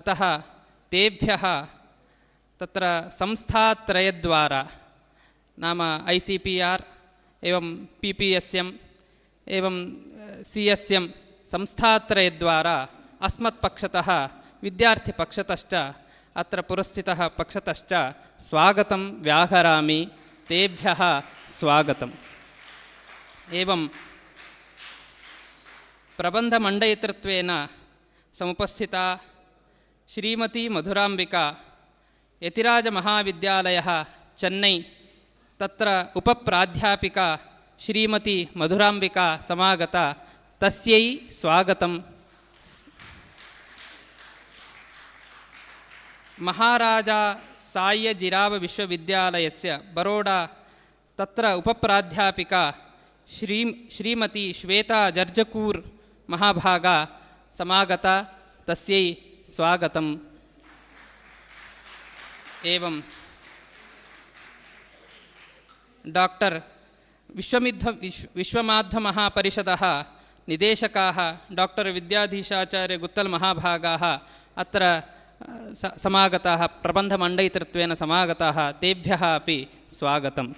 अतः तेभ्यः तत्र संस्थात्रयद्वारा नाम ICPR एवं PPSM एवं CSM संस्थात्रयद्वारा अस्मत्पक्षतः विद्यार्थिपक्षतश्च अत्र पुरस्थितः पक्षतश्च स्वागतं व्याहरामि। तेभ्यः स्वागतम्। एवं प्रबन्धमण्डयितृत्वेन समुपस्थिता श्रीमती मधुराम्बिका यतिराजमहाविद्यालयः चेन्नै तत्र उपप्राध्यापिका श्रीमती मधुराम्बिका समागता। तस्यै स्वागतम्। महाराजा साय्यजिराव विश्वविद्यालयस्य बरोडा तत्र उपप्राध्यापिका श्रीमती श्वेता जर्जकूर् महाभागा समागता। तस्यै स्वागतम्। एवं डॉक्टर विश्वमाध्वमहापरिषदः निदेशकाः डॉक्टर विद्याधीशाचार्य गुत्तल महाभागाः अत्र समागताः, प्रबन्धमण्डयितृत्वेन समागताः। तेभ्यः अपि स्वागतम्।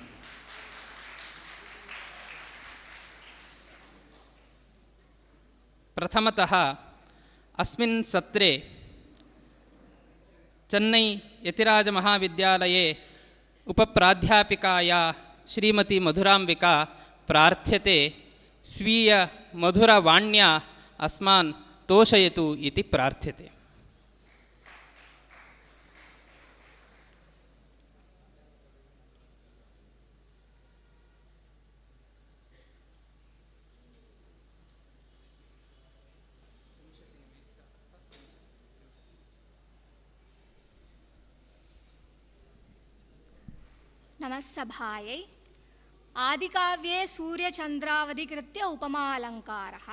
प्रथमतः अस्मिन् सत्रे चेन्नै यतिराजमहाविद्यालये उपप्राध्यापिकाया श्रीमती मधुराम्बिका प्रार्थ्यते स्वीय मधुरवाण्या अस्मान् तोषयतु इति प्रार्थ्यते। नमस्सभायै। आदिकाव्ये सूर्यचन्द्रावधिकृत्य उपमालङ्कारः।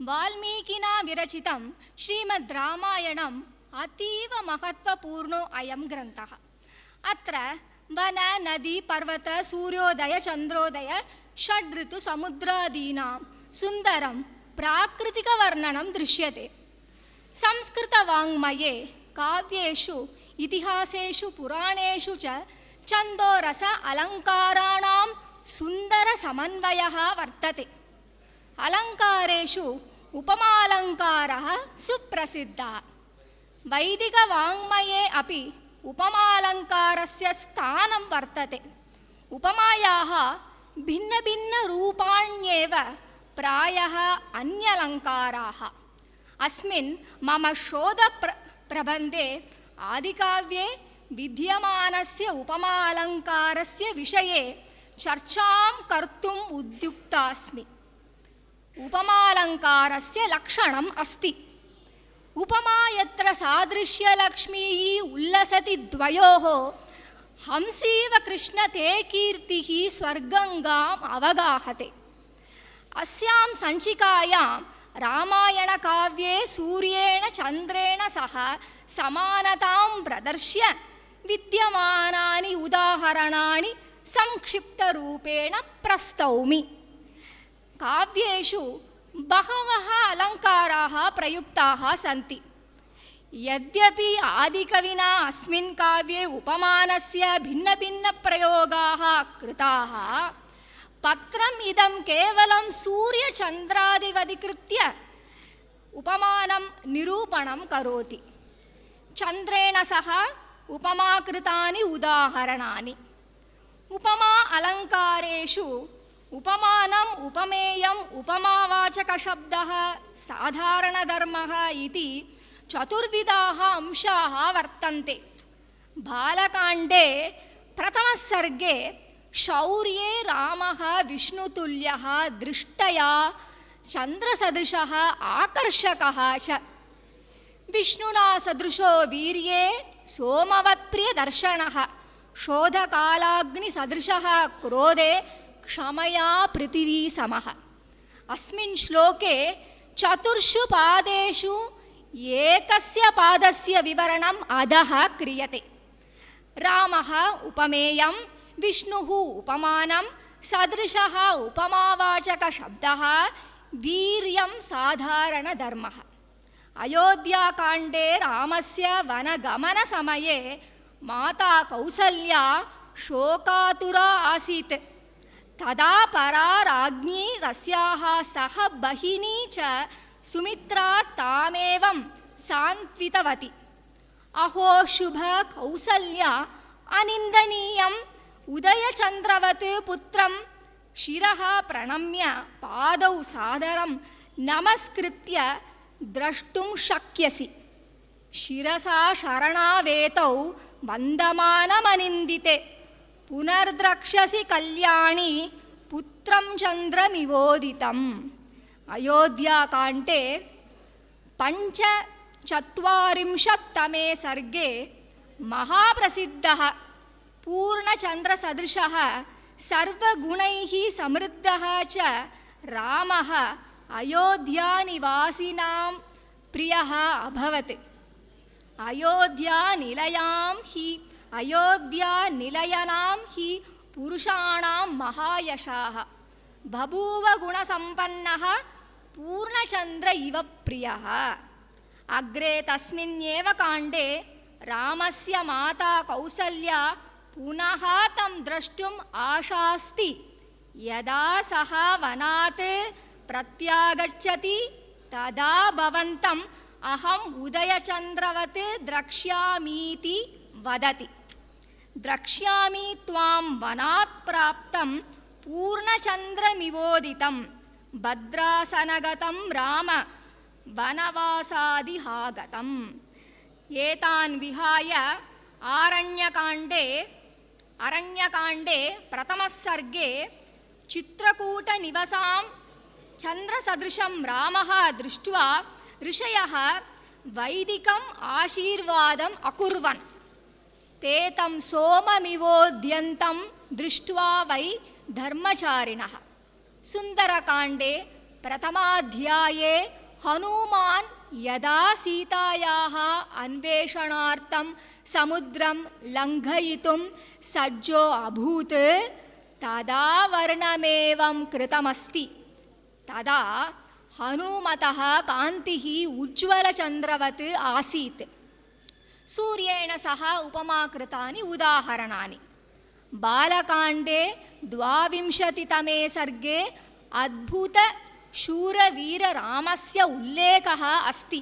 वाल्मीकिना विरचितं श्रीमद्रामायणम् अतीव महत्त्वपूर्णो अयं ग्रन्थः। अत्र वन नदी पर्वत सूर्योदय चन्द्रोदय षड्ऋतु समुद्रादीनां सुन्दरं प्राकृतिकवर्णनं दृश्यते। संस्कृतवाङ्मये काव्येषु इतिहासेषु पुराणेषु च छन्दोरस अलङ्काराणां सुन्दरसमन्वयः वर्तते। अलङ्कारेषु उपमालङ्कारः सुप्रसिद्धः। वैदिकवाङ्मये अपि उपमालङ्कारस्य स्थानं वर्तते। उपमायाः भिन्नभिन्नरूपाण्येव प्रायः अन्यलङ्काराः। अस्मिन् मम शोधप्रबन्धे आदिकाव्ये विद्यमानस्य उपमालङ्कारस्य विषये चर्चां कर्तुम् उद्युक्तास्मि। उपमालङ्कारस्य लक्षणम् अस्ति। उपमा यत्र सादृश्यलक्ष्मीः उल्लसति द्वयोः, हंसीव कृष्ण ते कीर्तिः स्वर्गङ्गाम् अवगाहते। अस्यां सञ्चिकायां रामायणकाव्ये सूर्येण चन्द्रेण सह समानतां प्रदर्श्य विद्यमानानि उदाहरणानि संक्षिप्तरूपेण प्रस्तौमि। काव्येषु बहवः अलङ्काराः प्रयुक्ताः सन्ति। यद्यपि आदिकविना अस्मिन् काव्ये उपमानस्य भिन्नभिन्नप्रयोगाः कृताः, पत्रम् इदं केवलं सूर्यचन्द्रादिवधिकृत्य उपमानं निरूपणं करोति। चन्द्रेण सह उपमाकृतानि उदाहरणानि। उपमा अलङ्कारेषु उपमानम् उपमेयम् उपमावाचकशब्दः साधारणधर्मः इति चतुर्विधाः अंशाः वर्तन्ते। बालकाण्डे प्रथमसर्गे शौर्ये रामः विष्णुतुल्यः दृष्टया चन्द्रसदृशः आकर्षकः च। विष्णुना सदृशो वीर्ये सोमवत्प्रियदर्शनः शोधकालाग्निसदृशः क्रोधे क्षमया पृथिवी समः। अस्मिन् श्लोके चतुर्षु पादेषु एकस्य पादस्य विवरणम् अधः क्रियते। रामः उपमेयं, विष्णुः उपमानं, सदृशः उपमावाचकशब्दः, वीर्यं साधारणधर्मः। अयोध्याकाण्डे रामस्य वनगमनसमये माता कौसल्या शोकातुरा आसीत्। तदा परा राज्ञी तस्याः सह भगिनी च सुमित्रा तामेवं सान्त्वितवती। अहो शुभ कौसल्या अनिन्दनीयम् उदयचन्द्रवत् पुत्रं शिरः प्रणम्य पादौ सादरं नमस्कृत्य द्रष्टुं शक्यसि। शिरसा शरणावेतौ वन्दमानमनिन्दिते पुनर्द्रक्ष्यसि कल्याणी पुत्रं चन्द्रमिवोदितम्। अयोध्याकाण्डे 45तमे सर्गे महाप्रसिद्धः पूर्णचन्द्रसदृशः सर्वगुणैः समृद्धः च रामः अयोध्यानिवासिनां प्रियः अभवत्। अयोध्यानिलयनां हि पुरुषाणां महायशाः बभूव गुणसम्पन्नः पूर्णचन्द्र इव प्रियः। अग्रे तस्मिन्नेव काण्डे रामस्य माता कौसल्या पुनः तं द्रष्टुम् आशास्ति। यदा सः वनात् प्रत्यागच्छति तदा भवन्तम् अहम् उदयचन्द्रवत् द्रक्ष्यामीति वदति। द्रक्ष्यामि त्वां वनात् प्राप्तं पूर्णचन्द्रमिवोदितं भद्रासनगतं राम वनवासादिहागतम्। एतान् विहाय अरण्यकाण्डे प्रथमसर्गे चित्रकूटनिवसां चन्द्रसदृशं रामः दृष्ट्वा ऋषयः वैदिकम् आशीर्वादम् अकुर्वन्। ते तं सोममिवोद्यन्तं दृष्ट्वा वै धर्मचारिणः। सुन्दरकाण्डे प्रथमाध्याये हनुमान् यदा सीतायाः अन्वेषणार्थं समुद्रं लङ्घयितुं सज्जो अभूत् तदा वर्णमेवं कृतमस्ति। तदा हनुमतः कान्तिः उज्ज्वलचन्द्रवत् आसीत्। सूर्येण सह उपमा कृतानि उदाहरणानि। बालकाण्डे 22तमे सर्गे अद्भुतशूरवीररामस्य उल्लेखः अस्ति।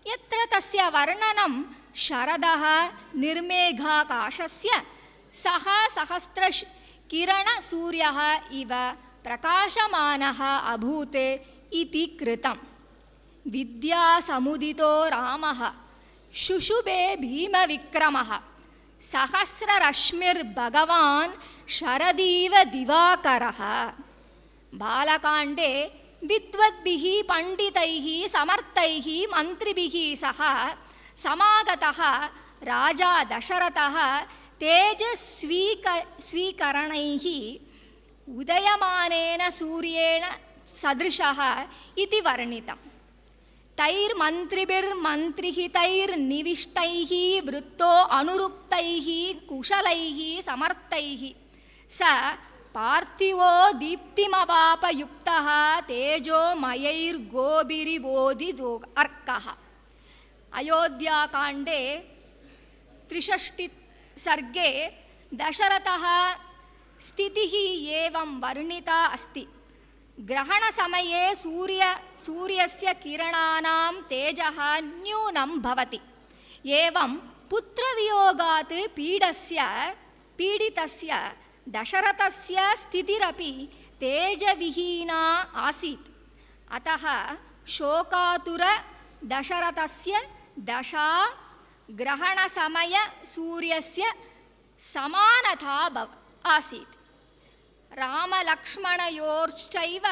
यत्र तस्य वर्णनं शरदः निर्मेघाकाशस्य सः सहस्रकिरणसूर्यः इव प्रकाशमानः अभूत् इति कृतम्। विद्यासमुदितो रामः शुशुभे भीमविक्रमः सहस्ररश्मिर्भगवान् शरदीव दिवाकरः। बालकाण्डे विद्वद्भिः पण्डितैः समर्थैः मन्त्रिभिः सह समागतः राजा दशरथः तेजस्वीकरणैः उदयमानेन सूर्येण सदृशः इति वर्णितम्। तैर्मन्त्रिभिर्मन्त्रिहितैर्निविष्टैः वृत्तो अनुरुक्तैः कुशलैः समर्थैः स पार्थिवो दीप्तिमवापयुक्तः तेजोमयैर्गोभिरिवोदितो अर्कः। अयोध्याकाण्डे 63 सर्गे दशरथः स्थितिः एवं वर्णिता अस्ति। ग्रहणसमये सूर्यस्य किरणानां तेजः न्यूनं भवति। एवं पुत्रवियोगात् पीडितस्य दशरथस्य स्थितिरपि तेजविहीना आसीत्। अतः शोकातुर दशरथस्य दशा ग्रहणसमय सूर्यस्य समानता आसीत्। रामलक्ष्मणयोश्चैव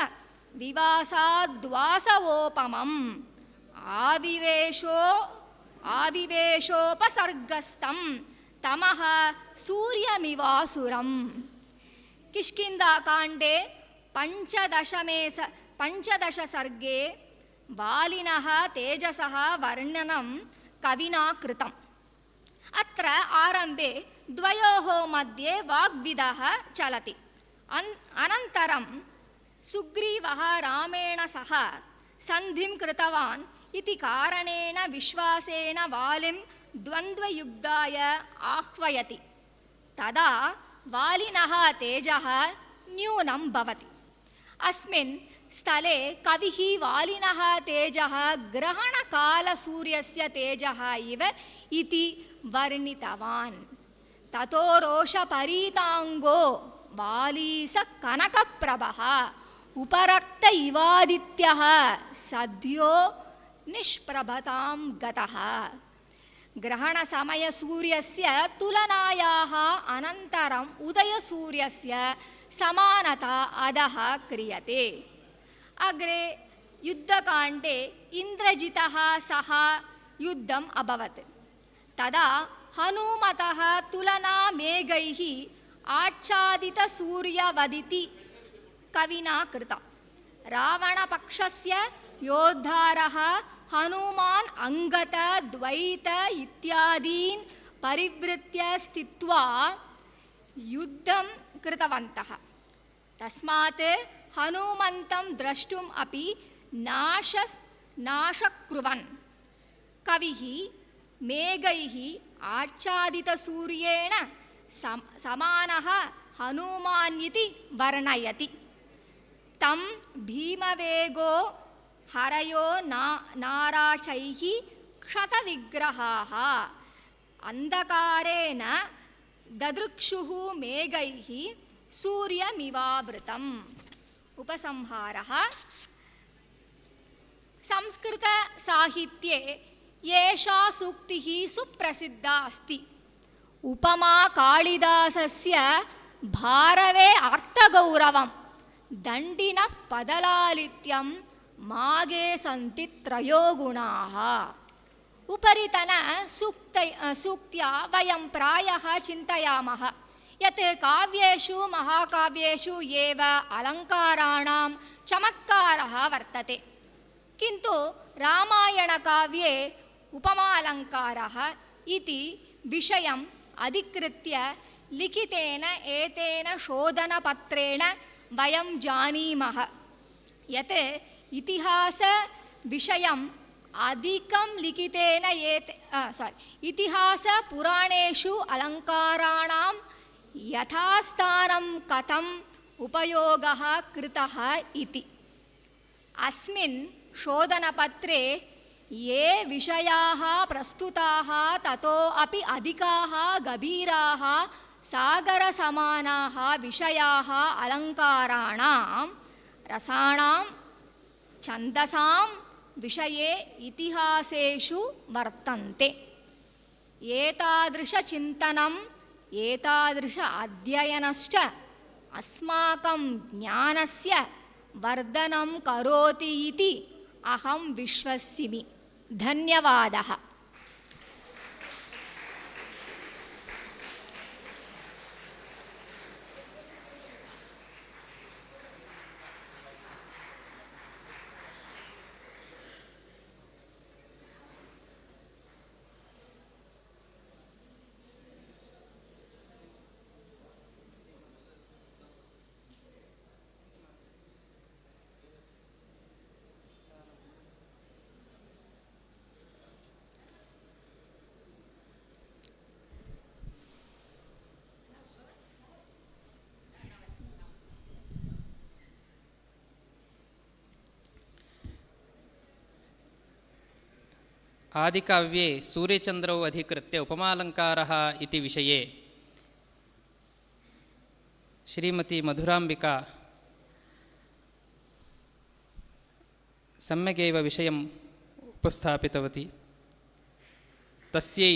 विवासाद्वासवोपमम् आविवेशोपसर्गस्तं तमः सूर्यमिवासुरम्। किष्किन्धाकाण्डे 15 सर्गे वालिनः तेजसः वर्णनं कविना कृतम्। अत्र आरम्भे द्वयोः मध्ये वाग्विदः चलति। अनन्तरं सुग्रीवः रामेण सह सन्धिं कृतवान्। इति कारणेन विश्वासेन वालिं द्वन्द्वयुद्धाय आह्वयति। तदा वालिनः तेजः न्यूनं भवति। अस्मिन् स्थले कविः वालिनः तेजः ग्रहणकालसूर्यस्य तेजः इव इति वर्णितवान्। ततो रोषपरीताङ्गो वाली स कनकप्रभः उपरक्त इवादित्यः सद्यो निष्प्रभतां गतः। ग्रहणसमयसूर्यस्य तुलनायाः अनन्तरम् उदयसूर्यस्य समानता अधः क्रियते। अग्रे युद्धकाण्डे इन्द्रजितः सह युद्धम् अभवत्। तदा हनुमतः तुलना मेघैः आच्छादितसूर्यवदिति कविना कृता। रावणपक्षस्य योद्धारः हनुमान् अंगत द्वैत इत्यादीन् परिवृत्य स्थित्वा युद्धं कृतवन्तः। तस्मात् हनुमन्तं द्रष्टुम् अपि नाशकुर्वन् कविः मेघैः आच्छादितसूर्येण समानः हनुमान् इति वर्णयति। तं भीमवेगो हरयो नाराचैः क्षतविग्रहाः अन्धकारेण ददृक्षुः मेघैः सूर्यमिवावृतम्। उपसंहारः। संस्कृतसाहित्ये एषा सूक्तिः सुप्रसिद्धा अस्ति। उपमा कालिदासस्य भारवे अर्थगौरवं दण्डिनः पदलालित्यं मागे सन्ति त्रयो गुणाः। उपरितनसूक्त्या वयं प्रायः चिन्तयामः यत् काव्येषु महाकाव्येषु एव अलङ्काराणां चमत्कारः वर्तते, किन्तु रामायणकाव्ये उपमालङ्कारः इति विषयम् अधिकृत्य लिखितेन एतेन शोधनपत्रेण वयं जानीमः यत् इतिहासविषयम् अधिकं लिखितेन इतिहासपुराणेषु अलङ्काराणां यथास्थानं कथम् उपयोगः कृतः इति। अस्मिन् शोधनपत्रे ये विषयाः प्रस्तुताः ततो अपि अधिकाः गभीराः सागरसमानाः विषयाः अलङ्काराणां रसाणां छन्दसां विषये इतिहासेषु वर्तन्ते। एतादृशचिन्तनम् एतादृश अध्ययनश्च अस्माकं ज्ञानस्य वर्धनं करोति इति अहं विश्वसिमि। धन्यवादः। आदिकाव्ये सूर्यचन्द्रौ अधिकृत्य उपमालङ्कारः इति विषये श्रीमती मधुराम्बिका सम्यगेव विषयम् उपस्थापितवती। तस्यै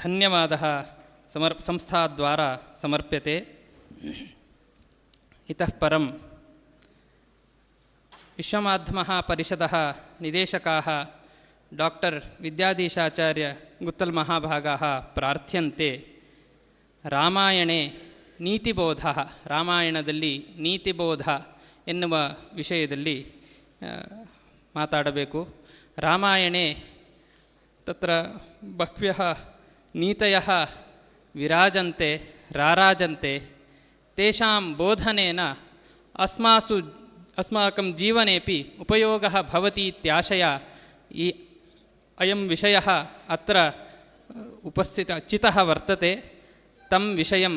धन्यवादः संस्थाद्वारा समर्प्यते। इतः परं विश्वमाध्यमपरिषदः निदेशकाः डॉक्टर विद्याधीशाचार्य गुत्तल महाभागाः प्रार्थ्यन्ते रामायणे नीतिबोधः रामायणदल्लि नीतिबोध ಎನ್ನುವ ವಿಷಯದಲ್ಲಿ ಮಾತಾಡಬೇಕು। ರಾಮಾಯಣೆ ತತ್ರ ಬಹ್ವ್ಯಃ ನೀತಯಃ ವಿರಾಜಂತೆ ರಾರಾಜಂತೆ ತೇಷಾಂ ಬೋಧನೇನ अस्माकं जीवनेपि उपयोगः भवति इत्याशया ಈ ಅಯಂ ವಿಷಯಃ ಅತ್ರ ಚಿತಃ ವರ್ತತೆ ತಂ ವಿಷಯಂ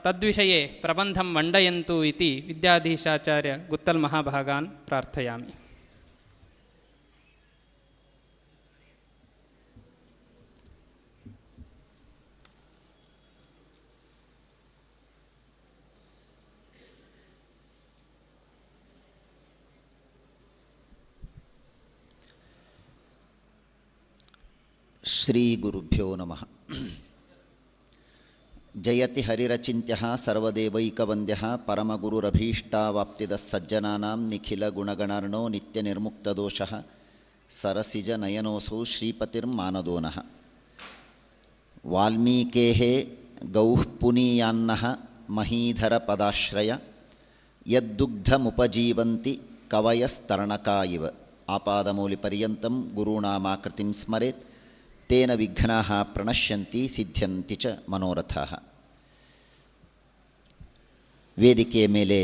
ತದ್ವಿಷಯೇ ಪ್ರಬಂಧಂ ಮಂಡಯಂತು ಇತಿ ವಿದ್ಯಾಧೀಶಾಚಾರ್ಯ ಗುತ್ತಲ್ ಮಹಾಭಾಗಾನ್ ಪ್ರಾರ್ಥಯಾಮಿ. ಶ್ರೀ ಗುರುಭ್ಯೋ ನಮಃ. ಜಯತಿ ಹರಿರಚಿಂತ್ಯಃ ಸರ್ವದೇವೈಕವಂದ್ಯಃ ಪರಮಗುರುರಭೀಷ್ಟಾವಾಪ್ತಿದಃ ಸಜ್ಜನಾನಾಂ ನಿಖಿಲಗುಣಗಣರ್ಣೋ ನಿತ್ಯನಿರ್ಮುಕ್ತದೋಷಃ ಸರಸಿಜನಯನೋऽಸೌ ಶ್ರೀಪತಿರ್ಮಾನದೋನಃ. ವಾಲ್ಮೀಕೇಃ ಗೌಃ ಪುನೀಯಾನ್ನಃ ಮಹೀಧರಪದಾಶ್ರಯ ಯದ್ದುಗ್ಧಮುಪಜೀವಂತಿ ಕವಯಸ್ತರಣಕಾ ಇವ. ಆಪಾದಮೌಲಿಪರ್ಯಂತಂ ಗುರುಣಾಮಾಕೃತಿಂ ಸ್ಮರೇತ್ ತೇನ ವಿಘ್ನಾಃ ಪ್ರಣಶ್ಯಂತಿ ಸಿದ್ಧ್ಯಂತಿ ಚ ಮನೋರಥಾಃ. ವೇದಿಕೆಯ ಮೇಲೆ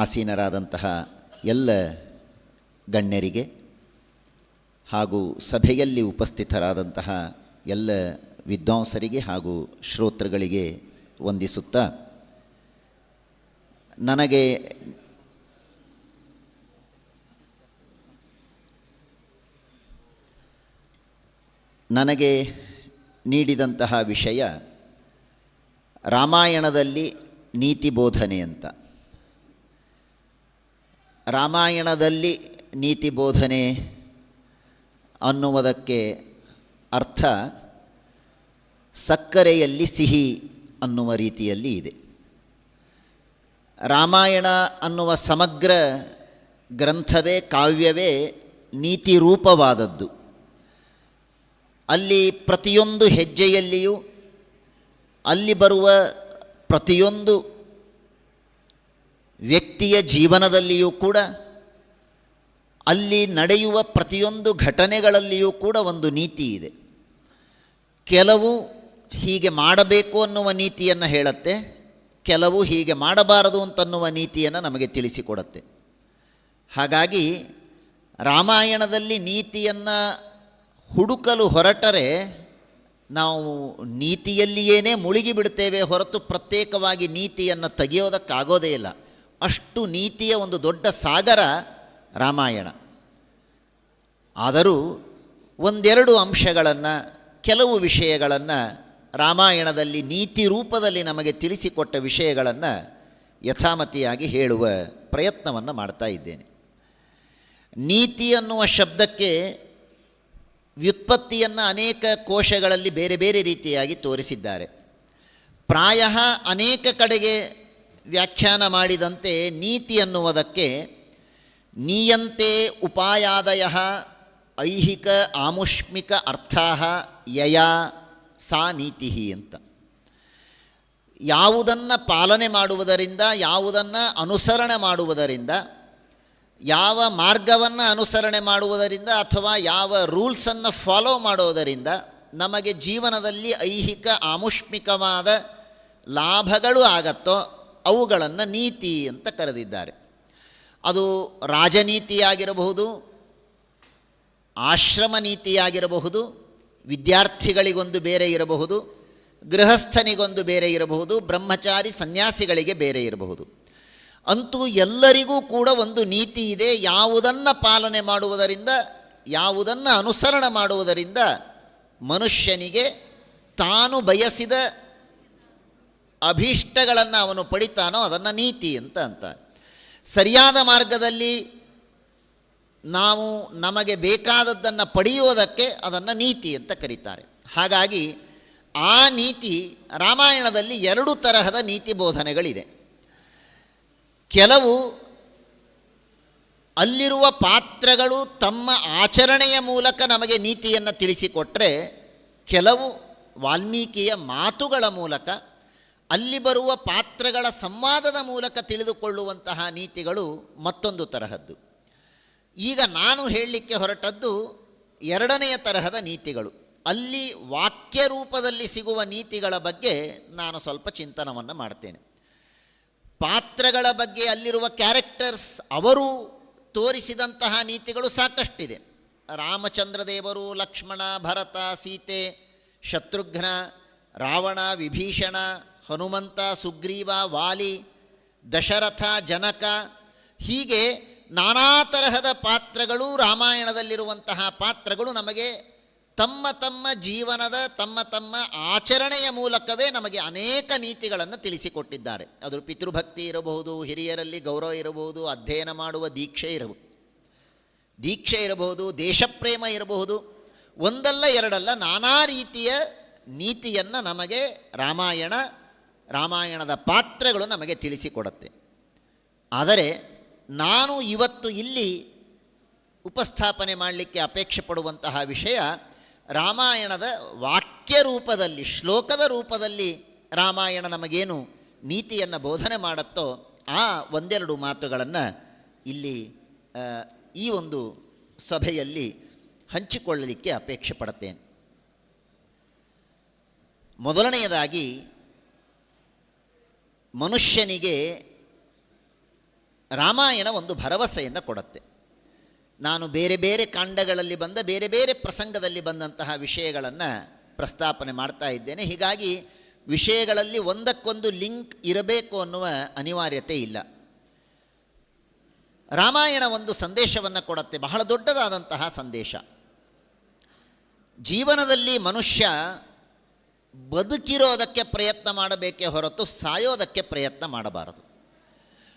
ಆಸೀನರಾದಂತಹ ಎಲ್ಲ ಗಣ್ಯರಿಗೆ ಹಾಗೂ ಸಭೆಯಲ್ಲಿ ಉಪಸ್ಥಿತರಾದಂತಹ ಎಲ್ಲ ವಿದ್ವಾಂಸರಿಗೆ ಹಾಗೂ ಶ್ರೋತೃಗಳಿಗೆ ವಂದಿಸುತ್ತಾ, ನನಗೆ ನೀಡಿದಂತಹ ವಿಷಯ ರಾಮಾಯಣದಲ್ಲಿ ನೀತಿ ಬೋಧನೆ ಅಂತ. ರಾಮಾಯಣದಲ್ಲಿ ನೀತಿ ಬೋಧನೆ ಅನ್ನುವುದಕ್ಕೆ ಅರ್ಥ ಸಕ್ಕರೆಯಲ್ಲಿ ಸಿಹಿ ಅನ್ನುವ ರೀತಿಯಲ್ಲಿ ಇದೆ. ರಾಮಾಯಣ ಅನ್ನುವ ಸಮಗ್ರ ಗ್ರಂಥವೇ, ಕಾವ್ಯವೇ ನೀತಿ ರೂಪವಾದದ್ದು. ಅಲ್ಲಿ ಪ್ರತಿಯೊಂದು ಹೆಜ್ಜೆಯಲ್ಲಿಯೂ, ಅಲ್ಲಿ ಬರುವ ಪ್ರತಿಯೊಂದು ವ್ಯಕ್ತಿಯ ಜೀವನದಲ್ಲಿಯೂ ಕೂಡ, ಅಲ್ಲಿ ನಡೆಯುವ ಪ್ರತಿಯೊಂದು ಘಟನೆಗಳಲ್ಲಿಯೂ ಕೂಡ ಒಂದು ನೀತಿ ಇದೆ. ಕೆಲವು ಹೀಗೆ ಮಾಡಬೇಕು ಅನ್ನುವ ನೀತಿಯನ್ನು ಹೇಳುತ್ತೆ, ಕೆಲವು ಹೀಗೆ ಮಾಡಬಾರದು ಅಂತನ್ನುವ ನೀತಿಯನ್ನು ನಮಗೆ ತಿಳಿಸಿಕೊಡುತ್ತೆ. ಹಾಗಾಗಿ ರಾಮಾಯಣದಲ್ಲಿ ನೀತಿಯನ್ನು ಹುಡುಕಲು ಹೊರಟರೆ ನಾವು ನೀತಿಯಲ್ಲಿಯೇ ಮುಳುಗಿ ಬಿಡ್ತೇವೆ ಹೊರತು ಪ್ರತ್ಯೇಕವಾಗಿ ನೀತಿಯನ್ನು ತೆಗೆಯೋದಕ್ಕಾಗೋದೇ ಇಲ್ಲ. ಅಷ್ಟು ನೀತಿಯ ಒಂದು ದೊಡ್ಡ ಸಾಗರ ರಾಮಾಯಣ. ಆದರೂ ಒಂದೆರಡು ಅಂಶಗಳನ್ನು, ಕೆಲವು ವಿಷಯಗಳನ್ನು ರಾಮಾಯಣದಲ್ಲಿ ನೀತಿ ರೂಪದಲ್ಲಿ ನಮಗೆ ತಿಳಿಸಿಕೊಟ್ಟ ವಿಷಯಗಳನ್ನು ಯಥಾಮತಿಯಾಗಿ ಹೇಳುವ ಪ್ರಯತ್ನವನ್ನು ಮಾಡ್ತಾ ಇದ್ದೇನೆ. ನೀತಿ ಅನ್ನುವ ಶಬ್ದಕ್ಕೆ ವ್ಯುತ್ಪತ್ತಿಯನ್ನು ಅನೇಕ ಕೋಶಗಳಲ್ಲಿ ಬೇರೆ ಬೇರೆ ರೀತಿಯಾಗಿ ತೋರಿಸಿದ್ದಾರೆ. ಪ್ರಾಯ ಅನೇಕ ಕಡೆಗೆ ವ್ಯಾಖ್ಯಾನ ಮಾಡಿದಂತೆ ನೀತಿ ಅನ್ನುವುದಕ್ಕೆ ನೀಯಂತೆ ಉಪಾಯಾದಯ ಐಹಿಕ ಆಮುಷ್ಮಿಕ ಅರ್ಥಾಃ ಯಯಾ ಸಾ ನೀತಿ ಅಂತ. ಯಾವುದನ್ನು ಪಾಲನೆ ಮಾಡುವುದರಿಂದ, ಯಾವುದನ್ನು ಅನುಸರಣೆ ಮಾಡುವುದರಿಂದ, ಯಾವ ಮಾರ್ಗವನ್ನು ಅನುಸರಣೆ ಮಾಡುವುದರಿಂದ ಅಥವಾ ಯಾವ ರೂಲ್ಸನ್ನು ಫಾಲೋ ಮಾಡೋದರಿಂದ ನಮಗೆ ಜೀವನದಲ್ಲಿ ಐಹಿಕ ಆಮುಷ್ಮಿಕವಾದ ಲಾಭಗಳು ಆಗತ್ತೋ ಅವುಗಳನ್ನು ನೀತಿ ಅಂತ ಕರೆದಿದ್ದಾರೆ. ಅದು ರಾಜನೀತಿಯಾಗಿರಬಹುದು, ಆಶ್ರಮ ನೀತಿಯಾಗಿರಬಹುದು, ವಿದ್ಯಾರ್ಥಿಗಳಿಗೊಂದು ಬೇರೆ ಇರಬಹುದು, ಗೃಹಸ್ಥನಿಗೊಂದು ಬೇರೆ ಇರಬಹುದು, ಬ್ರಹ್ಮಚಾರಿ ಸನ್ಯಾಸಿಗಳಿಗೆ ಬೇರೆ ಇರಬಹುದು. ಅಂತೂ ಎಲ್ಲರಿಗೂ ಕೂಡ ಒಂದು ನೀತಿ ಇದೆ. ಯಾವುದನ್ನು ಪಾಲನೆ ಮಾಡುವುದರಿಂದ, ಯಾವುದನ್ನು ಅನುಸರಣೆ ಮಾಡುವುದರಿಂದ ಮನುಷ್ಯನಿಗೆ ತಾನು ಬಯಸಿದ ಅಭೀಷ್ಟಗಳನ್ನು ಅವನು ಪಡಿತಾನೋ ಅದನ್ನು ನೀತಿ ಅಂತ ಅಂತಾರೆ. ಸರಿಯಾದ ಮಾರ್ಗದಲ್ಲಿ ನಾವು ನಮಗೆ ಬೇಕಾದದ್ದನ್ನು ಪಡೆಯುವುದಕ್ಕೆ ಅದನ್ನು ನೀತಿ ಅಂತ ಕರೀತಾರೆ. ಹಾಗಾಗಿ ಆ ನೀತಿ ರಾಮಾಯಣದಲ್ಲಿ ಎರಡು ತರಹದ ನೀತಿ ಬೋಧನೆಗಳಿದೆ. ಕೆಲವು ಅಲ್ಲಿರುವ ಪಾತ್ರಗಳು ತಮ್ಮ ಆಚರಣೆಯ ಮೂಲಕ ನಮಗೆ ನೀತಿಯನ್ನು ತಿಳಿಸಿಕೊಟ್ಟರೆ, ಕೆಲವು ವಾಲ್ಮೀಕಿಯ ಮಾತುಗಳ ಮೂಲಕ, ಅಲ್ಲಿ ಬರುವ ಪಾತ್ರಗಳ ಸಂವಾದದ ಮೂಲಕ ತಿಳಿದುಕೊಳ್ಳುವಂತಹ ನೀತಿಗಳು ಮತ್ತೊಂದು ತರಹದ್ದು. ಈಗ ನಾನು ಹೇಳಲಿಕ್ಕೆ ಹೊರಟದ್ದು ಎರಡನೆಯ ತರಹದ ನೀತಿಗಳು. ಅಲ್ಲಿ ವಾಕ್ಯ ರೂಪದಲ್ಲಿ ಸಿಗುವ ನೀತಿಗಳ ಬಗ್ಗೆ ನಾನು ಸ್ವಲ್ಪ ಚಿಂತನವನ್ನು ಮಾಡ್ತೇನೆ. ಪಾತ್ರಗಳ ಬಗ್ಗೆ, ಅಲ್ಲಿರುವ ಕ್ಯಾರೆಕ್ಟರ್ಸ್ ಅವರು ತೋರಿಸಿದಂತಹ ನೀತಿಗಳು ಸಾಕಷ್ಟಿದೆ. ರಾಮಚಂದ್ರ ದೇವರು, ಲಕ್ಷ್ಮಣ, ಭರತ, ಸೀತೆ, ಶತ್ರುಘ್ನ, ರಾವಣ, ವಿಭೀಷಣ, ಹನುಮಂತ, ಸುಗ್ರೀವ, ವಾಲಿ, ದಶರಥ, ಜನಕ, ಹೀಗೆ ನಾನಾ ತರಹದ ಪಾತ್ರಗಳು, ರಾಮಾಯಣದಲ್ಲಿರುವಂತಹ ಪಾತ್ರಗಳು ನಮಗೆ ತಮ್ಮ ತಮ್ಮ ಜೀವನದ ತಮ್ಮ ತಮ್ಮ ಆಚರಣೆಯ ಮೂಲಕವೇ ನಮಗೆ ಅನೇಕ ನೀತಿಗಳನ್ನು ತಿಳಿಸಿಕೊಟ್ಟಿದ್ದಾರೆ. ಅದು ಪಿತೃಭಕ್ತಿ ಇರಬಹುದು, ಹಿರಿಯರಲ್ಲಿ ಗೌರವ ಇರಬಹುದು, ಅಧ್ಯಯನ ಮಾಡುವ ದೀಕ್ಷೆ ಇರಬಹುದು, ದೇಶಪ್ರೇಮ ಇರಬಹುದು, ಒಂದಲ್ಲ ಎರಡಲ್ಲ ನಾನಾ ರೀತಿಯ ನೀತಿಯನ್ನು ನಮಗೆ ರಾಮಾಯಣದ ಪಾತ್ರಗಳು ನಮಗೆ ತಿಳಿಸಿಕೊಡುತ್ತೆ. ಆದರೆ ನಾನು ಇವತ್ತು ಇಲ್ಲಿ ಉಪಸ್ಥಾಪನೆ ಮಾಡಲಿಕ್ಕೆ ಅಪೇಕ್ಷೆ ಪಡುವಂತಹ ವಿಷಯ, ರಾಮಾಯಣದ ವಾಕ್ಯ ರೂಪದಲ್ಲಿ, ಶ್ಲೋಕದ ರೂಪದಲ್ಲಿ ರಾಮಾಯಣ ನಮಗೇನು ನೀತಿಯನ್ನು ಬೋಧನೆ ಮಾಡುತ್ತೋ ಆ ಒಂದೆರಡು ಮಾತುಗಳನ್ನು ಇಲ್ಲಿ ಈ ಒಂದು ಸಭೆಯಲ್ಲಿ ಹಂಚಿಕೊಳ್ಳಲಿಕ್ಕೆ ಅಪೇಕ್ಷೆ ಪಡುತ್ತೇನೆ. ಮೊದಲನೆಯದಾಗಿ, ಮನುಷ್ಯನಿಗೆ ರಾಮಾಯಣ ಒಂದು ಭರವಸೆಯನ್ನು ಕೊಡುತ್ತೆ. ನಾನು ಬೇರೆ ಬೇರೆ ಕಾಂಡಗಳಲ್ಲಿ ಬಂದ ಬೇರೆ ಬೇರೆ ಪ್ರಸಂಗದಲ್ಲಿ ಬಂದಂತಹ ವಿಷಯಗಳನ್ನು ಪ್ರಸ್ತಾಪನೆ ಮಾಡ್ತಾ ಇದ್ದೇನೆ. ಹೀಗಾಗಿ ವಿಷಯಗಳಲ್ಲಿ ಒಂದಕ್ಕೊಂದು ಲಿಂಕ್ ಇರಬೇಕು ಅನ್ನುವ ಅನಿವಾರ್ಯತೆ ಇಲ್ಲ. ರಾಮಾಯಣ ಒಂದು ಸಂದೇಶವನ್ನು ಕೊಡುತ್ತೆ, ಬಹಳ ದೊಡ್ಡದಾದಂತಹ ಸಂದೇಶ. ಜೀವನದಲ್ಲಿ ಮನುಷ್ಯ ಬದುಕಿರೋದಕ್ಕೆ ಪ್ರಯತ್ನ ಮಾಡಬೇಕೇ ಹೊರತು ಸಾಯೋದಕ್ಕೆ ಪ್ರಯತ್ನ ಮಾಡಬಾರದು.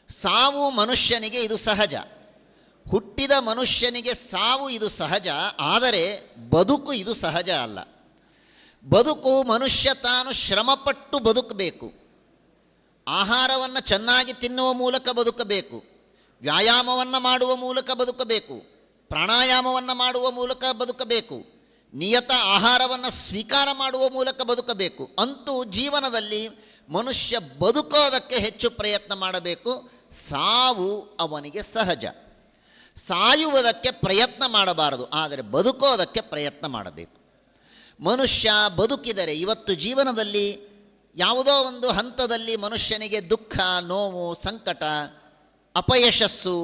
ಸಾವು ಮನುಷ್ಯನಿಗೆ ಇದು ಸಹಜ, ಹುಟ್ಟಿದ ಮನುಷ್ಯನಿಗೆ ಸಾವು ಇದು ಸಹಜ. ಆದರೆ ಬದುಕು ಇದು ಸಹಜ ಅಲ್ಲ. ಬದುಕು ಮನುಷ್ಯ ತಾನು ಶ್ರಮಪಟ್ಟು ಬದುಕಬೇಕು. ಆಹಾರವನ್ನು ಚೆನ್ನಾಗಿ ತಿನ್ನುವ ಮೂಲಕ ಬದುಕಬೇಕು, ವ್ಯಾಯಾಮವನ್ನು ಮಾಡುವ ಮೂಲಕ ಬದುಕಬೇಕು, ಪ್ರಾಣಾಯಾಮವನ್ನು ಮಾಡುವ ಮೂಲಕ ಬದುಕಬೇಕು, ನಿಯತ ಆಹಾರವನ್ನು ಸ್ವೀಕಾರ ಮಾಡುವ ಮೂಲಕ ಬದುಕಬೇಕು. ಅಂತೂ ಜೀವನದಲ್ಲಿ ಮನುಷ್ಯ ಬದುಕೋದಕ್ಕೆ ಹೆಚ್ಚು ಪ್ರಯತ್ನ ಮಾಡಬೇಕು. ಸಾವು ಅವನಿಗೆ ಸಹಜ. ಸಾಯುವುದಕ್ಕೆ ಪ್ರಯತ್ನ ಮಾಡಬಾರದು, ಆದರೆ ಬದುಕೋದಕ್ಕೆ ಪ್ರಯತ್ನ ಮಾಡಬೇಕು. ಮನುಷ್ಯ ಬದುಕಿದರೆ, ಇವತ್ತು ಜೀವನದಲ್ಲಿ ಯಾವುದೋ ಒಂದು ಹಂತದಲ್ಲಿ ಮನುಷ್ಯನಿಗೆ ದುಃಖ, ನೋವು, ಸಂಕಟ, ಅಪಯಶಸ್ಸು,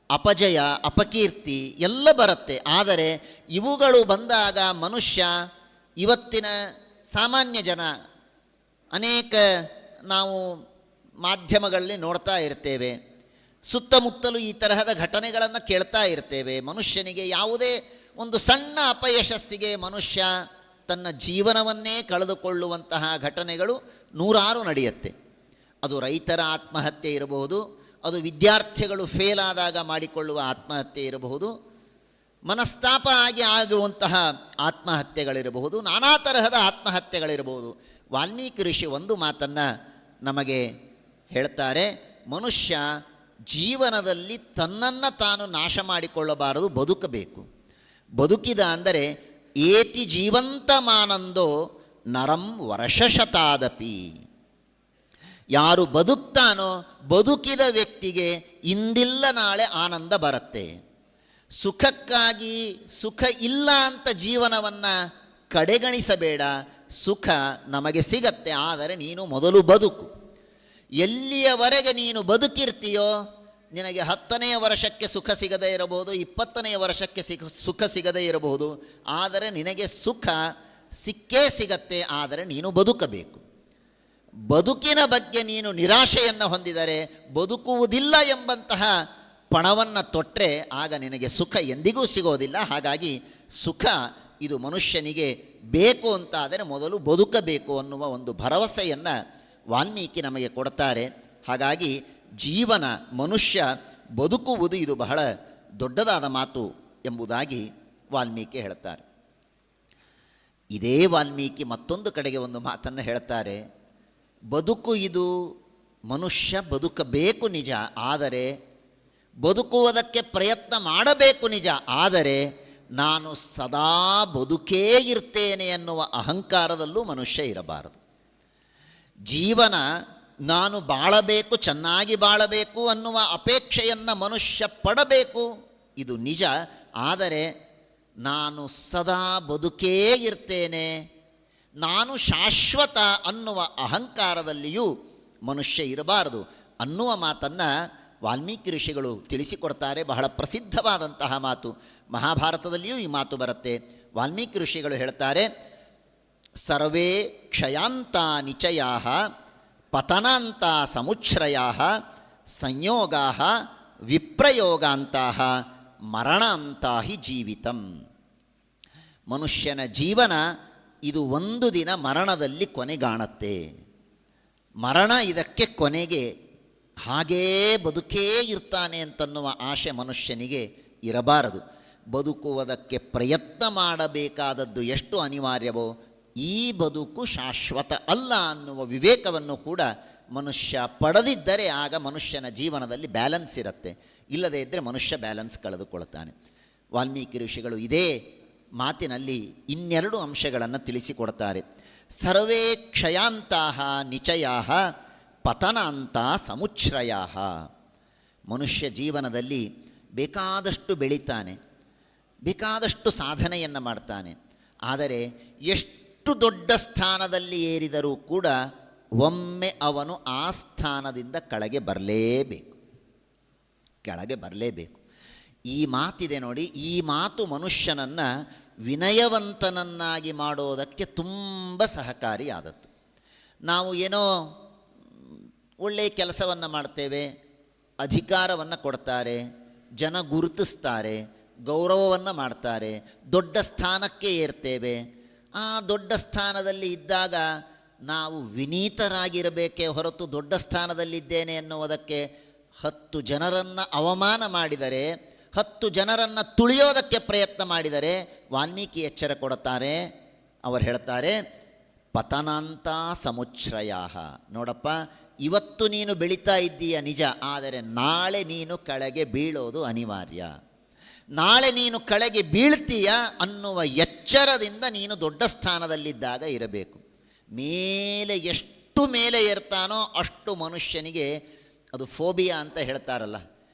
ಅಪಜಯ, ಅಪಕೀರ್ತಿ ಎಲ್ಲ ಬರುತ್ತೆ. ಆದರೆ ಇವುಗಳು ಬಂದಾಗ ಮನುಷ್ಯ, ಇವತ್ತಿನ ಸಾಮಾನ್ಯ ಜನ, ಅನೇಕ ನಾವು ಮಾಧ್ಯಮಗಳಲ್ಲಿ ನೋಡ್ತಾ ಇರ್ತೇವೆ, ಸುತ್ತಮುತ್ತಲೂ ಈ ತರಹದ ಘಟನೆಗಳನ್ನು ಕೇಳ್ತಾ ಇರ್ತೇವೆ. ಮನುಷ್ಯನಿಗೆ ಯಾವುದೇ ಒಂದು ಸಣ್ಣ ಅಪಯಶಸ್ಸಿಗೆ ಮನುಷ್ಯ ತನ್ನ ಜೀವನವನ್ನೇ ಕಳೆದುಕೊಳ್ಳುವಂತಹ ಘಟನೆಗಳು ನೂರಾರು ನಡೆಯುತ್ತೆ. ಅದು ರೈತರ ಆತ್ಮಹತ್ಯೆ ಇರಬಹುದು, ಅದು ವಿದ್ಯಾರ್ಥಿಗಳು ಫೇಲ್ ಆದಾಗ ಮಾಡಿಕೊಳ್ಳುವ ಆತ್ಮಹತ್ಯೆ ಇರಬಹುದು, ಮನಸ್ತಾಪ ಆಗುವಂತಹ ಆತ್ಮಹತ್ಯೆಗಳಿರಬಹುದು, ನಾನಾ ತರಹದ ಆತ್ಮಹತ್ಯೆಗಳಿರಬಹುದು. ವಾಲ್ಮೀಕಿ ಋಷಿ ಒಂದು ಮಾತನ್ನು ನಮಗೆ ಹೇಳ್ತಾರೆ, ಮನುಷ್ಯ ಜೀವನದಲ್ಲಿ ತನ್ನನ್ನು ತಾನು ನಾಶ ಮಾಡಿಕೊಳ್ಳಬಾರದು, ಬದುಕಬೇಕು. ಬದುಕಿದ ಅಂದರೆ ಏತಿ ಜೀವಂತಮಾನಂದೋ ನರಂ ವರ್ಷಶತಾದಪಿ. ಯಾರು ಬದುಕ್ತಾನೋ ಬದುಕಿದ ವ್ಯಕ್ತಿಗೆ ಇಂದಿಲ್ಲ ನಾಳೆ ಆನಂದ ಬರುತ್ತೆ. ಸುಖಕ್ಕಾಗಿ ಸುಖ ಇಲ್ಲ ಅಂತ ಜೀವನವನ್ನು ಕಡೆಗಣಿಸಬೇಡ. ಸುಖ ನಮಗೆ ಸಿಗತ್ತೆ, ಆದರೆ ನೀನು ಮೊದಲು ಬದುಕು. ಎಲ್ಲಿಯವರೆಗೆ ನೀನು ಬದುಕಿರ್ತೀಯೋ ನಿನಗೆ 10ನೆಯ ವರ್ಷಕ್ಕೆ ಸುಖ ಸಿಗದೇ ಇರಬಹುದು, 20ನೆಯ ವರ್ಷಕ್ಕೆ ಸುಖ ಸಿಗದೇ ಇರಬಹುದು, ಆದರೆ ನಿನಗೆ ಸುಖ ಸಿಕ್ಕೇ ಸಿಗತ್ತೆ. ಆದರೆ ನೀನು ಬದುಕಬೇಕು. ಬದುಕಿನ ಬಗ್ಗೆ ನೀನು ನಿರಾಶೆಯನ್ನು ಹೊಂದಿದರೆ, ಬದುಕುವುದಿಲ್ಲ ಎಂಬಂತಹ ಪಣವನ್ನು ತೊಟ್ಟರೆ ಆಗ ನಿನಗೆ ಸುಖ ಎಂದಿಗೂ ಸಿಗೋದಿಲ್ಲ. ಹಾಗಾಗಿ ಸುಖ ಇದು ಮನುಷ್ಯನಿಗೆ ಬೇಕು ಅಂತಾದರೆ ಮೊದಲು ಬದುಕಬೇಕು ಅನ್ನುವ ಒಂದು ಭರವಸೆಯನ್ನು ವಾಲ್ಮೀಕಿ ನಮಗೆ ಕೊಡ್ತಾರೆ. ಹಾಗಾಗಿ ಜೀವನ, ಮನುಷ್ಯ ಬದುಕುವುದು ಇದು ಬಹಳ ದೊಡ್ಡದಾದ ಮಾತು ಎಂಬುದಾಗಿ ವಾಲ್ಮೀಕಿ ಹೇಳ್ತಾರೆ. ಇದೇ ವಾಲ್ಮೀಕಿ ಮತ್ತೊಂದು ಕಡೆಗೆ ಒಂದು ಮಾತನ್ನು ಹೇಳ್ತಾರೆ, ಬದುಕು ಇದು ಮನುಷ್ಯ ಬದುಕಬೇಕು ನಿಜ, ಆದರೆ ಬದುಕುವುದಕ್ಕೆ ಪ್ರಯತ್ನ ಮಾಡಬೇಕು ನಿಜ, ಆದರೆ ನಾನು ಸದಾ ಬದುಕೇ ಇರ್ತೇನೆ ಎನ್ನುವ ಅಹಂಕಾರದಲ್ಲೂ ಮನುಷ್ಯ ಇರಬಾರದು. ಜೀವನ ನಾನು ಬಾಳಬೇಕು, ಚೆನ್ನಾಗಿ ಬಾಳಬೇಕು ಅನ್ನುವ ಅಪೇಕ್ಷೆಯನ್ನು ಮನುಷ್ಯ ಪಡಬೇಕು, ಇದು ನಿಜ. ಆದರೆ ನಾನು ಸದಾ ಬದುಕೇ ಇರ್ತೇನೆ, ನಾನು ಶಾಶ್ವತ ಅನ್ನುವ ಅಹಂಕಾರದಲ್ಲಿಯೂ ಮನುಷ್ಯ ಇರಬಾರದು ಅನ್ನುವ ಮಾತನ್ನು ವಾಲ್ಮೀಕಿ ಋಷಿಗಳು ತಿಳಿಸಿಕೊಡ್ತಾರೆ. ಬಹಳ ಪ್ರಸಿದ್ಧವಾದಂತಹ ಮಾತು, ಮಹಾಭಾರತದಲ್ಲಿಯೂ ಈ ಮಾತು ಬರುತ್ತೆ. ವಾಲ್ಮೀಕಿ ಋಷಿಗಳು ಹೇಳ್ತಾರೆ, ಸರ್ವೇ ಕ್ಷಯಾಂತ ನಿಚಯಾ ಪತನಾಂತ ಸಮುಚ್ಛ್ರಯಾ ಸಂಯೋಗಾ ವಿಪ್ರಯೋಗಾಂತಹ ಮರಣಾಂತ ಹಿ ಜೀವಿತಂ. ಮನುಷ್ಯನ ಜೀವನ ಇದು ಒಂದು ದಿನ ಮರಣದಲ್ಲಿ ಕೊನೆಗಾಣುತ್ತೆ. ಮರಣ ಇದಕ್ಕೆ ಕೊನೆಗೆ, ಹಾಗೇ ಬದುಕೇ ಇರ್ತಾನೆ ಅಂತನ್ನುವ ಆಶೆ ಮನುಷ್ಯನಿಗೆ ಇರಬಾರದು. ಬದುಕುವುದಕ್ಕೆ ಪ್ರಯತ್ನ ಮಾಡಬೇಕಾದದ್ದು ಎಷ್ಟು ಅನಿವಾರ್ಯವೋ, ಈ ಬದುಕು ಶಾಶ್ವತ ಅಲ್ಲ ಅನ್ನುವ ವಿವೇಕವನ್ನು ಕೂಡ ಮನುಷ್ಯ ಪಡೆದಿದ್ದರೆ ಆಗ ಮನುಷ್ಯನ ಜೀವನದಲ್ಲಿ ಬ್ಯಾಲೆನ್ಸ್ ಇರುತ್ತೆ. ಇಲ್ಲದೇ ಇದ್ದರೆ ಮನುಷ್ಯ ಬ್ಯಾಲೆನ್ಸ್ ಕಳೆದುಕೊಳ್ತಾನೆ. ವಾಲ್ಮೀಕಿ ಋಷಿಗಳು ಇದೇ ಮಾತಿನಲ್ಲಿ ಇನ್ನೆರಡು ಅಂಶಗಳನ್ನು ತಿಳಿಸಿಕೊಡ್ತಾರೆ. ಸರ್ವೇ ಕ್ಷಯಾಂತಹ ನಿಚಯಾ ಪತನಾಂತ ಸಮುಚ್ಛ್ರಯಾ. ಮನುಷ್ಯ ಜೀವನದಲ್ಲಿ ಬೇಕಾದಷ್ಟು ಬೆಳೀತಾನೆ, ಬೇಕಾದಷ್ಟು ಸಾಧನೆಯನ್ನು ಮಾಡ್ತಾನೆ. ಆದರೆ ಎಷ್ಟು ದೊಡ್ಡ ಸ್ಥಾನದಲ್ಲಿ ಏರಿದರೂ ಕೂಡ ಒಮ್ಮೆ ಅವನು ಆ ಸ್ಥಾನದಿಂದ ಕೆಳಗೆ ಬರಲೇಬೇಕು. ಈ ಮಾತಿದೆ ನೋಡಿ, ಈ ಮಾತು ಮನುಷ್ಯನನ್ನು ವಿನಯವಂತನನ್ನಾಗಿ ಮಾಡೋದಕ್ಕೆ ತುಂಬ ಸಹಕಾರಿಯಾದದ್ದು. ನಾವು ಏನೋ ಒಳ್ಳೆಯ ಕೆಲಸವನ್ನು ಮಾಡ್ತೇವೆ, ಅಧಿಕಾರವನ್ನು ಕೊಡ್ತಾರೆ, ಜನ ಗುರುತಿಸ್ತಾರೆ, ಗೌರವವನ್ನು ಮಾಡ್ತಾರೆ, ದೊಡ್ಡ ಸ್ಥಾನಕ್ಕೆ ಏರ್ತೇವೆ. ಆ ದೊಡ್ಡ ಸ್ಥಾನದಲ್ಲಿ ಇದ್ದಾಗ ನಾವು ವಿನೀತರಾಗಿರಬೇಕೇ ಹೊರತು ದೊಡ್ಡ ಸ್ಥಾನದಲ್ಲಿದ್ದೇನೆ ಎನ್ನುವುದಕ್ಕೆ 10 ಜನರನ್ನು ಅವಮಾನ ಮಾಡಿದರೆ, 10 ಜನರನ್ನು ತುಳಿಯೋದಕ್ಕೆ ಪ್ರಯತ್ನ ಮಾಡಿದರೆ ವಾಲ್ಮೀಕಿ ಎಚ್ಚರ ಕೊಡುತ್ತಾರೆ. ಅವರು ಹೇಳ್ತಾರೆ, ಪತನಾಂತ ಸಮುಚ್ಛ್ರಯಾ. ನೋಡಪ್ಪ, ಇವತ್ತು ನೀನು ಬೆಳೀತಾ ಇದ್ದೀಯ ನಿಜ, ಆದರೆ ನಾಳೆ ನೀನು ಕೆಳಗೆ ಬೀಳೋದು ಅನಿವಾರ್ಯ. ನಾಳೆ ನೀನು ಕೆಳಗೆ ಬೀಳ್ತೀಯ ಅನ್ನುವ ಎಚ್ಚರದಿಂದ ನೀನು ದೊಡ್ಡ ಸ್ಥಾನದಲ್ಲಿದ್ದಾಗ ಇರಬೇಕು. ಮೇಲೆ ಎಷ್ಟು ಮೇಲೆ ಏರ್ತಾನೋ ಅಷ್ಟು ಮನುಷ್ಯನಿಗೆ ಅದು ಫೋಬಿಯಾ ಅಂತ ಹೇಳ್ತಾರಲ್ಲ.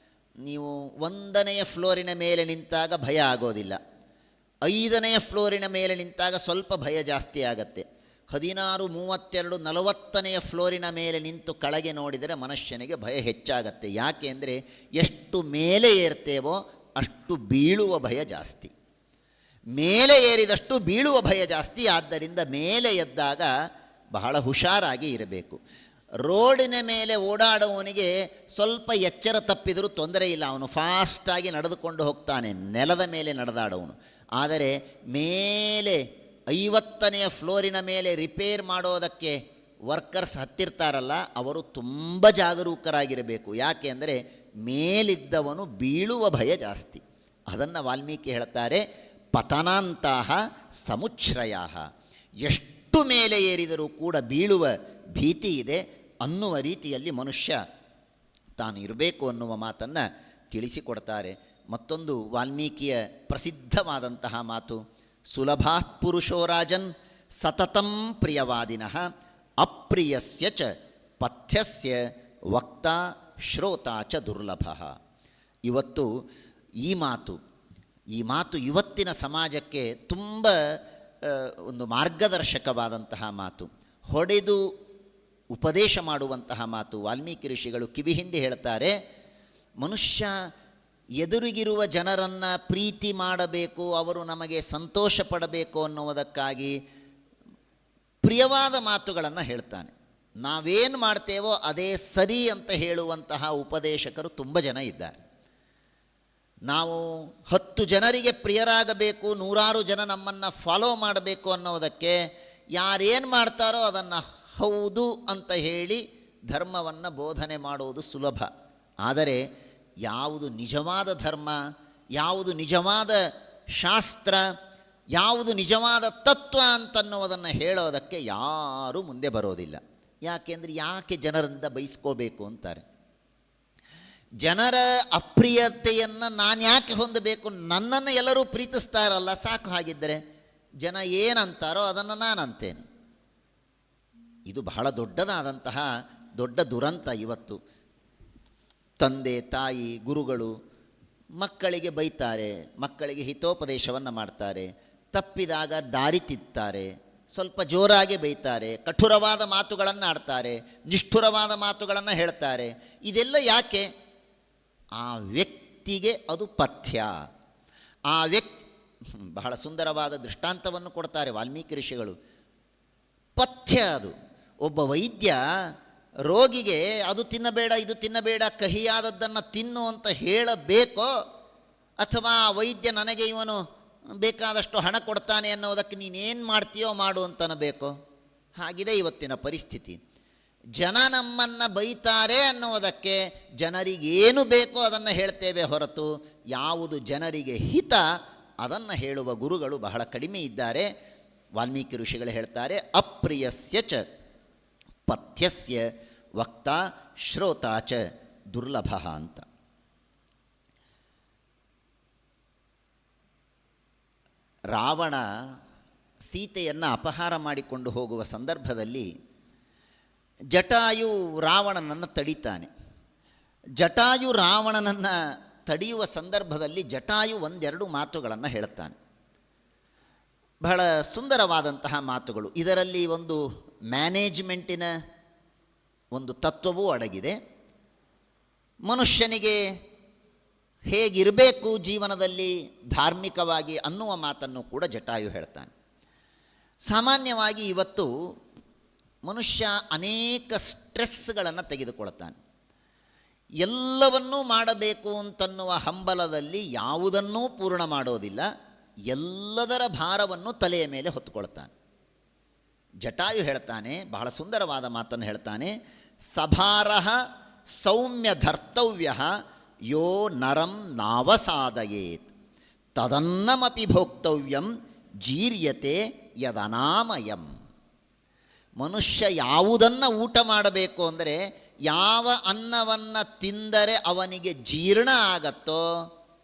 ನೀವು 1ನೇ ಫ್ಲೋರಿನ ಮೇಲೆ ನಿಂತಾಗ ಭಯ ಆಗೋದಿಲ್ಲ, 5ನೇ ಫ್ಲೋರಿನ ಮೇಲೆ ನಿಂತಾಗ ಸ್ವಲ್ಪ ಭಯ ಜಾಸ್ತಿ ಆಗತ್ತೆ. 16, 32, 40ನೇ ಫ್ಲೋರಿನ ಮೇಲೆ ನಿಂತು ಕೆಳಗೆ ನೋಡಿದರೆ ಮನುಷ್ಯನಿಗೆ ಭಯ ಹೆಚ್ಚಾಗತ್ತೆ. ಯಾಕೆ ಅಂದರೆ ಎಷ್ಟು ಮೇಲೆ ಏರ್ತೇವೋ ಅಷ್ಟು ಬೀಳುವ ಭಯ ಜಾಸ್ತಿ, ಮೇಲೆ ಏರಿದಷ್ಟು ಬೀಳುವ ಭಯ ಜಾಸ್ತಿ. ಆದ್ದರಿಂದ ಮೇಲೆ ಎದ್ದಾಗ ಬಹಳ ಹುಷಾರಾಗಿ ಇರಬೇಕು. ರೋಡಿನ ಮೇಲೆ ಓಡಾಡುವವನಿಗೆ ಸ್ವಲ್ಪ ಎಚ್ಚರ ತಪ್ಪಿದರೂ ತೊಂದರೆ ಇಲ್ಲ, ಅವನು ಫಾಸ್ಟಾಗಿ ನಡೆದುಕೊಂಡು ಹೋಗ್ತಾನೆ, ನೆಲದ ಮೇಲೆ ನಡೆದಾಡವನು. ಆದರೆ ಮೇಲೆ 50ನೇ ಫ್ಲೋರಿನ ಮೇಲೆ ರಿಪೇರ್ ಮಾಡೋದಕ್ಕೆ ವರ್ಕರ್ಸ್ ಹತ್ತಿರ್ತಾರಲ್ಲ, ಅವರು ತುಂಬ ಜಾಗರೂಕರಾಗಿರಬೇಕು. ಯಾಕೆ ಅಂದರೆ ಮೇಲಿದ್ದವನು ಬೀಳುವ ಭಯ ಜಾಸ್ತಿ. ಅದನ್ನು ವಾಲ್ಮೀಕಿ ಹೇಳ್ತಾರೆ, ಪತನಾಂತಹ ಸಮುಚ್ಛ್ರಯಾ. ಎಷ್ಟು ಮೇಲೆ ಏರಿದರೂ ಕೂಡ ಬೀಳುವ ಭೀತಿ ಇದೆ ಅನ್ನುವ ರೀತಿಯಲ್ಲಿ ಮನುಷ್ಯ ತಾನು ಇರಬೇಕು ಅನ್ನುವ ಮಾತನ್ನು ತಿಳಿಸಿಕೊಡ್ತಾರೆ. ಮತ್ತೊಂದು ವಾಲ್ಮೀಕಿಯ ಪ್ರಸಿದ್ಧವಾದಂತಹ ಮಾತು, ಸುಲಭಾ ಪುರುಷೋ ರಾಜನ್ ಸತತಂ ಪ್ರಿಯವಾದಿನಃ ಅಪ್ರಿಯಸ್ಯ ಚ ಪಥ್ಯಸ್ಯ ವಕ್ತಾ ಶ್ರೋತಾ ಚ ದುರ್ಲಭ. ಇವತ್ತು ಈ ಮಾತು ಇವತ್ತಿನ ಸಮಾಜಕ್ಕೆ ತುಂಬ ಒಂದು ಮಾರ್ಗದರ್ಶಕವಾದಂತಹ ಮಾತು, ಹೊಡೆದು ಉಪದೇಶ ಮಾಡುವಂತಹ ಮಾತು. ವಾಲ್ಮೀಕಿ ಋಷಿಗಳು ಕಿವಿಹಿಂಡಿ ಹೇಳ್ತಾರೆ, ಮನುಷ್ಯ ಎದುರಿಗಿರುವ ಜನರನ್ನು ಪ್ರೀತಿ ಮಾಡಬೇಕು, ಅವರು ನಮಗೆ ಸಂತೋಷ ಪಡಬೇಕು ಅನ್ನುವುದಕ್ಕಾಗಿ ಪ್ರಿಯವಾದ ಮಾತುಗಳನ್ನು ಹೇಳ್ತಾನೆ. ನಾವೇನು ಮಾಡ್ತೇವೋ ಅದೇ ಸರಿ ಅಂತ ಹೇಳುವಂತಹ ಉಪದೇಶಕರು ತುಂಬ ಜನ ಇದ್ದಾರೆ. ನಾವು 10 ಜನರಿಗೆ ಪ್ರಿಯರಾಗಬೇಕು, 100 ಜನ ನಮ್ಮನ್ನು ಫಾಲೋ ಮಾಡಬೇಕು ಅನ್ನೋದಕ್ಕೆ ಯಾರೇನು ಮಾಡ್ತಾರೋ ಅದನ್ನು ಹೌದು ಅಂತ ಹೇಳಿ ಧರ್ಮವನ್ನು ಬೋಧನೆ ಮಾಡುವುದು ಸುಲಭ. ಆದರೆ ಯಾವುದು ನಿಜವಾದ ಧರ್ಮ, ಯಾವುದು ನಿಜವಾದ ಶಾಸ್ತ್ರ, ಯಾವುದು ನಿಜವಾದ ತತ್ವ ಅಂತನ್ನುವುದನ್ನು ಹೇಳೋದಕ್ಕೆ ಯಾರೂ ಮುಂದೆ ಬರೋದಿಲ್ಲ. ಯಾಕೆಂದರೆ ಯಾಕೆ ಜನರಿಂದ ಬಯಸ್ಕೋಬೇಕು ಅಂತಾರೆ. ಜನರ ಅಪ್ರಿಯತೆಯನ್ನು ನಾನು ಯಾಕೆ ಹೊಂದಬೇಕು, ನನ್ನನ್ನು ಎಲ್ಲರೂ ಪ್ರೀತಿಸ್ತಾರಲ್ಲ ಸಾಕು, ಹಾಗಿದ್ದರೆ ಜನ ಏನಂತಾರೋ ಅದನ್ನು ನಾನು ಅಂತೇನೆ. ಇದು ಬಹಳ ದೊಡ್ಡದಾದಂತಹ ದೊಡ್ಡ ದುರಂತ. ಇವತ್ತು ತಂದೆ ತಾಯಿ ಗುರುಗಳು ಮಕ್ಕಳಿಗೆ ಬೈತಾರೆ, ಮಕ್ಕಳಿಗೆ ಹಿತೋಪದೇಶವನ್ನು ಮಾಡ್ತಾರೆ, ತಪ್ಪಿದಾಗ ದಾರಿ ತಿತ್ತಾರೆ, ಸ್ವಲ್ಪ ಜೋರಾಗಿ ಬೈತಾರೆ, ಕಠೋರವಾದ ಮಾತುಗಳನ್ನು ಆಡ್ತಾರೆ, ನಿಷ್ಠುರವಾದ ಮಾತುಗಳನ್ನು ಹೇಳ್ತಾರೆ. ಇದೆಲ್ಲ ಯಾಕೆ? ಆ ವ್ಯಕ್ತಿಗೆ ಅದು ಪಥ್ಯ. ಆ ವ್ಯಕ್ತಿ ಬಹಳ ಸುಂದರವಾದ ದೃಷ್ಟಾಂತವನ್ನು ಕೊಡ್ತಾರೆ ವಾಲ್ಮೀಕಿ ಋಷಿಗಳು. ಪಥ್ಯ ಅದು. ಒಬ್ಬ ವೈದ್ಯ ರೋಗಿಗೆ ಅದು ತಿನ್ನಬೇಡ ಇದು ತಿನ್ನಬೇಡ ಕಹಿಯಾದದ್ದನ್ನು ತಿನ್ನು ಅಂತ ಹೇಳಬೇಕೋ, ಅಥವಾ ವೈದ್ಯ ನನಗೆ ಇವನು ಬೇಕಾದಷ್ಟು ಹಣ ಕೊಡ್ತಾನೆ ಅನ್ನೋದಕ್ಕೆ ನೀನೇನು ಮಾಡ್ತೀಯೋ ಮಾಡು ಅಂತನಬೇಕೋ? ಹಾಗಿದೆ ಇವತ್ತಿನ ಪರಿಸ್ಥಿತಿ. ಜನ ನಮ್ಮನ್ನು ಬೈತಾರೆ ಅನ್ನೋದಕ್ಕೆ ಜನರಿಗೇನು ಬೇಕೋ ಅದನ್ನು ಹೇಳ್ತೇವೆ ಹೊರತು ಯಾವುದು ಜನರಿಗೆ ಹಿತ ಅದನ್ನು ಹೇಳುವ ಗುರುಗಳು ಬಹಳ ಕಡಿಮೆ ಇದ್ದಾರೆ. ವಾಲ್ಮೀಕಿ ಋಷಿಗಳು ಹೇಳ್ತಾರೆ, ಅಪ್ರಿಯಸ್ಯ ಚ ಪಥ್ಯಸ್ಯ ವಕ್ತಾ ಶ್ರೋತಾ ಚ ದುರ್ಲಭ ಅಂತ. ರಾವಣ ಸೀತೆಯನ್ನು ಅಪಹಾರ ಮಾಡಿಕೊಂಡು ಹೋಗುವ ಸಂದರ್ಭದಲ್ಲಿ ಜಟಾಯು ರಾವಣನನ್ನು ತಡಿತಾನೆ. ಜಟಾಯು ರಾವಣನನ್ನು ತಡೆಯುವ ಸಂದರ್ಭದಲ್ಲಿ ಜಟಾಯು ಒಂದೆರಡು ಮಾತುಗಳನ್ನು ಹೇಳ್ತಾನೆ, ಬಹಳ ಸುಂದರವಾದಂತಹ ಮಾತುಗಳು. ಇದರಲ್ಲಿ ಒಂದು ಮ್ಯಾನೇಜ್ಮೆಂಟಿನ ಒಂದು ತತ್ವವೂ ಅಡಗಿದೆ. ಮನುಷ್ಯನಿಗೆ ಹೇಗಿರಬೇಕು ಜೀವನದಲ್ಲಿ ಧಾರ್ಮಿಕವಾಗಿ ಅನ್ನುವ ಮಾತನ್ನು ಕೂಡ ಜಟಾಯು ಹೇಳ್ತಾನೆ. ಸಾಮಾನ್ಯವಾಗಿ ಇವತ್ತು ಮನುಷ್ಯ ಅನೇಕ ಸ್ಟ್ರೆಸ್ಗಳನ್ನು ತೆಗೆದುಕೊಳ್ತಾನೆ. ಎಲ್ಲವನ್ನೂ ಮಾಡಬೇಕು ಅಂತನ್ನುವ ಹಂಬಲದಲ್ಲಿ ಯಾವುದನ್ನೂ ಪೂರ್ಣ ಮಾಡೋದಿಲ್ಲ, ಎಲ್ಲದರ ಭಾರವನ್ನು ತಲೆಯ ಮೇಲೆ ಹೊತ್ತುಕೊಳ್ತಾನೆ. ಜಟಾಯು ಹೇಳ್ತಾನೆ, ಬಹಳ ಸುಂದರವಾದ ಮಾತನ್ನು ಹೇಳ್ತಾನೆ, ಸಭಾರಃ ಸೌಮ್ಯ ಧರ್ತವ್ಯ ಯೋ ನರಂ ನಾವಸಾದಯೇತ್ ತದನ್ನಮಪಿ ಭೋಕ್ತವ್ಯಂ ಜೀರ್ಯತೆ ಯದನಾಮಯಂ. ಮನುಷ್ಯ ಯಾವುದನ್ನು ಊಟ ಮಾಡಬೇಕು ಅಂದರೆ, ಯಾವ ಅನ್ನವನ್ನು ತಿಂದರೆ ಅವನಿಗೆ ಜೀರ್ಣ ಆಗತ್ತೋ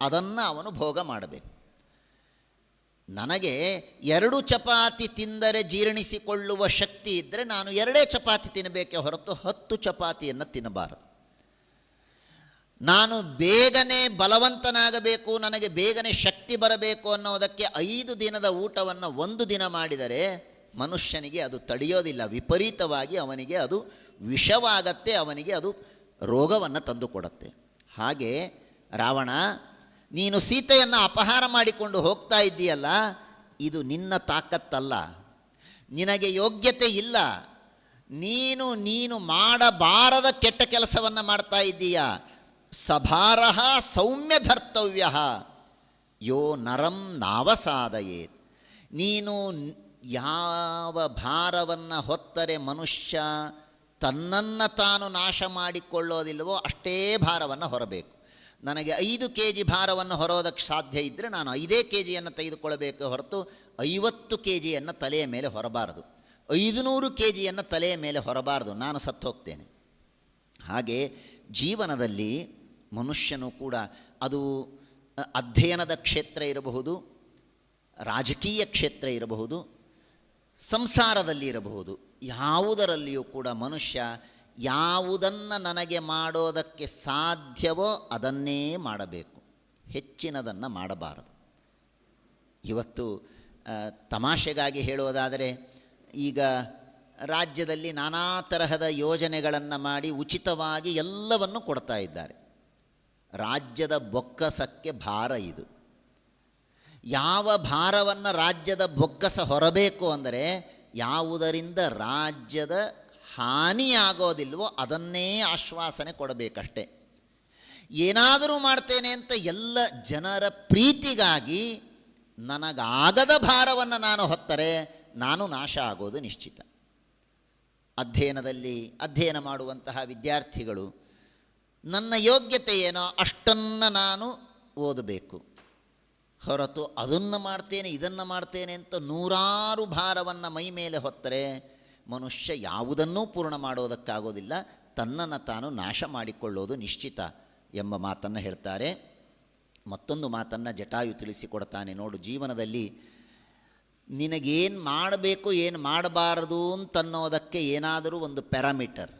ಅದನ್ನು ಅವನು ಭೋಗ ಮಾಡಬೇಕು. ನನಗೆ 2 ಚಪಾತಿ ತಿಂದರೆ ಜೀರ್ಣಿಸಿಕೊಳ್ಳುವ ಶಕ್ತಿ ಇದ್ದರೆ ನಾನು 2 ಚಪಾತಿ ತಿನ್ನಬೇಕೇ ಹೊರತು 10 ಚಪಾತಿಯನ್ನು ತಿನ್ನಬಾರದು. ನಾನು ಬೇಗನೆ ಬಲವಂತನಾಗಬೇಕು, ನನಗೆ ಬೇಗನೆ ಶಕ್ತಿ ಬರಬೇಕು ಅನ್ನೋದಕ್ಕೆ 5 ದಿನದ ಊಟವನ್ನು 1 ದಿನ ಮಾಡಿದರೆ ಮನುಷ್ಯನಿಗೆ ಅದು ತಡೆಯೋದಿಲ್ಲ. ವಿಪರೀತವಾಗಿ ಅವನಿಗೆ ಅದು ವಿಷವಾಗತ್ತೆ, ಅವನಿಗೆ ಅದು ರೋಗವನ್ನು ತಂದುಕೊಡುತ್ತೆ. ಹಾಗೆ ರಾವಣ, ನೀನು ಸೀತೆಯನ್ನು ಅಪಹಾರ ಮಾಡಿಕೊಂಡು ಹೋಗ್ತಾ ಇದ್ದೀಯಲ್ಲ, ಇದು ನಿನ್ನ ತಾಕತ್ತಲ್ಲ, ನಿನಗೆ ಯೋಗ್ಯತೆ ಇಲ್ಲ, ನೀನು ಮಾಡಬಾರದ ಕೆಟ್ಟ ಕೆಲಸವನ್ನು ಮಾಡ್ತಾ ಇದ್ದೀಯ. ಸಭಾರಃ ಸೌಮ್ಯ ಧರ್ತವ್ಯ ಯೋ ನರಂ ನಾವಸಾದಯೇತ್. ನೀನು ಯಾವ ಭಾರವನ್ನು ಹೊತ್ತರೆ ಮನುಷ್ಯ ತನ್ನನ್ನು ತಾನು ನಾಶ ಮಾಡಿಕೊಳ್ಳೋದಿಲ್ಲವೋ ಅಷ್ಟೇ ಭಾರವನ್ನು ಹೊರಬೇಕು. ನನಗೆ 5 kg ಭಾರವನ್ನು ಹೊರೋದಕ್ಕೆ ಸಾಧ್ಯ ಇದ್ದರೆ ನಾನು 5 kgಯನ್ನು ತೆಗೆದುಕೊಳ್ಳಬೇಕು ಹೊರತು 50 kgಯನ್ನು ತಲೆಯ ಮೇಲೆ ಹೊರಬಾರದು, 500 kgಯನ್ನು ತಲೆಯ ಮೇಲೆ ಹೊರಬಾರದು, ನಾನು ಸತ್ತು ಹೋಗ್ತೇನೆ. ಹಾಗೆ ಜೀವನದಲ್ಲಿ ಮನುಷ್ಯನು ಕೂಡ, ಅದು ಅಧ್ಯಯನದ ಕ್ಷೇತ್ರ ಇರಬಹುದು, ರಾಜಕೀಯ ಕ್ಷೇತ್ರ ಇರಬಹುದು, ಸಂಸಾರದಲ್ಲಿ ಇರಬಹುದು, ಯಾವುದರಲ್ಲಿಯೂ ಕೂಡ ಮನುಷ್ಯ ಯಾವುದನ್ನು ನನಗೆ ಮಾಡೋದಕ್ಕೆ ಸಾಧ್ಯವೋ ಅದನ್ನೇ ಮಾಡಬೇಕು, ಹೆಚ್ಚಿನದನ್ನು ಮಾಡಬಾರದು. ಇವತ್ತು ತಮಾಷೆಗಾಗಿ ಹೇಳುವುದಾದರೆ, ಈಗ ರಾಜ್ಯದಲ್ಲಿ ನಾನಾ ತರಹದ ಯೋಜನೆಗಳನ್ನು ಮಾಡಿ ಉಚಿತವಾಗಿ ಎಲ್ಲವನ್ನು ಕೊಡ್ತಾ ಇದ್ದಾರೆ. ರಾಜ್ಯದ ಬೊಕ್ಕಸಕ್ಕೆ ಭಾರ ಇದು. ಯಾವ ಭಾರವನ್ನು ರಾಜ್ಯದ ಬೊಕ್ಕಸ ಹೊರಬೇಕು ಅಂದರೆ, ಯಾವುದರಿಂದ ರಾಜ್ಯದ ಹಾನಿಯಾಗೋದಿಲ್ವೋ ಅದನ್ನೇ ಆಶ್ವಾಸನೆ ಕೊಡಬೇಕಷ್ಟೆ. ಏನಾದರೂ ಮಾಡ್ತೇನೆ ಅಂತ ಎಲ್ಲ ಜನರ ಪ್ರೀತಿಗಾಗಿ ನನಗಾಗದ ಭಾರವನ್ನು ನಾನು ಹೊತ್ತರೆ ನಾನು ನಾಶ ಆಗೋದು ನಿಶ್ಚಿತ. ಅಧ್ಯಯನ ಮಾಡುವಂತಹ ವಿದ್ಯಾರ್ಥಿಗಳು, ನನ್ನ ಯೋಗ್ಯತೆ ಏನೋ ಅಷ್ಟನ್ನು ನಾನು ಓದಬೇಕು ಹೊರತು ಅದನ್ನು ಮಾಡ್ತೇನೆ ಇದನ್ನು ಮಾಡ್ತೇನೆ ಅಂತ ನೂರಾರು ಭಾರವನ್ನು ಮೈ ಮೇಲೆ ಹೊತ್ತರೆ ಮನುಷ್ಯ ಯಾವುದನ್ನೂ ಪೂರ್ಣ ಮಾಡೋದಕ್ಕಾಗೋದಿಲ್ಲ, ತನ್ನನ್ನು ತಾನು ನಾಶ ಮಾಡಿಕೊಳ್ಳೋದು ನಿಶ್ಚಿತ ಎಂಬ ಮಾತನ್ನು ಹೇಳ್ತಾರೆ. ಮತ್ತೊಂದು ಮಾತನ್ನು ಜಟಾಯು ತಿಳಿಸಿಕೊಡ್ತಾನೆ, ನೋಡು, ಜೀವನದಲ್ಲಿ ನಿನಗೇನು ಮಾಡಬೇಕು ಏನು ಮಾಡಬಾರದು ಅಂತನ್ನೋದಕ್ಕೆ ಏನಾದರೂ ಒಂದು ಪ್ಯಾರಾಮೀಟರ್,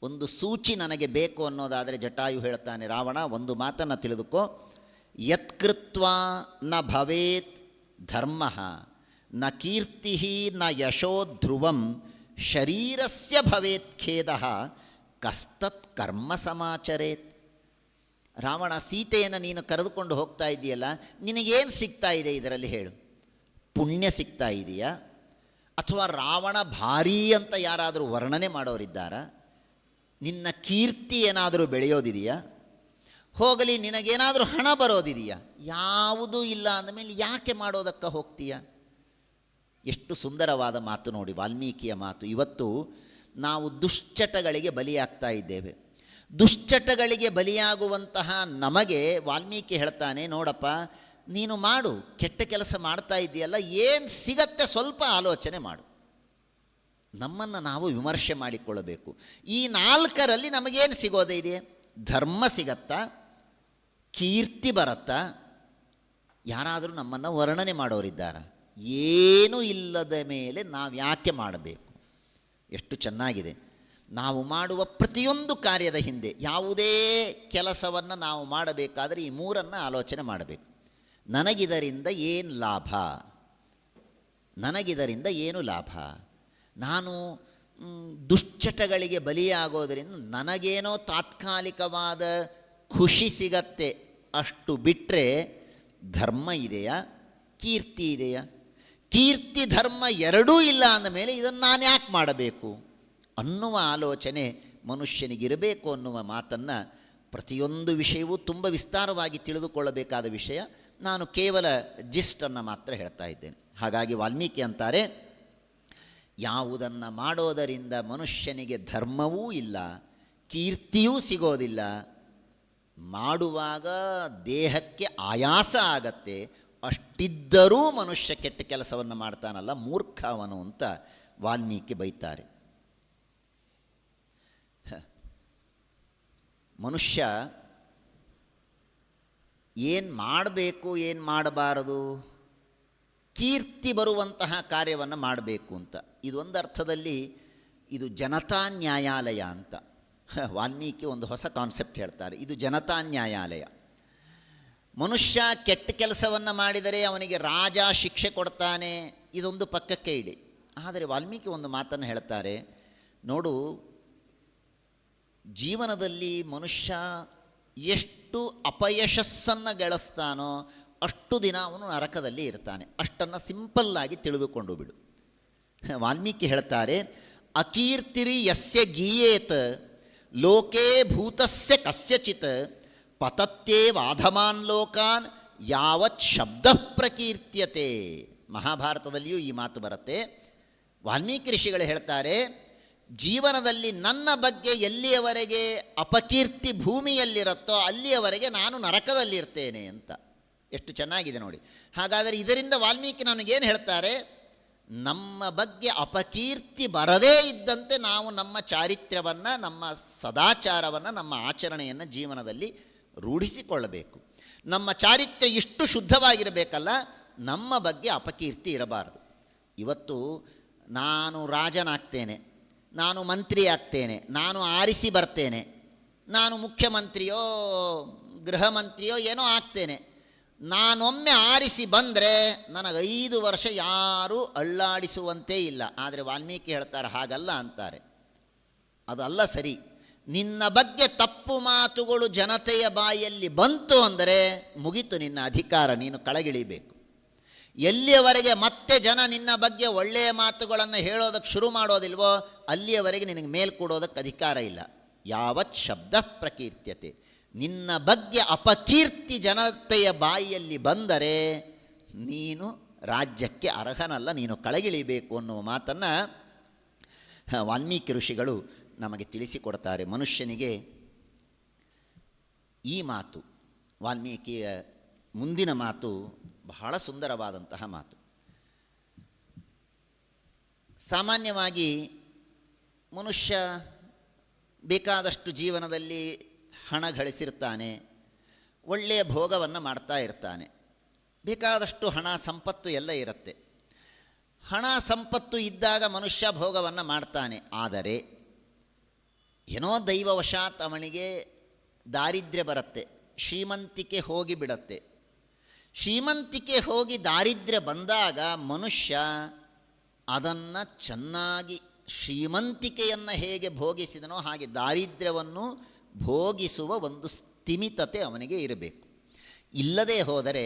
ಒಂದು ಸೂಚಿ ನನಗೆ ಬೇಕು ಅನ್ನೋದಾದರೆ ಜಟಾಯು ಹೇಳ್ತಾನೆ, ರಾವಣ ಒಂದು ಮಾತನ್ನು ತಿಳಿದುಕೋ, ಯತ್ಕೃತ್ವಾ ನ ಭವೇತ್ ಧರ್ಮ ನ ಕೀರ್ತಿ ನ ಯಶೋ ಧ್ರುವಂ ಶರೀರಸ್ಯ ಭವೇತ್ ಖೇದ ಕಸ್ತತ್ ಕರ್ಮ ಸಮಾಚರೇತ್. ರಾವಣ ಸೀತೆಯನ್ನು ನೀನು ಕರೆದುಕೊಂಡು ಹೋಗ್ತಾ ಇದೆಯಲ್ಲ, ನಿನಗೇನು ಸಿಗ್ತಾ ಇದೆ ಇದರಲ್ಲಿ ಹೇಳು? ಪುಣ್ಯ ಸಿಗ್ತಾ ಇದೆಯಾ? ಅಥವಾ ರಾವಣ ಭಾರೀ ಅಂತ ಯಾರಾದರೂ ವರ್ಣನೆ ಮಾಡೋರಿದ್ದಾರಾ? ನಿನ್ನ ಕೀರ್ತಿ ಏನಾದರೂ ಬೆಳೆಯೋದಿದೆಯಾ? ಹೋಗಲಿ, ನಿನಗೇನಾದರೂ ಹಣ ಬರೋದಿದೆಯಾ? ಯಾವುದೂ ಇಲ್ಲ ಅಂದಮೇಲೆ ಯಾಕೆ ಮಾಡೋದಕ್ಕೆ ಹೋಗ್ತೀಯ? ಎಷ್ಟು ಸುಂದರವಾದ ಮಾತು ನೋಡಿ, ವಾಲ್ಮೀಕಿಯ ಮಾತು. ಇವತ್ತು ನಾವು ದುಶ್ಚಟಗಳಿಗೆ ಬಲಿಯಾಗ್ತಾ ಇದ್ದೇವೆ. ದುಶ್ಚಟಗಳಿಗೆ ಬಲಿಯಾಗುವಂತಹ ನಮಗೆ ವಾಲ್ಮೀಕಿ ಹೇಳ್ತಾನೆ, ನೋಡಪ್ಪ, ನೀನು ಮಾಡು, ಕೆಟ್ಟ ಕೆಲಸ ಮಾಡ್ತಾ ಇದೆಯಲ್ಲ, ಏನು ಸಿಗತ್ತೆ ಸ್ವಲ್ಪ ಆಲೋಚನೆ ಮಾಡು. ನಮ್ಮನ್ನು ನಾವು ವಿಮರ್ಶೆ ಮಾಡಿಕೊಳ್ಳಬೇಕು. ಈ ನಾಲ್ಕರಲ್ಲಿ ನಮಗೇನು ಸಿಗೋದೇ ಇದೆ? ಧರ್ಮ ಸಿಗತ್ತಾ? ಕೀರ್ತಿ ಬರುತ್ತಾ? ಯಾರಾದರೂ ನಮ್ಮನ್ನು ವರ್ಣನೆ ಮಾಡೋರಿದ್ದಾರಾ? ಏನೂ ಇಲ್ಲದ ಮೇಲೆ ನಾವು ಯಾಕೆ ಮಾಡಬೇಕು? ಎಷ್ಟು ಚೆನ್ನಾಗಿದೆ. ನಾವು ಮಾಡುವ ಪ್ರತಿಯೊಂದು ಕಾರ್ಯದ ಹಿಂದೆ ಯಾವುದೇ ಕೆಲಸವನ್ನು ನಾವು ಮಾಡಬೇಕಾದರೆ ಈ ಮೂರನ್ನು ಆಲೋಚನೆ ಮಾಡಬೇಕು. ನನಗಿದರಿಂದ ಏನು ಲಾಭ? ನನಗಿದರಿಂದ ಏನು ಲಾಭ? ನಾನು ದುಶ್ಚಟಗಳಿಗೆ ಬಲಿಯಾಗೋದರಿಂದ ನನಗೇನೋ ತಾತ್ಕಾಲಿಕವಾದ ಖುಷಿ ಸಿಗತ್ತೆ, ಅಷ್ಟು ಬಿಟ್ಟರೆ ಧರ್ಮ ಇದೆಯಾ? ಕೀರ್ತಿ ಇದೆಯಾ? ಕೀರ್ತಿ ಧರ್ಮ ಎರಡೂ ಇಲ್ಲ ಅಂದಮೇಲೆ ಇದನ್ನು ನಾನು ಯಾಕೆ ಮಾಡಬೇಕು ಅನ್ನುವ ಆಲೋಚನೆ ಮನುಷ್ಯನಿಗಿರಬೇಕು ಅನ್ನುವ ಮಾತನ್ನು ಪ್ರತಿಯೊಂದು ವಿಷಯವೂ ತುಂಬ ವಿಸ್ತಾರವಾಗಿ ತಿಳಿದುಕೊಳ್ಳಬೇಕಾದ ವಿಷಯ. ನಾನು ಕೇವಲ ಜಿಸ್ಟನ್ನು ಮಾತ್ರ ಹೇಳ್ತಾ ಇದ್ದೇನೆ. ಹಾಗಾಗಿ ವಾಲ್ಮೀಕಿ ಅಂತಾರೆ, ಯಾವುದನ್ನು ಮಾಡೋದರಿಂದ ಮನುಷ್ಯನಿಗೆ ಧರ್ಮವೂ ಇಲ್ಲ, ಕೀರ್ತಿಯೂ ಸಿಗೋದಿಲ್ಲ, ಮಾಡುವಾಗ ದೇಹಕ್ಕೆ ಆಯಾಸ ಆಗತ್ತೆ, ಅಷ್ಟಿದ್ದರೂ ಮನುಷ್ಯ ಕೆಟ್ಟ ಕೆಲಸವನ್ನು ಮಾಡ್ತಾನಲ್ಲ, ಮೂರ್ಖ ಅವನು ಅಂತ ವಾಲ್ಮೀಕಿ ಬೈತಾರೆ. ಮನುಷ್ಯ ಏನು ಮಾಡಬೇಕು, ಏನು ಮಾಡಬಾರದು, ಕೀರ್ತಿ ಬರುವಂತಹ ಕಾರ್ಯವನ್ನು ಮಾಡಬೇಕು ಅಂತ. ಇದೊಂದು ಅರ್ಥದಲ್ಲಿ ಇದು ಜನತಾ ನ್ಯಾಯಾಲಯ ಅಂತ ವಾಲ್ಮೀಕಿ ಒಂದು ಹೊಸ ಕಾನ್ಸೆಪ್ಟ್ ಹೇಳ್ತಾರೆ. ಇದು ಜನತಾ ನ್ಯಾಯಾಲಯ. ಮನುಷ್ಯ ಕೆಟ್ಟ ಕೆಲಸವನ್ನು ಮಾಡಿದರೆ ಅವನಿಗೆ ರಾಜ ಶಿಕ್ಷೆ ಕೊಡ್ತಾನೆ, ಇದೊಂದು ಪಕ್ಕಕ್ಕೆ ಇಡಿ. ಆದರೆ ವಾಲ್ಮೀಕಿ ಒಂದು ಮಾತನ್ನು ಹೇಳ್ತಾರೆ, ನೋಡು, ಜೀವನದಲ್ಲಿ ಮನುಷ್ಯ ಎಷ್ಟು ಅಪಯಶಸ್ಸನ್ನು ಗಳಿಸ್ತಾನೋ ಅಷ್ಟು ದಿನ ಅವನು ನರಕದಲ್ಲಿ ಇರ್ತಾನೆ. ಅಷ್ಟನ್ನು ಸಿಂಪಲ್ಲಾಗಿ ತಿಳಿದುಕೊಂಡು ಬಿಡು. ವಾಲ್ಮೀಕಿ ಹೇಳ್ತಾರೆ, ಅಕೀರ್ತಿರಿ ಯಸ್ಯ ಗೀಯೇತ್ ಲೋಕೇ ಭೂತಸ್ಯ ಕಸ್ಯಚಿತ್ ಪತತ್ಯೇವಾಧಮಾನ್ ಲೋಕಾನ್ ಯಾವತ್ ಶಬ್ದ ಪ್ರಕೀರ್ತ್ಯತೆ. ಮಹಾಭಾರತದಲ್ಲಿಯೂ ಈ ಮಾತು ಬರುತ್ತೆ. ವಾಲ್ಮೀಕಿ ಋಷಿಗಳು ಹೇಳ್ತಾರೆ, ಜೀವನದಲ್ಲಿ ನನ್ನ ಬಗ್ಗೆ ಎಲ್ಲಿಯವರೆಗೆ ಅಪಕೀರ್ತಿ ಭೂಮಿಯಲ್ಲಿರುತ್ತೋ ಅಲ್ಲಿಯವರೆಗೆ ನಾನು ನರಕದಲ್ಲಿರ್ತೇನೆ ಅಂತ. ಎಷ್ಟು ಚೆನ್ನಾಗಿದೆ ನೋಡಿ. ಹಾಗಾದರೆ ಇದರಿಂದ ವಾಲ್ಮೀಕಿ ನನಗೇನು ಹೇಳ್ತಾರೆ? ನಮ್ಮ ಬಗ್ಗೆ ಅಪಕೀರ್ತಿ ಬರದೇ ಇದ್ದಂತೆ ನಾವು ನಮ್ಮ ಚಾರಿತ್ರ್ಯವನ್ನು, ನಮ್ಮ ಸದಾಚಾರವನ್ನು, ನಮ್ಮ ಆಚರಣೆಯನ್ನು ಜೀವನದಲ್ಲಿ ರೂಢಿಸಿಕೊಳ್ಳಬೇಕು. ನಮ್ಮ ಚಾರಿತ್ರ್ಯ ಇಷ್ಟು ಶುದ್ಧವಾಗಿರಬೇಕಲ್ಲ, ನಮ್ಮ ಬಗ್ಗೆ ಅಪಕೀರ್ತಿ ಇರಬಾರದು. ಇವತ್ತು ನಾನು ರಾಜನಾಗ್ತೇನೆ, ನಾನು ಮಂತ್ರಿ ಆಗ್ತೇನೆ, ನಾನು ಆರಿಸಿ ಬರ್ತೇನೆ, ನಾನು ಮುಖ್ಯಮಂತ್ರಿಯೋ ಗೃಹ ಮಂತ್ರಿಯೋ ಏನೋ ಆಗ್ತೇನೆ. ನಾನೊಮ್ಮೆ ಆರಿಸಿ ಬಂದರೆ ನನಗೆ 5 ವರ್ಷ ಯಾರೂ ಅಳ್ಳಾಡಿಸುವಂತೆ ಇಲ್ಲ. ಆದರೆ ವಾಲ್ಮೀಕಿ ಹೇಳ್ತಾರೆ ಹಾಗಲ್ಲ ಅಂತಾರೆ. ಅದು ಅಲ್ಲ ಸರಿ. ನಿನ್ನ ಬಗ್ಗೆ ತಪ್ಪು ಮಾತುಗಳು ಜನತೆಯ ಬಾಯಲ್ಲಿ ಬಂತು ಅಂದರೆ ಮುಗಿತು ನಿನ್ನ ಅಧಿಕಾರ, ನೀನು ಕೆಳಗಿಳಿಬೇಕು. ಎಲ್ಲಿಯವರೆಗೆ ಮತ್ತೆ ಜನ ನಿನ್ನ ಬಗ್ಗೆ ಒಳ್ಳೆಯ ಮಾತುಗಳನ್ನು ಹೇಳೋದಕ್ಕೆ ಶುರು ಮಾಡೋದಿಲ್ವೋ ಅಲ್ಲಿಯವರೆಗೆ ನಿನಗೆ ಮೇಲ್ಕೊಡೋದಕ್ಕೆ ಅಧಿಕಾರ ಇಲ್ಲ. ಯಾವತ್ ಶಬ್ದ ಪ್ರಕೀರ್ತ್ಯತೆ. ನಿನ್ನ ಬಗ್ಗೆ ಅಪಕೀರ್ತಿ ಜನತೆಯ ಬಾಯಿಯಲ್ಲಿ ಬಂದರೆ ನೀನು ರಾಜ್ಯಕ್ಕೆ ಅರ್ಹನಲ್ಲ, ನೀನು ಕೆಳಗಿಳಿಬೇಕು ಅನ್ನುವ ಮಾತನ್ನು ವಾಲ್ಮೀಕಿ ಋಷಿಗಳು ನಮಗೆ ತಿಳಿಸಿಕೊಡ್ತಾರೆ. ಮನುಷ್ಯನಿಗೆ ಈ ಮಾತು, ವಾಲ್ಮೀಕಿಯ ಮುಂದಿನ ಮಾತು ಬಹಳ ಸುಂದರವಾದಂತಹ ಮಾತು. ಸಾಮಾನ್ಯವಾಗಿ ಮನುಷ್ಯ ಬೇಕಾದಷ್ಟು ಜೀವನದಲ್ಲಿ ಹಣ ಗಳಿಸಿರ್ತಾನೆ, ಒಳ್ಳೆಯ ಭೋಗವನ್ನು ಮಾಡ್ತಾ ಇರ್ತಾನೆ, ಬೇಕಾದಷ್ಟು ಹಣ ಸಂಪತ್ತು ಎಲ್ಲ ಇರುತ್ತೆ. ಹಣ ಸಂಪತ್ತು ಇದ್ದಾಗ ಮನುಷ್ಯ ಭೋಗವನ್ನು ಮಾಡ್ತಾನೆ. ಆದರೆ ಏನೋ ದೈವವಶಾತ್ ಅವನಿಗೆ ದಾರಿದ್ರ್ಯ ಬರುತ್ತೆ, ಶ್ರೀಮಂತಿಕೆ ಹೋಗಿಬಿಡತ್ತೆ. ಶ್ರೀಮಂತಿಕೆ ಹೋಗಿ ದಾರಿದ್ರ್ಯ ಬಂದಾಗ ಮನುಷ್ಯ ಅದನ್ನು ಚೆನ್ನಾಗಿ, ಶ್ರೀಮಂತಿಕೆಯನ್ನು ಹೇಗೆ ಭೋಗಿಸಿದನೋ ಹಾಗೆ ದಾರಿದ್ರ್ಯವನ್ನು ಭೋಗಿಸುವ ಒಂದು ಸ್ಥಿಮಿತತೆ ಅವನಿಗೆ ಇರಬೇಕು. ಇಲ್ಲದೇ ಹೋದರೆ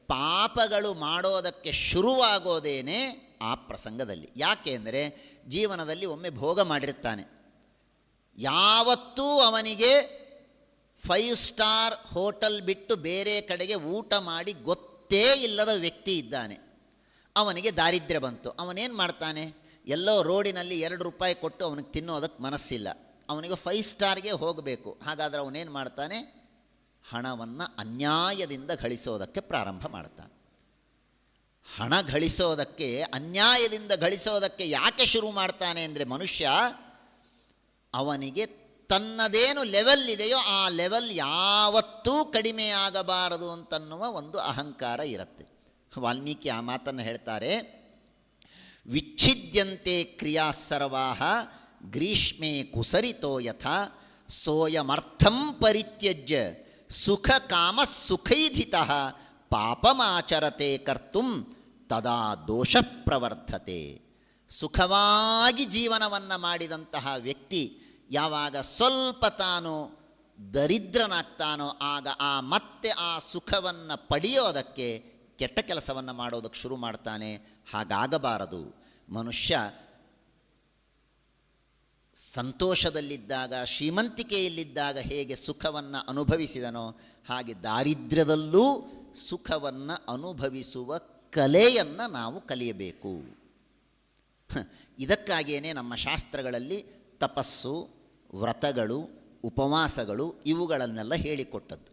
ಪಾಪಗಳು ಮಾಡೋದಕ್ಕೆ ಶುರುವಾಗೋದೇನೆ ಆ ಪ್ರಸಂಗದಲ್ಲಿ. ಯಾಕೆ ಅಂದರೆ ಜೀವನದಲ್ಲಿ ಒಮ್ಮೆ ಭೋಗ ಮಾಡಿರ್ತಾನೆ. ಯಾವತ್ತೂ ಅವನಿಗೆ 5 ಸ್ಟಾರ್ ಹೋಟೆಲ್ ಬಿಟ್ಟು ಬೇರೆ ಕಡೆಗೆ ಊಟ ಮಾಡಿ ಗೊತ್ತೇ ಇಲ್ಲದ ವ್ಯಕ್ತಿ ಇದ್ದಾನೆ. ಅವನಿಗೆ ದಾರಿದ್ರ್ಯ ಬಂತು. ಅವನೇನು ಮಾಡ್ತಾನೆ? ಎಲ್ಲೋ ರೋಡಿನಲ್ಲಿ 2 ರೂಪಾಯಿ ಕೊಟ್ಟು ಅವನಿಗೆ ತಿನ್ನೋದಕ್ಕೆ ಮನಸ್ಸಿಲ್ಲ. ಅವನಿಗೆ 5 ಸ್ಟಾರ್ಗೆ ಹೋಗಬೇಕು. ಹಾಗಾದರೆ ಅವನೇನು ಮಾಡ್ತಾನೆ? ಹಣವನ್ನು ಅನ್ಯಾಯದಿಂದ ಗಳಿಸೋದಕ್ಕೆ ಪ್ರಾರಂಭ ಮಾಡ್ತಾನೆ. ಹಣ ಗಳಿಸೋದಕ್ಕೆ, ಅನ್ಯಾಯದಿಂದ ಗಳಿಸೋದಕ್ಕೆ ಯಾಕೆ ಶುರು ಮಾಡ್ತಾನೆ ಅಂದರೆ ಮನುಷ್ಯ ಅವನಿಗೆ ತನ್ನದೇನು ಲೆವೆಲ್ ಇದೆಯೋ ಆ ಲೆವೆಲ್ ಯಾವತ್ತೂ ಕಡಿಮೆಯಾಗಬಾರದು ಅಂತನ್ನುವ ಒಂದು ಅಹಂಕಾರ ಇರುತ್ತೆ. ವಾಲ್ಮೀಕಿ ಆ ಮಾತನ್ನು ಹೇಳ್ತಾರೆ, ವಿಚ್ಛಿದ್ಯಂತೆ ಕ್ರಿಯಾ ಸರ್ವಾಹ ಗ್ರೀಷ್ಮೆ ಕುಸರಿತೋ ಯಥಾ ಸೋಯಮರ್ಥಂ ಪರಿತ್ಯಜ್ಯ ಸುಖ ಕಾಮ ಸುಖೈಧಿತಃ ಪಾಪಮಾಚರತೆ ಕರ್ತುಂ ತದಾ ದೋಷ ಪ್ರವರ್ಧತೆ. ಸುಖವಾಗಿ ಜೀವನವನ್ನು ಮಾಡಿದಂತಹ ವ್ಯಕ್ತಿ ಯಾವಾಗ ಸ್ವಲ್ಪ ತಾನು ದರಿದ್ರನಾಗ್ತಾನೋ ಆಗ ಮತ್ತೆ ಆ ಸುಖವನ್ನು ಪಡೆಯೋದಕ್ಕೆ ಕೆಟ್ಟ ಕೆಲಸವನ್ನು ಮಾಡೋದಕ್ಕೆ ಶುರು ಮಾಡ್ತಾನೆ. ಹಾಗಾಗಬಾರದು. ಮನುಷ್ಯ ಸಂತೋಷದಲ್ಲಿದ್ದಾಗ, ಶ್ರೀಮಂತಿಕೆಯಲ್ಲಿದ್ದಾಗ ಹೇಗೆ ಸುಖವನ್ನು ಅನುಭವಿಸಿದನೋ ಹಾಗೆ ದಾರಿದ್ರ್ಯದಲ್ಲೂ ಸುಖವನ್ನು ಅನುಭವಿಸುವ ಕಲೆಯನ್ನು ನಾವು ಕಲಿಯಬೇಕು. ಇದಕ್ಕಾಗಿಯೇ ನಮ್ಮ ಶಾಸ್ತ್ರಗಳಲ್ಲಿ ತಪಸ್ಸು, ವ್ರತಗಳು, ಉಪವಾಸಗಳು ಇವುಗಳನ್ನೆಲ್ಲ ಹೇಳಿಕೊಟ್ಟದ್ದು.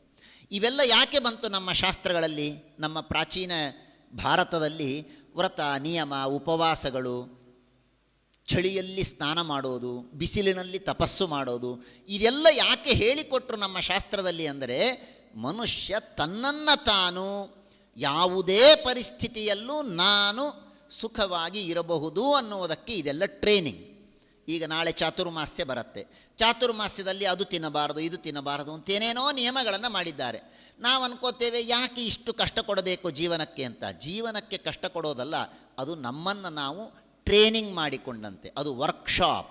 ಇವೆಲ್ಲ ಯಾಕೆ ಬಂತು ನಮ್ಮ ಶಾಸ್ತ್ರಗಳಲ್ಲಿ? ನಮ್ಮ ಪ್ರಾಚೀನ ಭಾರತದಲ್ಲಿ ವ್ರತ, ನಿಯಮ, ಉಪವಾಸಗಳು, ಚಳಿಯಲ್ಲಿ ಸ್ನಾನ ಮಾಡೋದು, ಬಿಸಿಲಿನಲ್ಲಿ ತಪಸ್ಸು ಮಾಡೋದು, ಇದೆಲ್ಲ ಯಾಕೆ ಹೇಳಿಕೊಟ್ರು ನಮ್ಮ ಶಾಸ್ತ್ರದಲ್ಲಿ ಅಂದರೆ ಮನುಷ್ಯ ತನ್ನನ್ನು ತಾನು ಯಾವುದೇ ಪರಿಸ್ಥಿತಿಯಲ್ಲೂ ನಾನು ಸುಖವಾಗಿ ಇರಬಹುದು ಅನ್ನುವುದಕ್ಕೆ ಇದೆಲ್ಲ ಟ್ರೈನಿಂಗ್. ಈಗ ನಾಳೆ ಚಾತುರ್ಮಾಸ್ಯ ಬರುತ್ತೆ. ಚಾತುರ್ಮಾಸ್ಯದಲ್ಲಿ ಅದು ತಿನ್ನಬಾರದು, ಇದು ತಿನ್ನಬಾರದು ಅಂತೇನೇನೋ ನಿಯಮಗಳನ್ನು ಮಾಡಿದ್ದಾರೆ. ನಾವು ಅನ್ಕೋತೇವೆ ಯಾಕೆ ಇಷ್ಟು ಕಷ್ಟ ಕೊಡಬೇಕು ಜೀವನಕ್ಕೆ ಅಂತ. ಜೀವನಕ್ಕೆ ಕಷ್ಟ ಕೊಡೋದಲ್ಲ, ಅದು ನಮ್ಮನ್ನು ನಾವು ಟ್ರೈನಿಂಗ್ ಮಾಡಿಕೊಂಡಂತೆ, ಅದು ವರ್ಕ್ಶಾಪ್.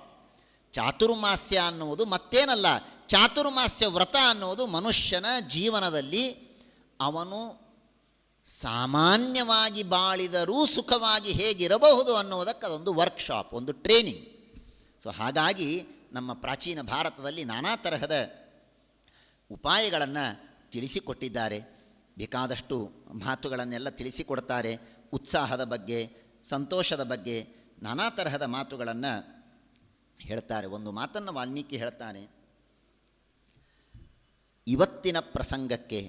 ಚಾತುರ್ಮಾಸ್ಯ ಅನ್ನುವುದು ಮತ್ತೇನಲ್ಲ, ಚಾತುರ್ಮಾಸ್ಯ ವ್ರತ ಅನ್ನುವುದು ಮನುಷ್ಯನ ಜೀವನದಲ್ಲಿ ಅವನು ಸಾಮಾನ್ಯವಾಗಿ ಬಾಳಿದರೂ ಸುಖವಾಗಿ ಹೇಗಿರಬಹುದು ಅನ್ನೋದಕ್ಕೆ ಅದೊಂದು ವರ್ಕ್ಶಾಪ್, ಒಂದು ಟ್ರೈನಿಂಗ್. ಸೊ ಹಾಗಾಗಿ ನಮ್ಮ ಪ್ರಾಚೀನ ಭಾರತದಲ್ಲಿ ನಾನಾ ತರಹದ ಉಪಾಯಗಳನ್ನು ತಿಳಿಸಿಕೊಟ್ಟಿದ್ದಾರೆ. ಬೇಕಾದಷ್ಟು ಮಾತುಗಳನ್ನೆಲ್ಲ ತಿಳಿಸಿಕೊಡ್ತಾರೆ. ಉತ್ಸಾಹದ ಬಗ್ಗೆ, ಸಂತೋಷದ ಬಗ್ಗೆ ನಾನಾ ತರಹದ ಮಾತುಗಳನ್ನು ಹೇಳ್ತಾರೆ. ಒಂದು ಮಾತನ್ನು ವಾಲ್ಮೀಕಿ ಹೇಳ್ತಾನೆ, ಇವತ್ತಿನ ಪ್ರಸಂಗಕ್ಕೆ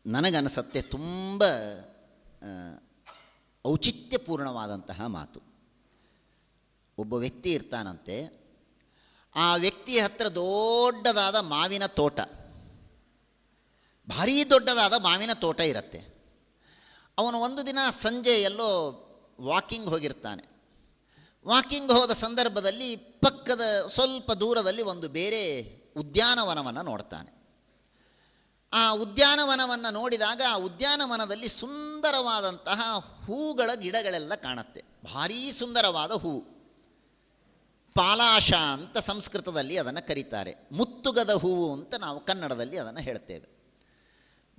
ನನಗನ್ನಿಸುತ್ತೆ ತುಂಬ ಔಚಿತ್ಯಪೂರ್ಣವಾದಂತಹ ಮಾತು. ಒಬ್ಬ ವ್ಯಕ್ತಿ ಇರ್ತಾನಂತೆ. ಆ ವ್ಯಕ್ತಿಯ ಹತ್ರ ದೊಡ್ಡದಾದ ಮಾವಿನ ತೋಟ, ಭಾರೀ ದೊಡ್ಡದಾದ ಮಾವಿನ ತೋಟ ಇರುತ್ತೆ. ಅವನು ಒಂದು ದಿನ ಸಂಜೆ ಎಲ್ಲೋ ವಾಕಿಂಗ್ ಹೋಗಿರ್ತಾನೆ. ವಾಕಿಂಗ್ ಹೋದ ಸಂದರ್ಭದಲ್ಲಿ ಪಕ್ಕದ ಸ್ವಲ್ಪ ದೂರದಲ್ಲಿ ಒಂದು ಬೇರೆ ಉದ್ಯಾನವನವನ್ನು ನೋಡ್ತಾನೆ. ಆ ಉದ್ಯಾನವನವನ್ನು ನೋಡಿದಾಗ ಆ ಉದ್ಯಾನವನದಲ್ಲಿ ಸುಂದರವಾದಂತಹ ಹೂಗಳ ಗಿಡಗಳೆಲ್ಲ ಕಾಣುತ್ತೆ. ಭಾರೀ ಸುಂದರವಾದ ಹೂ, ಪಾಲಾಶ ಅಂತ ಸಂಸ್ಕೃತದಲ್ಲಿ ಅದನ್ನು ಕರೀತಾರೆ. ಮುತ್ತುಗದ ಹೂವು ಅಂತ ನಾವು ಕನ್ನಡದಲ್ಲಿ ಅದನ್ನು ಹೇಳ್ತೇವೆ.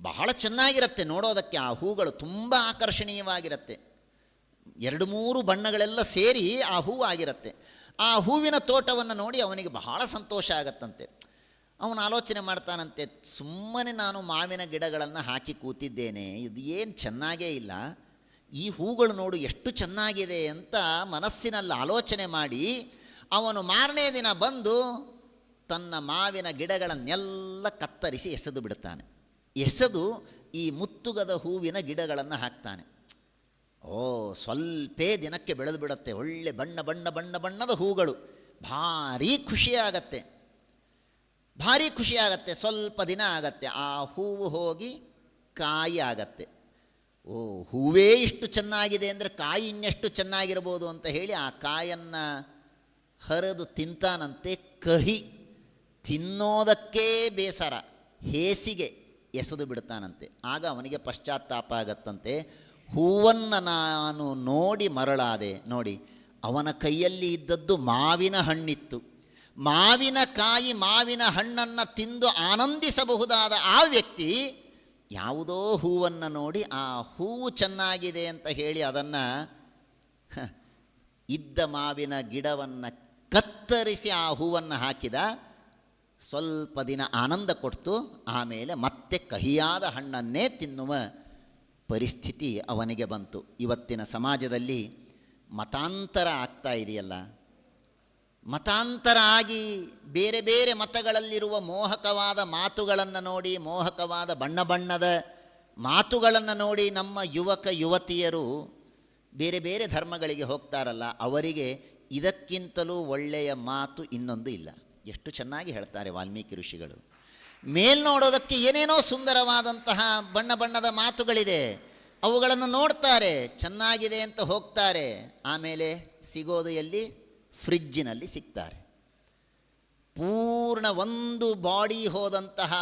ಬಹಳ ಚೆನ್ನಾಗಿರುತ್ತೆ ನೋಡೋದಕ್ಕೆ. ಆ ಹೂಗಳು ತುಂಬ ಆಕರ್ಷಣೀಯವಾಗಿರುತ್ತೆ. 2-3 ಬಣ್ಣಗಳೆಲ್ಲ ಸೇರಿ ಆ ಹೂವು ಆಗಿರುತ್ತೆ. ಆ ಹೂವಿನ ತೋಟವನ್ನು ನೋಡಿ ಅವನಿಗೆ ಬಹಳ ಸಂತೋಷ ಆಗತ್ತಂತೆ. ಅವನು ಆಲೋಚನೆ ಮಾಡ್ತಾನಂತೆ, ಸುಮ್ಮನೆ ನಾನು ಮಾವಿನ ಗಿಡಗಳನ್ನು ಹಾಕಿ ಕೂತಿದ್ದೇನೆ, ಇದು ಏನು ಚೆನ್ನಾಗೇ ಇಲ್ಲ, ಈ ಹೂಗಳು ನೋಡು ಎಷ್ಟು ಚೆನ್ನಾಗಿದೆ ಅಂತ ಮನಸ್ಸಿನಲ್ಲಿ ಆಲೋಚನೆ ಮಾಡಿ ಅವನು ಮಾರನೇ ದಿನ ಬಂದು ತನ್ನ ಮಾವಿನ ಗಿಡಗಳನ್ನೆಲ್ಲ ಕತ್ತರಿಸಿ ಎಸೆದು ಬಿಡ್ತಾನೆ. ಎಸೆದು ಈ ಮುತ್ತುಗದ ಹೂವಿನ ಗಿಡಗಳನ್ನು ಹಾಕ್ತಾನೆ. ಸ್ವಲ್ಪೇ ದಿನಕ್ಕೆ ಬೆಳೆದು ಬಿಡುತ್ತೆ. ಒಳ್ಳೆ ಬಣ್ಣ ಬಣ್ಣ ಬಣ್ಣ ಬಣ್ಣದ ಹೂಗಳು. ಭಾರೀ ಖುಷಿಯಾಗತ್ತೆ, ಭಾರೀ ಖುಷಿಯಾಗತ್ತೆ. ಸ್ವಲ್ಪ ದಿನ ಆಗತ್ತೆ, ಆ ಹೂವು ಹೋಗಿ ಕಾಯಿ ಆಗತ್ತೆ. ಹೂವೇ ಇಷ್ಟು ಚೆನ್ನಾಗಿದೆ ಅಂದರೆ ಕಾಯಿ ಇನ್ನೆಷ್ಟು ಚೆನ್ನಾಗಿರ್ಬೋದು ಅಂತ ಹೇಳಿ ಆ ಕಾಯನ್ನು ಹರಿದು ತಿಂತಾನಂತೆ. ಕಹಿ, ತಿನ್ನೋದಕ್ಕೇ ಬೇಸರ, ಹೇಸಿಗೆ ಎಸೆದು ಬಿಡ್ತಾನಂತೆ. ಆಗ ಅವನಿಗೆ ಪಶ್ಚಾತ್ತಾಪ ಆಗತ್ತಂತೆ. ಹೂವನ್ನು ನಾನು ನೋಡಿ ಮರಳಾದೆ. ನೋಡಿ, ಅವನ ಕೈಯಲ್ಲಿ ಇದ್ದದ್ದು ಮಾವಿನ ಹಣ್ಣಿತ್ತು. ಮಾವಿನಕಾಯಿ ಮಾವಿನ ಹಣ್ಣನ್ನು ತಿಂದು ಆನಂದಿಸಬಹುದಾದ ಆ ವ್ಯಕ್ತಿ ಯಾವುದೋ ಹೂವನ್ನು ನೋಡಿ ಆ ಹೂವು ಚೆನ್ನಾಗಿದೆ ಅಂತ ಹೇಳಿ ಅದನ್ನು ಇದ್ದ ಮಾವಿನ ಗಿಡವನ್ನು ಕತ್ತರಿಸಿ ಆ ಹೂವನ್ನು ಹಾಕಿದ. ಸ್ವಲ್ಪ ದಿನ ಆನಂದ ಕೊಡ್ತು, ಆಮೇಲೆ ಮತ್ತೆ ಕಹಿಯಾದ ಹಣ್ಣನ್ನೇ ತಿನ್ನುವ ಪರಿಸ್ಥಿತಿ ಅವನಿಗೆ ಬಂತು. ಇವತ್ತಿನ ಸಮಾಜದಲ್ಲಿ ಮತಾಂತರ ಆಗ್ತಾ ಇದೆಯಲ್ಲ, ಮತಾಂತರ ಆಗಿ ಬೇರೆ ಬೇರೆ ಮತಗಳಲ್ಲಿರುವ ಮೋಹಕವಾದ ಮಾತುಗಳನ್ನು ನೋಡಿ, ಮೋಹಕವಾದ ಬಣ್ಣ ಬಣ್ಣದ ಮಾತುಗಳನ್ನು ನೋಡಿ ನಮ್ಮ ಯುವಕ ಯುವತಿಯರು ಬೇರೆ ಬೇರೆ ಧರ್ಮಗಳಿಗೆ ಹೋಗ್ತಾರಲ್ಲ, ಅವರಿಗೆ ಇದಕ್ಕಿಂತಲೂ ಒಳ್ಳೆಯ ಮಾತು ಇನ್ನೊಂದು ಇಲ್ಲ. ಎಷ್ಟು ಚೆನ್ನಾಗಿ ಹೇಳ್ತಾರೆ ವಾಲ್ಮೀಕಿ ಋಷಿಗಳು. ಮೇಲ್ನೋಡೋದಕ್ಕೆ ಏನೇನೋ ಸುಂದರವಾದಂತಹ ಬಣ್ಣ ಬಣ್ಣದ ಮಾತುಗಳಿದೆ, ಅವುಗಳನ್ನು ನೋಡ್ತಾರೆ, ಚೆನ್ನಾಗಿದೆ ಅಂತ ಹೋಗ್ತಾರೆ, ಆಮೇಲೆ ಸಿಗೋದು ಎಲ್ಲಿ? ಫ್ರಿಜ್ಜಿನಲ್ಲಿ ಸಿಗ್ತಾರೆ. ಪೂರ್ಣ ಒಂದು ಬಾಡಿ ಹೋದಂತಹ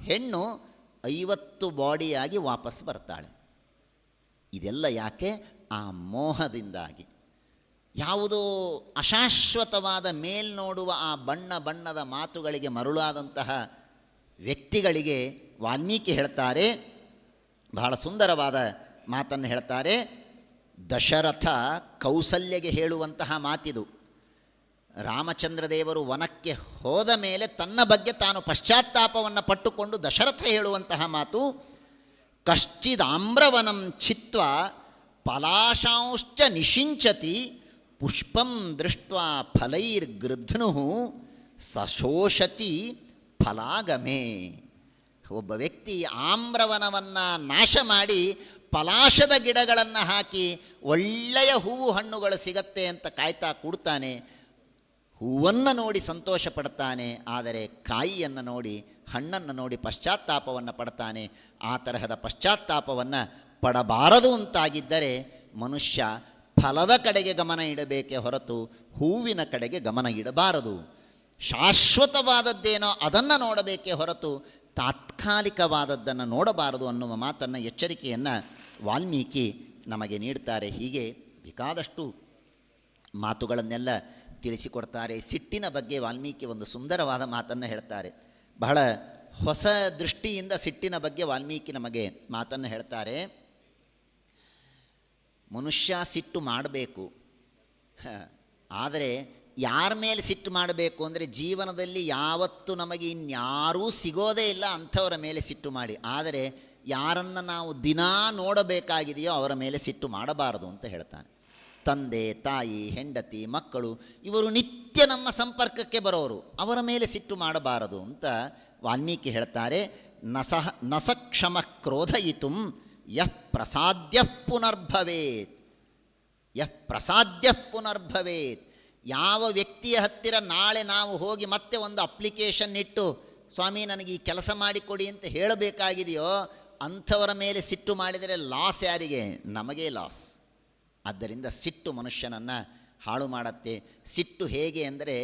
ಹೆಣ್ಣು 50 ಬಾಡಿಯಾಗಿ ವಾಪಸ್ ಬರ್ತಾಳೆ. ಇದೆಲ್ಲ ಯಾಕೆ? ಆ ಮೋಹದಿಂದಾಗಿ. ಯಾವುದೋ ಅಶಾಶ್ವತವಾದ ಮೇಲ್ನೋಡುವ ಆ ಬಣ್ಣ ಬಣ್ಣದ ಮಾತುಗಳಿಗೆ ಮರುಳಾದಂತಹ ವ್ಯಕ್ತಿಗಳಿಗೆ ವಾಲ್ಮೀಕಿ ಹೇಳ್ತಾರೆ, ಬಹಳ ಸುಂದರವಾದ ಮಾತನ್ನು ಹೇಳ್ತಾರೆ. ದಶರಥ ಕೌಸಲ್ಯಗೆ ಹೇಳುವಂತಹ ಮಾತಿದು. ರಾಮಚಂದ್ರ ದೇವರು ವನಕ್ಕೆ ಹೋದ ಮೇಲೆ ತನ್ನ ಬಗ್ಗೆ ತಾನು ಪಶ್ಚಾತ್ತಾಪವನ್ನು ಪಟ್ಟುಕೊಂಡು ದಶರಥ ಹೇಳುವಂತಹ ಮಾತು, ಕಶ್ಚಿದಾಮ್ರವನಂ ಛಿತ್ವಾ ಪಲಾಶಾಂಶ್ಚ ನಿಷಿಂಚತಿ ಪುಷ್ಪಂ ದೃಷ್ಟ್ವಾ ಫಲೈರ್ಗೃಧ್ನು ಸಶೋಷತಿ ಫಲಾಗಮೇ. ಒಬ್ಬ ವ್ಯಕ್ತಿ ಆಮ್ರವನವನ್ನು ನಾಶ ಮಾಡಿ ಪಲಾಶದ ಗಿಡಗಳನ್ನು ಹಾಕಿ ಒಳ್ಳೆಯ ಹೂವು ಹಣ್ಣುಗಳು ಸಿಗತ್ತೆ ಅಂತ ಕಾಯ್ತಾ ಕೂಡ್ತಾನೆ. ಹೂವನ್ನು ನೋಡಿ ಸಂತೋಷ ಪಡ್ತಾನೆ, ಆದರೆ ಕಾಯಿಯನ್ನು ನೋಡಿ, ಹಣ್ಣನ್ನು ನೋಡಿ ಪಶ್ಚಾತ್ತಾಪವನ್ನು ಪಡ್ತಾನೆ. ಆ ತರಹದ ಪಶ್ಚಾತ್ತಾಪವನ್ನು ಪಡಬಾರದು ಅಂತಾಗಿದ್ದರೆ ಮನುಷ್ಯ ಫಲದ ಕಡೆಗೆ ಗಮನ ಇಡಬೇಕೇ ಹೊರತು ಹೂವಿನ ಕಡೆಗೆ ಗಮನ ಇಡಬಾರದು. ಶಾಶ್ವತವಾದದ್ದೇನೋ ಅದನ್ನು ನೋಡಬೇಕೇ ಹೊರತು ತಾತ್ಕಾಲಿಕವಾದದ್ದನ್ನು ನೋಡಬಾರದು ಅನ್ನುವ ಮಾತನ್ನು, ಎಚ್ಚರಿಕೆಯನ್ನು ವಾಲ್ಮೀಕಿ ನಮಗೆ ನೀಡ್ತಾರೆ. ಹೀಗೆ ಬೇಕಾದಷ್ಟು ಮಾತುಗಳನ್ನೆಲ್ಲ ತಿಳಿಸಿಕೊಡ್ತಾರೆ. ಸಿಟ್ಟಿನ ಬಗ್ಗೆ ವಾಲ್ಮೀಕಿ ಒಂದು ಸುಂದರವಾದ ಮಾತನ್ನು ಹೇಳ್ತಾರೆ. ಬಹಳ ಹೊಸ ದೃಷ್ಟಿಯಿಂದ ಸಿಟ್ಟಿನ ಬಗ್ಗೆ ವಾಲ್ಮೀಕಿ ನಮಗೆ ಮಾತನ್ನು ಹೇಳ್ತಾರೆ. ಮನುಷ್ಯ ಸಿಟ್ಟು ಮಾಡಬೇಕು, ಆದರೆ ಯಾರ ಮೇಲೆ ಸಿಟ್ಟು ಮಾಡಬೇಕು ಅಂದರೆ ಜೀವನದಲ್ಲಿ ಯಾವತ್ತೂ ನಮಗೆ ಇನ್ಯಾರೂ ಸಿಗೋದೇ ಇಲ್ಲ ಅಂಥವರ ಮೇಲೆ ಸಿಟ್ಟು ಮಾಡಿ. ಆದರೆ ಯಾರನ್ನು ನಾವು ದಿನಾ ನೋಡಬೇಕಾಗಿದೆಯೋ ಅವರ ಮೇಲೆ ಸಿಟ್ಟು ಮಾಡಬಾರದು ಅಂತ ಹೇಳ್ತಾನೆ. ತಂದೆ, ತಾಯಿ, ಹೆಂಡತಿ, ಮಕ್ಕಳು ಇವರು ನಿತ್ಯ ನಮ್ಮ ಸಂಪರ್ಕಕ್ಕೆ ಬರೋರು, ಅವರ ಮೇಲೆ ಸಿಟ್ಟು ಮಾಡಬಾರದು ಅಂತ ವಾಲ್ಮೀಕಿ ಹೇಳ್ತಾರೆ. ನಸಕ್ಷಮ ಕ್ರೋಧಯಿತು ಯಃ ಪ್ರಸಾದ್ಯ ಪುನರ್ಭವೇತ್. ಯಾವ ವ್ಯಕ್ತಿಯ ಹತ್ತಿರ ನಾಳೆ ನಾವು ಹೋಗಿ ಮತ್ತೆ ಒಂದು ಅಪ್ಲಿಕೇಶನ್ ಇಟ್ಟು ಸ್ವಾಮಿ ನನಗೆ ಈ ಕೆಲಸ ಮಾಡಿಕೊಡಿ ಅಂತ ಹೇಳಬೇಕಾಗಿದೆಯೋ ಅಂಥವರ ಮೇಲೆ ಸಿಟ್ಟು ಮಾಡಿದರೆ ಲಾಸ್ ಯಾರಿಗೆ? ನಮಗೇ ಲಾಸ್. ಆದ್ದರಿಂದ ಸಿಟ್ಟು ಮನುಷ್ಯನನ್ನು ಹಾಳು ಮಾಡುತ್ತೆ. ಸಿಟ್ಟು ಹೇಗೆ ಅಂದರೆ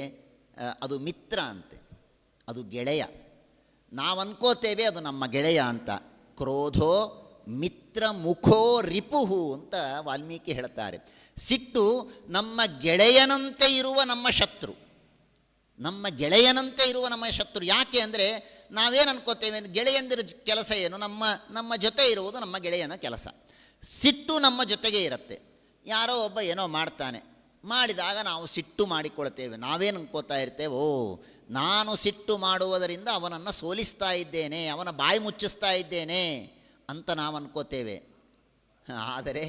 ಅದು ಮಿತ್ರ ಅಂತೆ, ಅದು ಗೆಳೆಯ. ನಾವು ಅನ್ಕೋತೇವೆ ಅದು ನಮ್ಮ ಗೆಳೆಯ ಅಂತ. ಕ್ರೋಧೋ ಮಿತ್ರ ಮುಖೋ ರಿಪುಹು ಅಂತ ವಾಲ್ಮೀಕಿ ಹೇಳ್ತಾರೆ. ಸಿಟ್ಟು ನಮ್ಮ ಗೆಳೆಯನಂತೆ ಇರುವ ನಮ್ಮ ಶತ್ರು, ನಮ್ಮ ಗೆಳೆಯನಂತೆ ಇರುವ ನಮ್ಮ ಶತ್ರು. ಯಾಕೆ ಅಂದರೆ ನಾವೇನು ಅನ್ಕೋತೇವೆ, ಗೆಳೆಯಂದಿರ ಕೆಲಸ ಏನು? ನಮ್ಮ ಜೊತೆ ಇರುವುದು ನಮ್ಮ ಗೆಳೆಯನ ಕೆಲಸ. ಸಿಟ್ಟು ನಮ್ಮ ಜೊತೆಗೆ ಇರುತ್ತೆ. ಯಾರೋ ಒಬ್ಬ ಏನೋ ಮಾಡ್ತಾನೆ, ಮಾಡಿದಾಗ ನಾವು ಸಿಟ್ಟು ಮಾಡಿಕೊಳ್ತೇವೆ. ನಾವೇನು ಅನ್ಕೋತಾ ಇರ್ತೇವೆ, ಓ ನಾನು ಸಿಟ್ಟು ಮಾಡುವುದರಿಂದ ಅವನನ್ನು ಸೋಲಿಸ್ತಾ ಇದ್ದೇನೆ, ಅವನ ಬಾಯಿ ಮುಚ್ಚಿಸ್ತಾ ಇದ್ದೇನೆ ಅಂತ ನಾವು ಅನ್ಕೋತೇವೆ. ಆದರೆ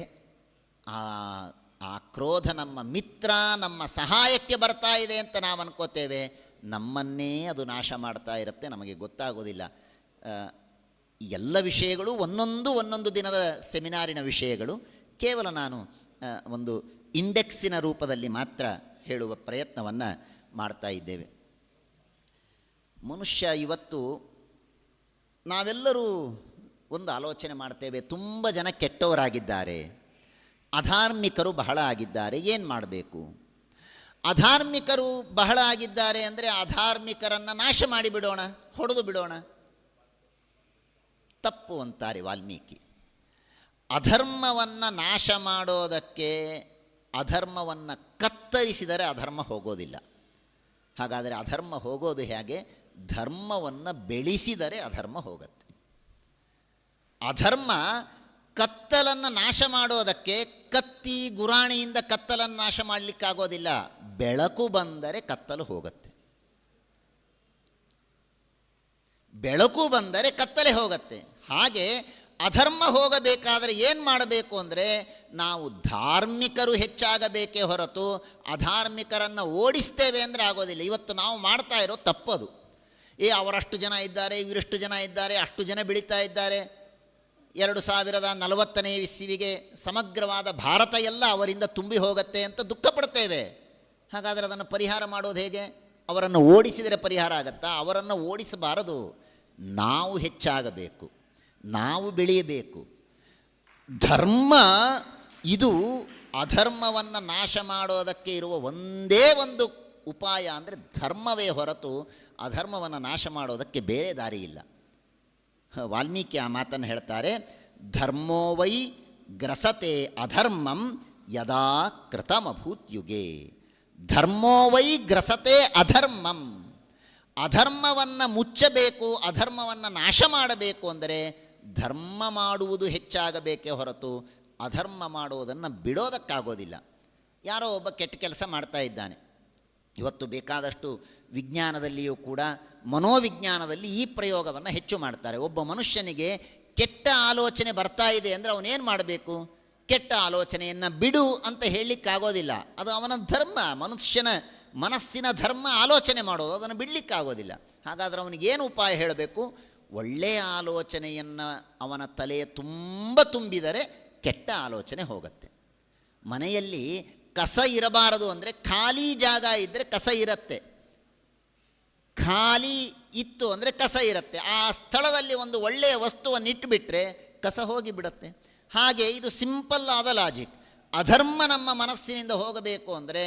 ಆ ಕ್ರೋಧ ನಮ್ಮ ಮಿತ್ರ, ನಮ್ಮ ಸಹಾಯಕ್ಕೆ ಬರ್ತಾ ಇದೆ ಅಂತ ನಾವು ಅನ್ಕೋತೇವೆ. ನಮ್ಮನ್ನೇ ಅದು ನಾಶ ಮಾಡ್ತಾ ಇರುತ್ತೆ, ನಮಗೆ ಗೊತ್ತಾಗೋದಿಲ್ಲ. ಎಲ್ಲ ವಿಷಯಗಳು ಒಂದೊಂದು ದಿನದ ಸೆಮಿನಾರಿನ ವಿಷಯಗಳು. ಕೇವಲ ನಾನು ಒಂದು ಇಂಡೆಕ್ಸಿನ ರೂಪದಲ್ಲಿ ಮಾತ್ರ ಹೇಳುವ ಪ್ರಯತ್ನವನ್ನು ಮಾಡ್ತಾ ಇದ್ದೇವೆ. ಮನುಷ್ಯ ಇವತ್ತು ನಾವೆಲ್ಲರೂ ಒಂದು ಆಲೋಚನೆ ಮಾಡ್ತೇವೆ, ತುಂಬ ಜನ ಕೆಟ್ಟವರಾಗಿದ್ದಾರೆ, ಅಧಾರ್ಮಿಕರು ಬಹಳ ಆಗಿದ್ದಾರೆ, ಏನು ಮಾಡಬೇಕು? ಅಧಾರ್ಮಿಕರು ಬಹಳ ಆಗಿದ್ದಾರೆ ಅಂದರೆ ಅಧಾರ್ಮಿಕರನ್ನು ನಾಶ ಮಾಡಿಬಿಡೋಣ, ಹೊಡೆದು ಬಿಡೋಣ. ತಪ್ಪು ಅಂತಾರೆ ವಾಲ್ಮೀಕಿ. ಅಧರ್ಮವನ್ನು ನಾಶ ಮಾಡೋದಕ್ಕೆ, ಅಧರ್ಮವನ್ನು ಕತ್ತರಿಸಿದರೆ ಅಧರ್ಮ ಹೋಗೋದಿಲ್ಲ. ಹಾಗಾದರೆ ಅಧರ್ಮ ಹೋಗೋದು ಹೇಗೆ? ಧರ್ಮವನ್ನು ಬೆಳೆಸಿದರೆ ಅಧರ್ಮ ಹೋಗುತ್ತೆ. ಅಧರ್ಮ ಕತ್ತಲನ್ನು ನಾಶ ಮಾಡೋದಕ್ಕೆ ಕತ್ತಿ ಗುರಾಣಿಯಿಂದ ಕತ್ತಲನ್ನು ನಾಶ ಮಾಡಲಿಕ್ಕಾಗೋದಿಲ್ಲ. ಬೆಳಕು ಬಂದರೆ ಕತ್ತಲು ಹೋಗುತ್ತೆ. ಬೆಳಕು ಬಂದರೆ ಕತ್ತಲೆ ಹೋಗುತ್ತೆ. ಹಾಗೆ ಅಧರ್ಮ ಹೋಗಬೇಕಾದರೆ ಏನು ಮಾಡಬೇಕು ಅಂದರೆ ನಾವು ಧಾರ್ಮಿಕರು ಹೆಚ್ಚಾಗಬೇಕೇ ಹೊರತು ಅಧಾರ್ಮಿಕರನ್ನು ಓಡಿಸ್ತೇವೆ ಅಂದರೆ ಆಗೋದಿಲ್ಲ. ಇವತ್ತು ನಾವು ಮಾಡ್ತಾ ಇರೋ ತಪ್ಪದು. ಅವರಷ್ಟು ಜನ ಇದ್ದಾರೆ, ಇವರಷ್ಟು ಜನ ಇದ್ದಾರೆ, ಅಷ್ಟು ಜನ ಬೆಳೀತಾ ಇದ್ದಾರೆ, 2040ನೇ ಇಸ್ವಿಗೆ ಸಮಗ್ರವಾದ ಭಾರತ ಎಲ್ಲ ಅವರಿಂದ ತುಂಬಿ ಹೋಗುತ್ತೆ ಅಂತ ದುಃಖ ಪಡ್ತೇವೆ. ಹಾಗಾದರೆ ಅದನ್ನು ಪರಿಹಾರ ಮಾಡೋದು ಹೇಗೆ? ಅವರನ್ನು ಓಡಿಸಿದರೆ ಪರಿಹಾರ ಆಗತ್ತಾ? ಅವರನ್ನು ಓಡಿಸಬಾರದು. ನಾವು ಹೆಚ್ಚಾಗಬೇಕು, ನಾವು ಬೆಳೆಯಬೇಕು. ಧರ್ಮ ಇದು ಅಧರ್ಮವನ್ನು ನಾಶ ಮಾಡೋದಕ್ಕೆ ಇರುವ ಒಂದೇ ಒಂದು ಉಪಾಯ ಅಂದರೆ ಧರ್ಮವೇ ಹೊರತು ಅಧರ್ಮವನ್ನು ನಾಶ ಮಾಡೋದಕ್ಕೆ ಬೇರೆ ದಾರಿ ಇಲ್ಲ. ವಾಲ್ಮೀಕಿ ಆ ಮಾತನ್ನು ಹೇಳ್ತಾರೆ, ಧರ್ಮೋ ವೈ ಗ್ರಸತೆ ಅಧರ್ಮಂ ಯದಾ ಕೃತಮಭೂತ್ಯುಗೆ. ಧರ್ಮೋ ವೈ ಗ್ರಸತೆ ಅಧರ್ಮಂ. ಅಧರ್ಮವನ್ನು ಮುಚ್ಚಬೇಕು, ಅಧರ್ಮವನ್ನು ನಾಶ ಮಾಡಬೇಕು ಅಂದರೆ ಧರ್ಮ ಮಾಡುವುದು ಹೆಚ್ಚಾಗಬೇಕೇ ಹೊರತು ಅಧರ್ಮ ಮಾಡುವುದನ್ನು ಬಿಡೋದಕ್ಕಾಗೋದಿಲ್ಲ. ಯಾರೋ ಒಬ್ಬ ಕೆಟ್ಟ ಕೆಲಸ ಮಾಡ್ತಾ ಇದ್ದಾನೆ. ಇವತ್ತು ಬೇಕಾದಷ್ಟು ವಿಜ್ಞಾನದಲ್ಲಿಯೂ ಕೂಡ ಮನೋವಿಜ್ಞಾನದಲ್ಲಿ ಈ ಪ್ರಯೋಗವನ್ನು ಹೆಚ್ಚು ಮಾಡ್ತಾರೆ. ಒಬ್ಬ ಮನುಷ್ಯನಿಗೆ ಕೆಟ್ಟ ಆಲೋಚನೆ ಬರ್ತಾ ಇದೆ ಅಂದರೆ ಅವನೇನು ಮಾಡಬೇಕು? ಕೆಟ್ಟ ಆಲೋಚನೆಯನ್ನು ಬಿಡು ಅಂತ ಹೇಳಲಿಕ್ಕಾಗೋದಿಲ್ಲ. ಅದು ಅವನ ಧರ್ಮ, ಮನುಷ್ಯನ ಮನಸ್ಸಿನ ಧರ್ಮ ಆಲೋಚನೆ ಮಾಡೋದು, ಅದನ್ನು ಬಿಡಲಿಕ್ಕಾಗೋದಿಲ್ಲ. ಹಾಗಾದರೆ ಅವನಿಗೇನು ಉಪಾಯ ಹೇಳಬೇಕು? ಒಳ್ಳೆಯ ಆಲೋಚನೆಯನ್ನು ಅವನ ತಲೆಯ ತುಂಬ ತುಂಬಿದರೆ ಕೆಟ್ಟ ಆಲೋಚನೆ ಹೋಗುತ್ತೆ. ಮನೆಯಲ್ಲಿ ಕಸ ಇರಬಾರದು ಅಂದರೆ ಖಾಲಿ ಜಾಗ ಇದ್ದರೆ ಕಸ ಇರುತ್ತೆ, ಖಾಲಿ ಇತ್ತು ಅಂದರೆ ಕಸ ಇರುತ್ತೆ. ಆ ಸ್ಥಳದಲ್ಲಿ ಒಂದು ಒಳ್ಳೆಯ ವಸ್ತುವನ್ನು ಇಟ್ಟುಬಿಟ್ರೆ ಕಸ ಹೋಗಿಬಿಡುತ್ತೆ. ಹಾಗೆ ಇದು ಸಿಂಪಲ್ ಆದ ಲಾಜಿಕ್. ಅಧರ್ಮ ನಮ್ಮ ಮನಸ್ಸಿನಿಂದ ಹೋಗಬೇಕು ಅಂದರೆ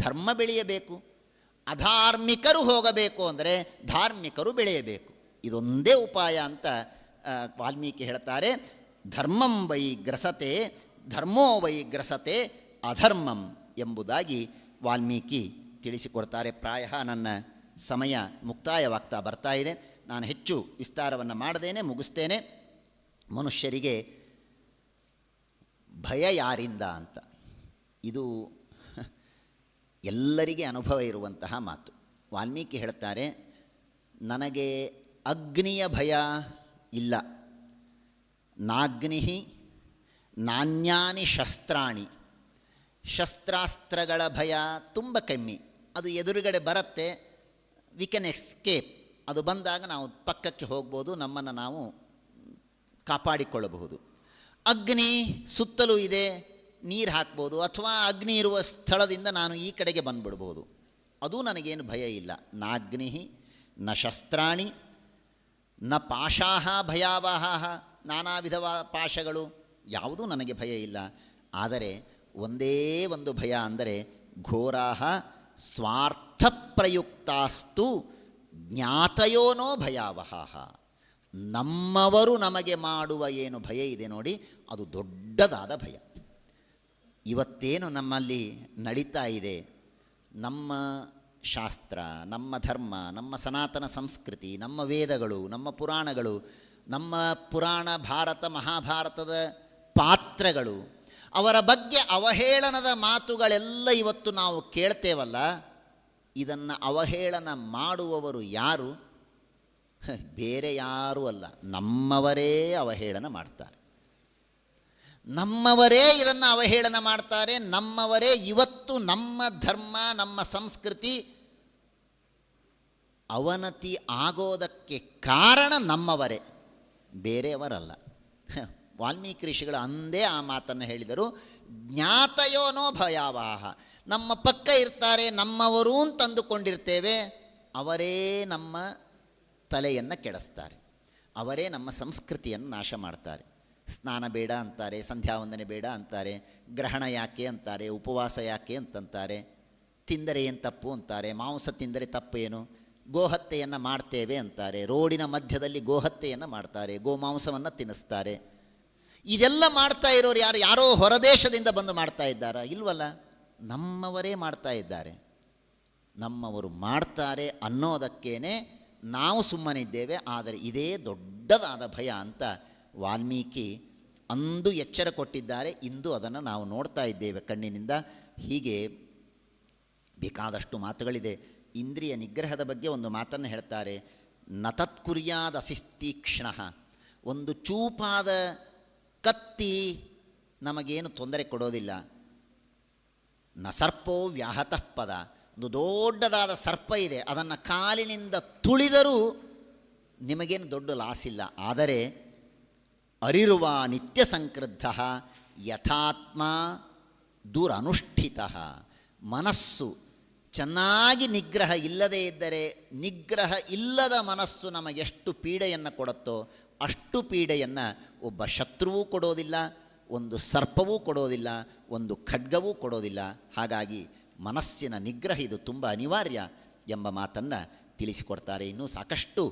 ಧರ್ಮ ಬೆಳೆಯಬೇಕು, ಅಧಾರ್ಮಿಕರು ಹೋಗಬೇಕು ಅಂದರೆ ಧಾರ್ಮಿಕರು ಬೆಳೆಯಬೇಕು. ಇದೊಂದೇ ಉಪಾಯ ಅಂತ ವಾಲ್ಮೀಕಿ ಹೇಳ್ತಾರೆ. ಧರ್ಮಂ ವೈ ಗ್ರಸತೆ ಧರ್ಮೋ ವೈ ಗ್ರಸತೆ ಅಧರ್ಮಂ ಎಂಬುದಾಗಿ ವಾಲ್ಮೀಕಿ ತಿಳಿಸಿಕೊಡ್ತಾರೆ. ಪ್ರಾಯ ನನ್ನ ಸಮಯ ಮುಕ್ತಾಯವಾಗ್ತಾ ಬರ್ತಾ ಇದೆ. ನಾನು ಹೆಚ್ಚು ವಿಸ್ತಾರವನ್ನು ಮಾಡದೇನೆ ಮುಗಿಸ್ತೇನೆ. ಮನುಷ್ಯರಿಗೆ ಭಯ ಯಾರಿಂದ ಅಂತ, ಇದು ಎಲ್ಲರಿಗೆ ಅನುಭವ ಇರುವಂತಹ ಮಾತು. ವಾಲ್ಮೀಕಿ ಹೇಳ್ತಾರೆ, ನನಗೆ ಅಗ್ನಿಯ ಭಯ ಇಲ್ಲ, ನಾಗ್ನಿ ನಾನ್ಯಾನಿ ಶಸ್ತ್ರಾಣಿ. ಶಸ್ತ್ರಾಸ್ತ್ರಗಳ ಭಯ ತುಂಬ ಕಮ್ಮಿ. ಅದು ಎದುರುಗಡೆ ಬರುತ್ತೆ, ವಿ ಕ್ಯಾನ್ ಎಸ್ಕೇಪ್. ಅದು ಬಂದಾಗ ನಾವು ಪಕ್ಕಕ್ಕೆ ಹೋಗ್ಬೋದು, ನಮ್ಮನ್ನು ನಾವು ಕಾಪಾಡಿಕೊಳ್ಳಬಹುದು. ಅಗ್ನಿ ಸುತ್ತಲೂ ಇದೆ, ನೀರು ಹಾಕ್ಬೋದು, ಅಥವಾ ಅಗ್ನಿ ಇರುವ ಸ್ಥಳದಿಂದ ನಾನು ಈ ಕಡೆಗೆ ಬಂದುಬಿಡ್ಬೋದು. ಅದು ನನಗೇನು ಭಯ ಇಲ್ಲ. ನಾಗ್ನಿ ನ ಶಸ್ತ್ರಾಣಿ ನ ಪಾಶಾಹ ಭಯಾವಹ. ನಾನಾ ವಿಧವಾದ ಪಾಶಗಳು ಯಾವುದೂ ನನಗೆ ಭಯ ಇಲ್ಲ. ಆದರೆ ಒಂದೇ ಒಂದು ಭಯ ಅಂದರೆ ಘೋರಾಹ ಸ್ವಾರ್ಥ ಪ್ರಯುಕ್ತಾಸ್ತು ಜ್ಞಾತಯೋನೋ ಭಯಾವಹ. ನಮ್ಮವರು ನಮಗೆ ಮಾಡುವ ಏನು ಭಯ ಇದೆ ನೋಡಿ, ಅದು ದೊಡ್ಡದಾದ ಭಯ. ಇವತ್ತೇನು ನಮ್ಮಲ್ಲಿ ನಡೀತಾ ಇದೆ, ನಮ್ಮ ಶಾಸ್ತ್ರ, ನಮ್ಮ ಧರ್ಮ, ನಮ್ಮ ಸನಾತನ ಸಂಸ್ಕೃತಿ, ನಮ್ಮ ವೇದಗಳು, ನಮ್ಮ ಪುರಾಣಗಳು, ನಮ್ಮ ಪುರಾಣ ಭಾರತ ಮಹಾಭಾರತದ ಪಾತ್ರಗಳು, ಅವರ ಬಗ್ಗೆ ಅವಹೇಳನದ ಮಾತುಗಳೆಲ್ಲ ಇವತ್ತು ನಾವು ಕೇಳ್ತೇವಲ್ಲ. ಇದನ್ನು ಅವಹೇಳನ ಮಾಡುವವರು ಯಾರು? ಬೇರೆ ಯಾರೂ ಅಲ್ಲ, ನಮ್ಮವರೇ ಅವಹೇಳನ ಮಾಡ್ತಾರೆ. ನಮ್ಮವರೇ ಇದನ್ನು ಅವಹೇಳನ ಮಾಡ್ತಾರೆ. ನಮ್ಮವರೇ ಇವತ್ತು ನಮ್ಮ ಧರ್ಮ, ನಮ್ಮ ಸಂಸ್ಕೃತಿ ಅವನತಿ ಆಗೋದಕ್ಕೆ ಕಾರಣ ನಮ್ಮವರೇ, ಬೇರೆಯವರಲ್ಲ. ವಾಲ್ಮೀಕಿ ಋಷಿಗಳು ಅಂದೇ ಆ ಮಾತನ್ನು ಹೇಳಿದರು. ಜ್ಞಾತಯೋನೋ ಭಯಾವಹ. ನಮ್ಮ ಪಕ್ಕ ಇರ್ತಾರೆ, ನಮ್ಮವರೂ ತಂದುಕೊಂಡಿರ್ತೇವೆ, ಅವರೇ ನಮ್ಮ ತಲೆಯನ್ನು ಕೆಡಿಸ್ತಾರೆ, ಅವರೇ ನಮ್ಮ ಸಂಸ್ಕೃತಿಯನ್ನು ನಾಶ ಮಾಡ್ತಾರೆ. ಸ್ನಾನ ಬೇಡ ಅಂತಾರೆ, ಸಂಧ್ಯಾ ವಂದನೆ ಬೇಡ ಅಂತಾರೆ, ಗ್ರಹಣ ಯಾಕೆ ಅಂತಾರೆ, ಉಪವಾಸ ಯಾಕೆ ಅಂತಂತಾರೆ, ತಿಂದರೆ ಏನು ತಪ್ಪು ಅಂತಾರೆ, ಮಾಂಸ ತಿಂದರೆ ತಪ್ಪೇನು, ಗೋಹತ್ಯೆಯನ್ನು ಮಾಡ್ತೇವೆ ಅಂತಾರೆ, ರೋಡಿನ ಮಧ್ಯದಲ್ಲಿ ಗೋಹತ್ಯೆಯನ್ನು ಮಾಡ್ತಾರೆ, ಗೋಮಾಂಸವನ್ನು ತಿನ್ನಿಸ್ತಾರೆ. ಇದೆಲ್ಲ ಮಾಡ್ತಾ ಇರೋರು ಯಾರು? ಯಾರೋ ಹೊರದೇಶದಿಂದ ಬಂದು ಮಾಡ್ತಾ ಇದ್ದಾರಾ? ಇಲ್ವಲ್ಲ, ನಮ್ಮವರೇ ಮಾಡ್ತಾ ಇದ್ದಾರೆ. ನಮ್ಮವರು ಮಾಡ್ತಾರೆ ಅನ್ನೋದಕ್ಕೇ ನಾವು ಸುಮ್ಮನಿದ್ದೇವೆ. ಆದರೆ ಇದೇ ದೊಡ್ಡದಾದ ಭಯ ಅಂತ ವಾಲ್ಮೀಕಿ ಅಂದು ಎಚ್ಚರ ಕೊಟ್ಟಿದ್ದಾರೆ. ಇಂದು ಅದನ್ನು ನಾವು ನೋಡ್ತಾ ಇದ್ದೇವೆ ಕಣ್ಣಿನಿಂದ. ಹೀಗೆ ಬೇಕಾದಷ್ಟು ಮಾತುಗಳಿದೆ. ಇಂದ್ರಿಯ ನಿಗ್ರಹದ ಬಗ್ಗೆ ಒಂದು ಮಾತನ್ನು ಹೇಳ್ತಾರೆ. ನತತ್ಕುರ್ಯಾದ ಅಸಿಸ್ತೀಕ್ಷ್ಣ. ಒಂದು ಚೂಪಾದ ಕತ್ತಿ ನಮಗೇನು ತೊಂದರೆ ಕೊಡೋದಿಲ್ಲ. ನ ಸರ್ಪೋ ವ್ಯಾಹತಃ ಪದ. ಒಂದು ದೊಡ್ಡದಾದ ಸರ್ಪ ಇದೆ, ಅದನ್ನು ಕಾಲಿನಿಂದ ತುಳಿದರೂ ನಿಮಗೇನು ದೊಡ್ಡ ಲಾಸಿಲ್ಲ. ಆದರೆ ಅರಿರುವ ನಿತ್ಯ ಸಂಕ್ರುದ್ಧ ಯಥಾತ್ಮ ದುರನುಷ್ಠಿತ. ಮನಸ್ಸು ಚೆನ್ನಾಗಿ ನಿಗ್ರಹ ಇಲ್ಲದೇ ಇದ್ದರೆ, ನಿಗ್ರಹ ಇಲ್ಲದ ಮನಸ್ಸು ನಮಗೆಷ್ಟು ಪೀಡೆಯನ್ನು ಕೊಡುತ್ತೋ ಅಷ್ಟು ಪೀಡೆಯನ್ನು ಒಬ್ಬ ಶತ್ರುವೂ ಕೊಡೋದಿಲ್ಲ, ಒಂದು ಸರ್ಪವೂ ಕೊಡೋದಿಲ್ಲ, ಒಂದು ಖಡ್ಗವೂ ಕೊಡೋದಿಲ್ಲ. ಹಾಗಾಗಿ ಮನಸ್ಸಿನ ನಿಗ್ರಹ ಇದು ತುಂಬ ಅನಿವಾರ್ಯ ಎಂಬ ಮಾತನ್ನು ತಿಳಿಸಿಕೊಡ್ತಾರೆ. ಇನ್ನೂ ಸಾಕಷ್ಟು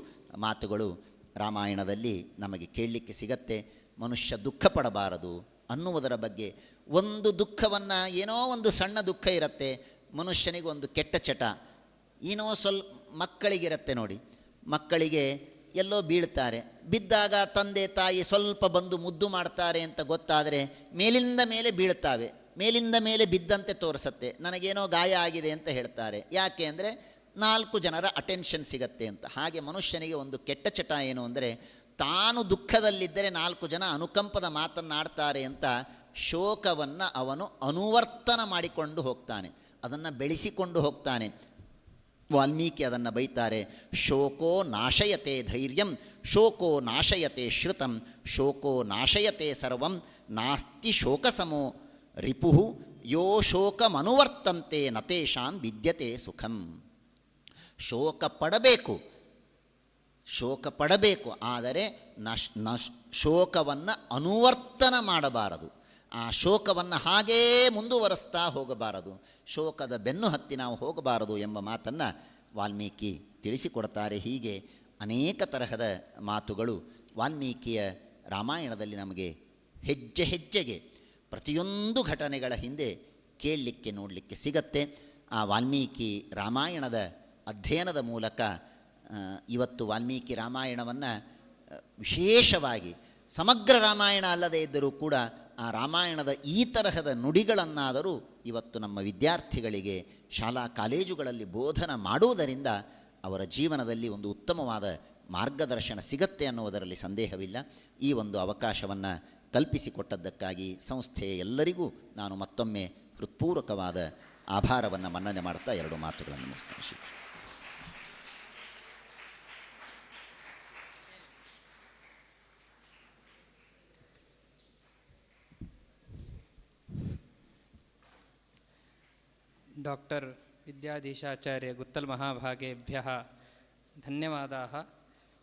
ಮಾತುಗಳು ರಾಮಾಯಣದಲ್ಲಿ ನಮಗೆ ಕೇಳಲಿಕ್ಕೆ ಸಿಗತ್ತೆ. ಮನುಷ್ಯ ದುಃಖ ಪಡಬಾರದು ಅನ್ನುವುದರ ಬಗ್ಗೆ. ಒಂದು ದುಃಖವನ್ನು, ಏನೋ ಒಂದು ಸಣ್ಣ ದುಃಖ ಇರುತ್ತೆ ಮನುಷ್ಯನಿಗೆ, ಒಂದು ಕೆಟ್ಟ ಚಟ ಏನೋ ಮಕ್ಕಳಿಗಿರುತ್ತೆ ನೋಡಿ. ಮಕ್ಕಳಿಗೆ ಎಲ್ಲೋ ಬೀಳ್ತಾರೆ, ಬಿದ್ದಾಗ ತಂದೆ ತಾಯಿ ಸ್ವಲ್ಪ ಬಂದು ಮುದ್ದು ಮಾಡ್ತಾರೆ ಅಂತ ಗೊತ್ತಾದರೆ ಮೇಲಿಂದ ಮೇಲೆ ಬೀಳ್ತಾವೆ, ಮೇಲಿಂದ ಮೇಲೆ ಬಿದ್ದಂತೆ ತೋರಿಸತ್ತೆ, ನನಗೇನೋ ಗಾಯ ಆಗಿದೆ ಅಂತ ಹೇಳ್ತಾರೆ. ಯಾಕೆ ಅಂದರೆ 4 ಜನರ ಅಟೆನ್ಷನ್ ಸಿಗತ್ತೆ ಅಂತ. ಹಾಗೆ ಮನುಷ್ಯನಿಗೆ ಒಂದು ಕೆಟ್ಟ ಚಟ ಏನು ಅಂದರೆ, ತಾನು ದುಃಖದಲ್ಲಿದ್ದರೆ 4 ಜನ ಅನುಕಂಪದ ಮಾತನ್ನಾಡ್ತಾರೆ ಅಂತ ಶೋಕವನ್ನು ಅವನು ಅನುವರ್ತನ ಮಾಡಿಕೊಂಡು ಹೋಗ್ತಾನೆ, ಅದನ್ನು ಬೆಳೆಸಿಕೊಂಡು ಹೋಗ್ತಾನೆ. ವಾಲ್ಮೀಕಿ ಅದನ್ನು ಬೈತಾರೆ. ಶೋಕೋ ನಾಶಯತೆ ಧೈರ್ಯಂ, ಶೋಕೋ ನಾಶಯತೆ ಶ್ರುತಂ, ಶೋಕೋ ನಾಶಯತೆ ಸರ್ವಂ, ನಾಸ್ತಿ ಶೋಕಸಮೋ ರಿಪು ಯೋ ಶೋಕಮನುವರ್ತಂತೆ ನತೇಷಾಂ ವಿದ್ಯತೆ ಸುಖಂ. ಶೋಕ ಪಡಬೇಕು, ಆದರೆ ಶೋಕವನ್ನು ಅನುವರ್ತನ ಮಾಡಬಾರದು. ಆ ಶೋಕವನ್ನು ಹಾಗೇ ಮುಂದುವರಿಸ್ತಾ ಹೋಗಬಾರದು, ಶೋಕದ ಬೆನ್ನು ಹತ್ತಿ ನಾವು ಹೋಗಬಾರದು ಎಂಬ ಮಾತನ್ನು ವಾಲ್ಮೀಕಿ ತಿಳಿಸಿಕೊಡ್ತಾರೆ. ಹೀಗೆ ಅನೇಕ ತರಹದ ಮಾತುಗಳು ವಾಲ್ಮೀಕಿಯ ರಾಮಾಯಣದಲ್ಲಿ ನಮಗೆ ಹೆಜ್ಜೆ ಹೆಜ್ಜೆಗೆ ಪ್ರತಿಯೊಂದು ಘಟನೆಗಳ ಹಿಂದೆ ಕೇಳಲಿಕ್ಕೆ ನೋಡಲಿಕ್ಕೆ ಸಿಗತ್ತೆ. ಆ ವಾಲ್ಮೀಕಿ ರಾಮಾಯಣದ ಅಧ್ಯಯನದ ಮೂಲಕ ಇವತ್ತು ವಾಲ್ಮೀಕಿ ರಾಮಾಯಣವನ್ನು ವಿಶೇಷವಾಗಿ, ಸಮಗ್ರ ರಾಮಾಯಣ ಅಲ್ಲದೇ ಇದ್ದರೂ ಕೂಡ ಆ ರಾಮಾಯಣದ ಈ ತರಹದ ನುಡಿಗಳನ್ನಾದರೂ ಇವತ್ತು ನಮ್ಮ ವಿದ್ಯಾರ್ಥಿಗಳಿಗೆ ಶಾಲಾ ಕಾಲೇಜುಗಳಲ್ಲಿ ಬೋಧನ ಮಾಡುವುದರಿಂದ ಅವರ ಜೀವನದಲ್ಲಿ ಒಂದು ಉತ್ತಮವಾದ ಮಾರ್ಗದರ್ಶನ ಸಿಗತ್ತೆ ಅನ್ನುವುದರಲ್ಲಿ ಸಂದೇಹವಿಲ್ಲ. ಈ ಒಂದು ಅವಕಾಶವನ್ನು ಕಲ್ಪಿಸಿಕೊಟ್ಟದ್ದಕ್ಕಾಗಿ ಸಂಸ್ಥೆಯ ಎಲ್ಲರಿಗೂ ನಾನು ಮತ್ತೊಮ್ಮೆ ಹೃತ್ಪೂರ್ವಕವಾದ ಆಭಾರವನ್ನು ಮನ್ನಣೆ ಮಾಡ್ತಾ 2 ಮಾತುಗಳನ್ನು ಮುಗಿಸ್ತೇನೆ. ಡಾಕ್ಟರ್ ವಿದ್ಯಾಧೀಶಾಚಾರ್ಯ ಗುತ್ತಲ್ ಮಹಾಭಾಗೇಭ್ಯಃ ಧನ್ಯವಾದಾः.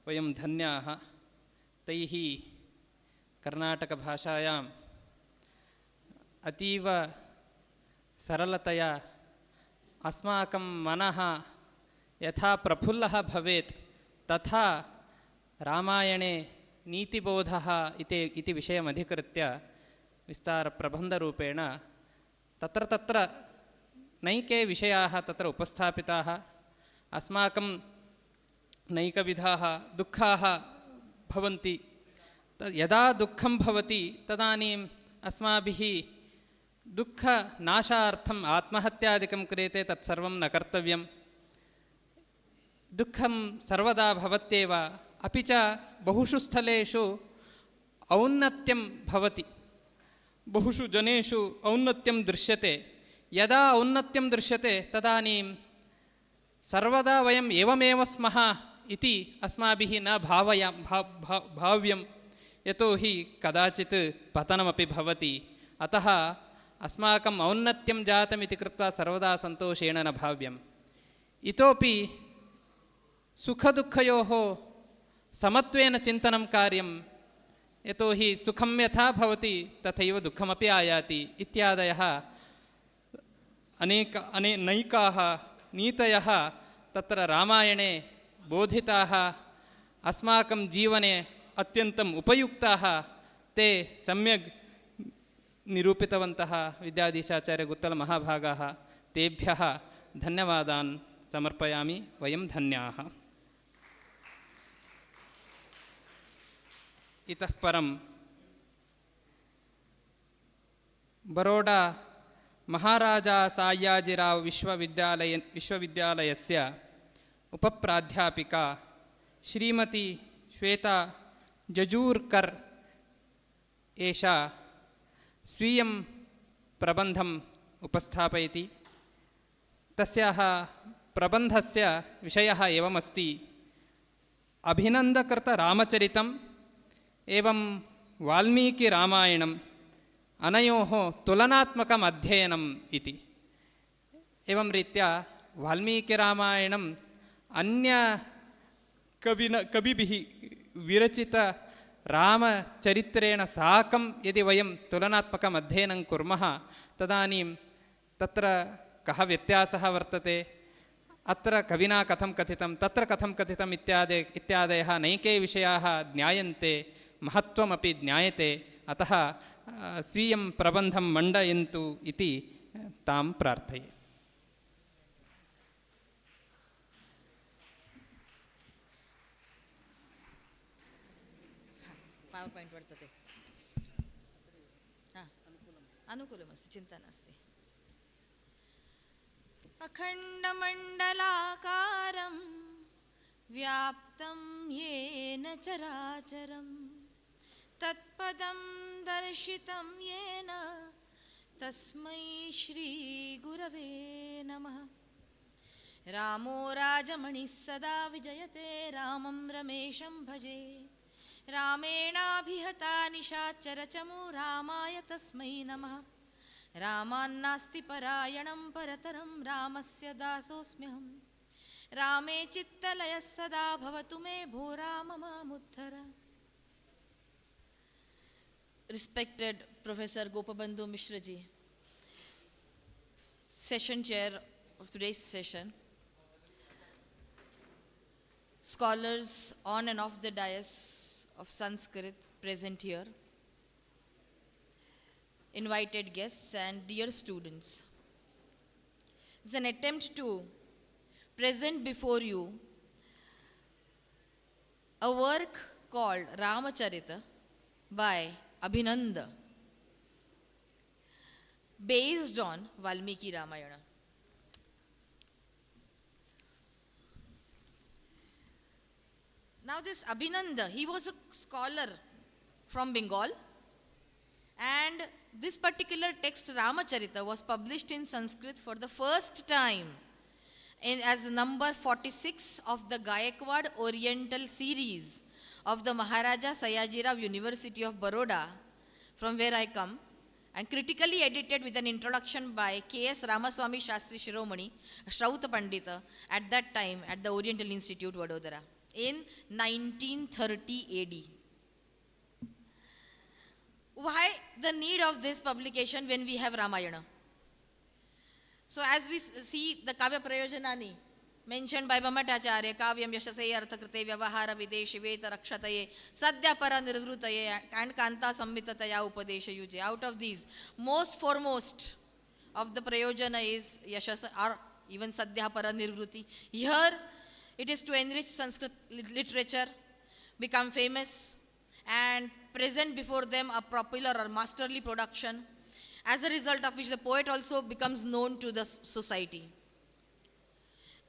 ವಯಂ ಧನ್ಯಾः ತೈः ಕರ್ನಾಟಕಭಾಷಾಯಾम् ಅತೀವ सरलतया अस्माकं मनः यथा प्रफुल्लः भवेत् तथा रामायणे नीतिबोधः इति विषयमधिकृत्य विस्तारप्रबन्धरूपेण तत्र नैके विषयाः तत्र उपस्थापिताः. अस्माकं नैकविधाः दुःखाः भवन्ति. यदा दुःखं भवति तदानीम् अस्माभिः दुःखनाशार्थम् आत्महत्यादिकं क्रियते, तत्सर्वं न कर्तव्यं. दुःखं सर्वदा भवत्येव, अपि च बहुषु स्थलेषु औन्नत्यं भवति, बहुषु जनेषु औन्नत्यं दृश्यते. यदा औन्नत्यं दृश्यते तदानीं सर्वदा वयम् एवमेव स्मः इति अस्माभिः न भाव्यं, यतोहि कदाचित् पतनमपि भवति. अतः अस्माकम् औन्नत्यं जातमिति कृत्वा सर्वदा सन्तोषेण न भाव्यम्. इतोपि सुखदुःखयोः समत्वेन चिन्तनं कार्यं, यतोहि सुखं यथा भवति तथैव दुःखमपि आयाति इत्यादयः नैकाः नीतयः तत्र रामायणे बोधिताः, अस्माकं जीवने अत्यन्तम् उपयुक्ताः. ते सम्यक् निरूपितवन्तः विद्याधीशाचार्य गुत्तल महाभागाः. तेभ्यः धन्यवादान् समर्पयामि. वयं धन्याः. इतः परं बरोडा महाराजा सायाजिराव् विश्वविद्यालयस्य उपप्राध्यापिका श्रीमती श्वेता जजूर्कर् एषा स्वीयं प्रबन्धम् उपस्थापयति. तस्याः प्रबन्धस्य विषयः एवमस्ति: अभिनन्दकृतरामचरितम् एवं वाल्मीकिरामायणम् अनयोः तुलनात्मकम् अध्ययनम् इति. एवं रीत्या वाल्मीकिरामायणम् अन्य कविभिः विरचितरामचरित्रेण साकं यदि वयं तुलनात्मकम् अध्ययनं कुर्मः तदानीं तत्र कः व्यत्यासः वर्तते, अत्र कविना कथं कथितं, तत्र कथं कथितम् इत्यादयः नैके विषयाः ज्ञायन्ते, महत्त्वमपि ज्ञायते. अतः स्वीयं प्रबन्धं मण्डयन्तु इति तां प्रार्थये. पवर् पायिण्ट् वर्तते. अनुकूलमस्ति, चिन्ता नास्ति. अखण्डमण्डलाकारं व्याप्तं येन चराचरं तत्पदं दर्शितं येन तस्मै श्रीगुरवे नमः. रामो राजमणिः सदा विजयते, रामं रमेशं भजे. रामेणाभिहता निशाचरचमो, रामाय तस्मै नमः. रामान्नास्ति परायणं परतरं, रामस्य दासोऽस्म्यहं. रामे चित्तलयः सदा भवतु मे, भो Ram मामुद्धर. Respected Professor Gopabandhumishra ji, session chair of today's session, scholars on and off the dais of Sanskrit present here, invited guests and dear students. It's an attempt to present before you a work called Ramacharita by Abhinanda, based on Valmiki Ramayana. Now this Abhinanda, he was a scholar from Bengal, and this particular text Ramacharita was published in Sanskrit for the first time as number 46 of the Gayakwad Oriental series of the Maharaja Sayajirao University of Baroda, from where I come, and critically edited with an introduction by K.S. Ramaswamy Shastri Shiromani, Shrauta Pandita, at that time at the Oriental Institute, Vadodara, in 1930 AD. Why the need of this publication when we have Ramayana? So as we see the Kavya Prayojanani mentioned by Bhamatacharya, Kavyam Yashase Arthakrite Vyavahara Videshi Veta Rakshataye Sadyapara Nirvrutaye and Kanta Sammitataya Upadesha Yuje. Out of these, most foremost of the Prayojana is Yashasa or even Sadyapara Nirvruti. Here it is to enrich Sanskrit literature, become famous, and present before them a popular or masterly production, as a result of which the poet also becomes known to the society.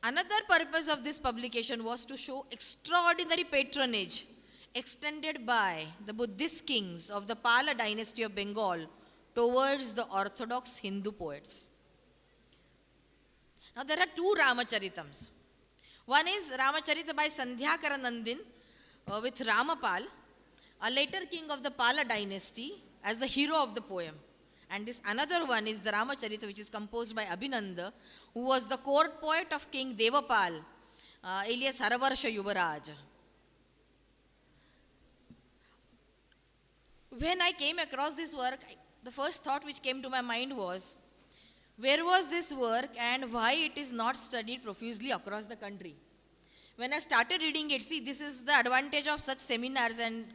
Another purpose of this publication was to show extraordinary patronage extended by the Buddhist kings of the Pala dynasty of Bengal towards the orthodox Hindu poets. Now there are two Ramacharitams. One is Ramacharita by Sandhyakara Nandin with Ramapal, a later king of the Pala dynasty, as the hero of the poem. And this another one is the Ramacharita, which is composed by Abhinanda, who was the court poet of King Devapal, alias Haravarsha Yuvaraj. When I came across this work, the first thought which came to my mind was, where was this work and why it is not studied profusely across the country? When I started reading it, see, this is the advantage of such seminars and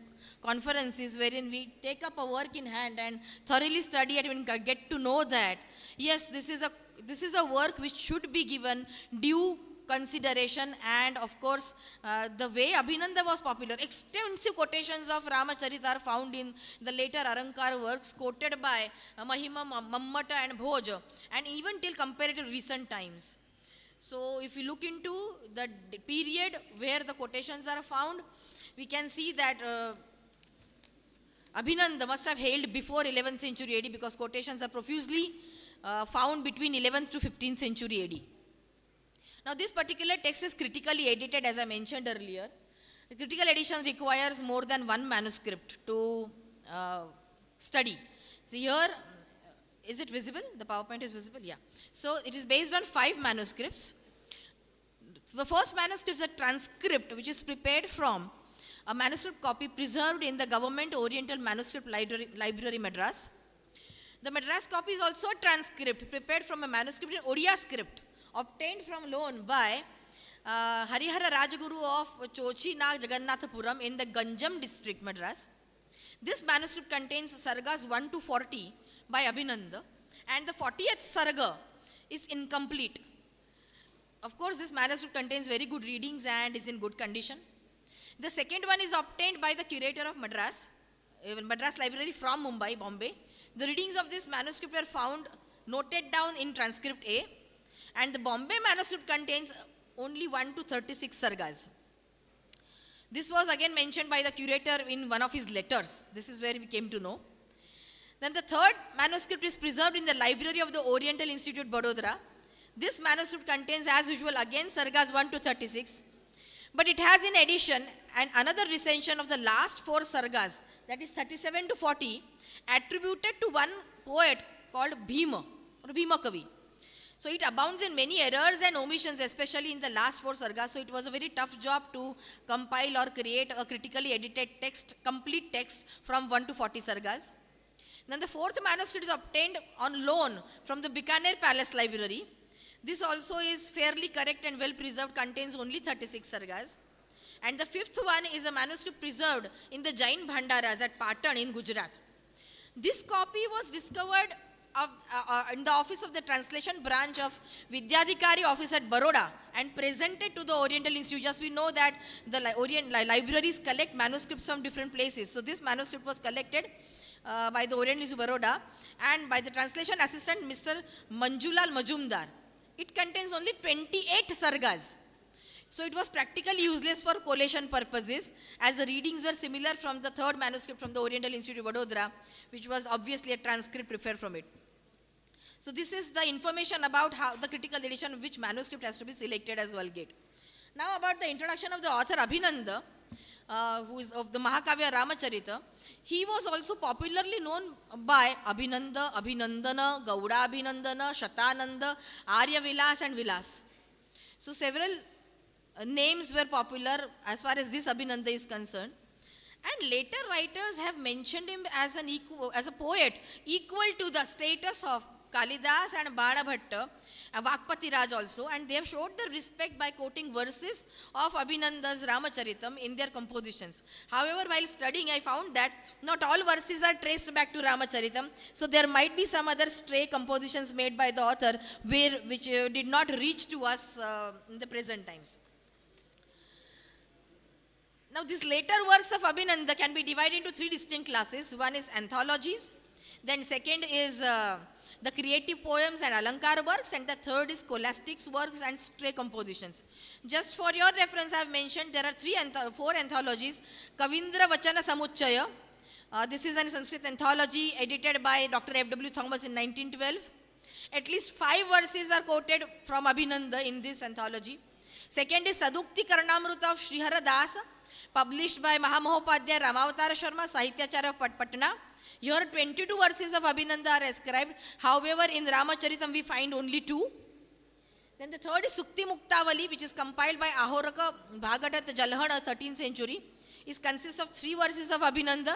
conferences wherein we take up a work in hand and thoroughly study it and get to know that, yes, this is a this is a work which should be given due consideration, and of course the way Abhinanda was popular, extensive quotations of Ramacharita are found in the later Arankar works quoted by Mahima, Mammata and Bhoj, and even till comparative recent times. So if you look into the period where the quotations are found, we can see that Abhinanda must have hailed before 11th century AD, because quotations are profusely found between 11th to 15th century AD. Now this particular text is critically edited, as I mentioned earlier. The critical edition requires more than one manuscript to study. So here, is it visible? The PowerPoint is visible? Yeah. So it is based on 5 manuscripts. The first manuscript is a transcript which is prepared from a manuscript copy preserved in the Government Oriental Manuscript Library Madras. The Madras copy is also a transcript prepared from a manuscript in Odia script, obtained from loan by Harihara Rajaguru of Chochi Nag Jagannathapuram in the Ganjam district, Madras. This manuscript contains sargas 1 to 40 by Abhinanda, and the 40th sarga is incomplete. Of course, this manuscript contains very good readings and is in good condition. The second one is obtained by the curator of Madras Library from Mumbai, Bombay. The readings of this manuscript were found noted down in transcript A, and the Bombay manuscript contains only 1 to 36 sargas. This was again mentioned by the curator in one of his letters. This is where we came to know. Then the third manuscript is preserved in the library of the Oriental Institute, Vadodara. This manuscript contains, as usual, again sargas 1 to 36. But it has in addition another recension of the last 4 sargas, that is 37 to 40, attributed to one poet called Bhima or Bhima Kavi. So it abounds in many errors and omissions, especially in the last 4 sargas. So it was a very tough job to compile or create a critically edited text, complete text from 1 to 40 sargas. Then the 4th manuscript is obtained on loan from the Bikaner Palace Library. This also is fairly correct and well preserved, contains only 36 sargas. And the 5th one is a manuscript preserved in the Jain Bhandaras at Patan in Gujarat. This copy was discovered in the office of the translation branch of Vidyadheeshacharya office at Baroda and presented to the Oriental Institute. Just we know that the libraries collect manuscripts from different places. So this manuscript was collected by the Oriental Institute Baroda and by the translation assistant Mr. Manjulal Majumdar. It contains only 28 sargas. So it was practically useless for collation purposes, as the readings were similar from the 3rd manuscript from the Oriental Institute Vadodara, which was obviously a transcript prepared from it. So this is the information about how the critical edition, which manuscript has to be selected as Vulgate. Now about the introduction of the author Abhinanda, who is of the Mahakavya Ramacharita. He was also popularly known by Abhinanda, Abhinandana, Gauda Abhinandana, Shatananda, Arya Vilas and Vilas. So several names were popular as far as this Abhinanda is concerned. And later writers have mentioned him as a poet equal to the status of Kalidas and Banabhatta, Vakpati Raj also, and they have showed the respect by quoting verses of Abhinanda's Ramacharitam in their compositions. However, while studying, I found that not all verses are traced back to Ramacharitam, so there might be some other stray compositions made by the author which did not reach to us in the present times. Now, these later works of Abhinanda can be divided into 3 distinct classes. One is anthologies, then second is the creative poems and alankar works, and the third is scholastics works and stray compositions. Just for your reference, I have mentioned there are 4 anthologies. Kavindra Vachana Samuchaya. This is a Sanskrit anthology edited by Dr. F.W. Thomas in 1912. At least 5 verses are quoted from Abhinanda in this anthology. Second is Sadukti Karnamruta of Srihara Das, published by Mahapatishat Ramavatara Sharma, Sahityacharya of Patna. Here 22 verses of Abhinanda are ascribed. However, in Ramacharitam we find only 2. Then the third is Sukti Muktavali, which is compiled by Ahoraka Bhagadat Jalhana, 13th century. It consists of 3 verses of Abhinanda.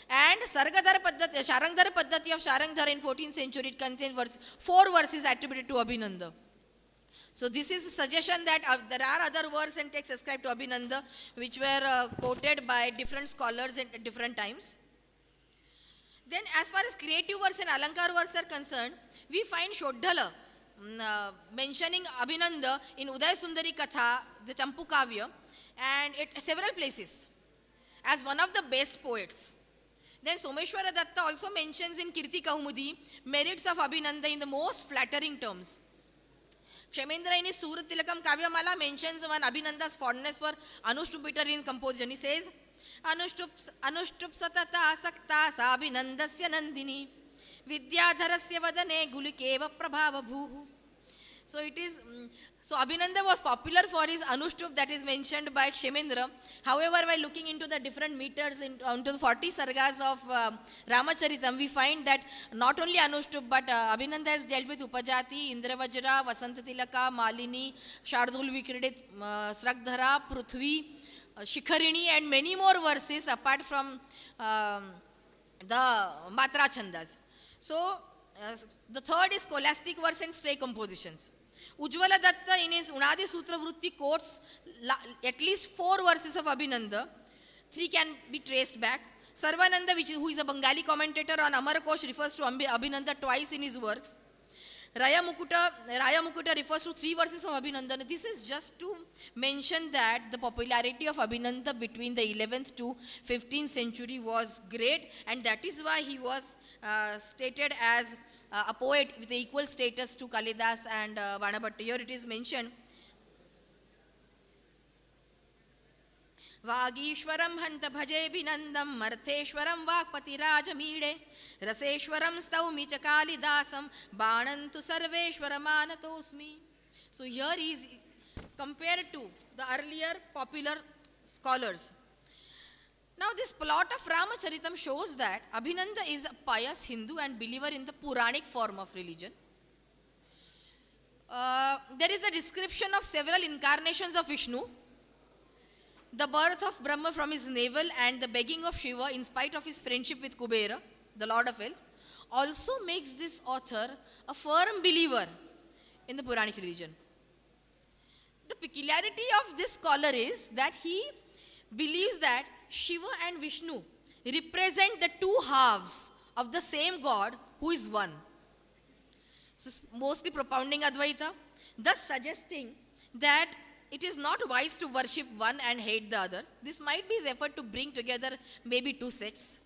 And Sargadhara Paddhati, Sharangdhara Paddhati of Sharangdhara in 14th century, it contains 4 verses attributed to Abhinanda. So this is a suggestion that there are other works and texts ascribed to Abhinanda which were quoted by different scholars at different times. Then as far as creative works and alankar works are concerned, we find Shodhala mentioning Abhinanda in Uday Sundari Katha, the Champu Kavya, and at several places as one of the best poets. Then Someshwara Datta also mentions in Kirti Kaumudi merits of Abhinanda in the most flattering terms. Kshemendra in his Surat Tilakam Kavyamala mentions one Abhinanda's fondness for Anushtup bitter in composition. He says, Anushtup satata sakta sa Abhinandasya nandini Vidyadharasya vadane gulikeva prabhava bhuhu. So it is, so Abhinanda was popular for his Anushtup that is mentioned by Kshemendra. However, while looking into the different meters into the 40 sargas of Ramacharitam, we find that not only Anushtup, but Abhinanda has dealt with Upajati, Indravajra, Vasantatilaka, Malini, Shardul Vikridit, Srakdhara, Prithvi, Shikharini, and many more verses apart from the Matra Chandas. So, the third is scholastic verse and stray compositions. Ujjvala Datta in his Unadi Sutra Vritti quotes at least 4 verses of Abhinanda. 3 can be traced back. Sarvananda, who is a Bengali commentator on Amarakosh, refers to Abhinanda twice in his works. Raya Mukuta refers to 3 verses of Abhinanda. This is just to mention that the popularity of Abhinanda between the 11th to 15th century was great, and that is why he was stated as a poet with equal status to Kalidas and Vanabhatta. Here it is mentioned, Vagishwaram hanta bhaje binandam martheshwaram vakpatirajamide raseshwaram staumi chakalidasam banantu sarveshwaram anatosmi. So here is compared to the earlier popular scholars. Now this plot of Ramacharitam shows that Abhinanda is a pious Hindu and believer in the Puranic form of religion. There is a description of several incarnations of Vishnu, the birth of Brahma from his navel, and the begging of Shiva in spite of his friendship with Kubera, the Lord of Wealth, also makes this author a firm believer in the Puranic religion. The peculiarity of this scholar is that he believes that Shiva and Vishnu represent the 2 halves of the same God who is one. So mostly propounding Advaita, thus suggesting that it is not wise to worship one and hate the other. This might be his effort to bring together maybe 2 sets.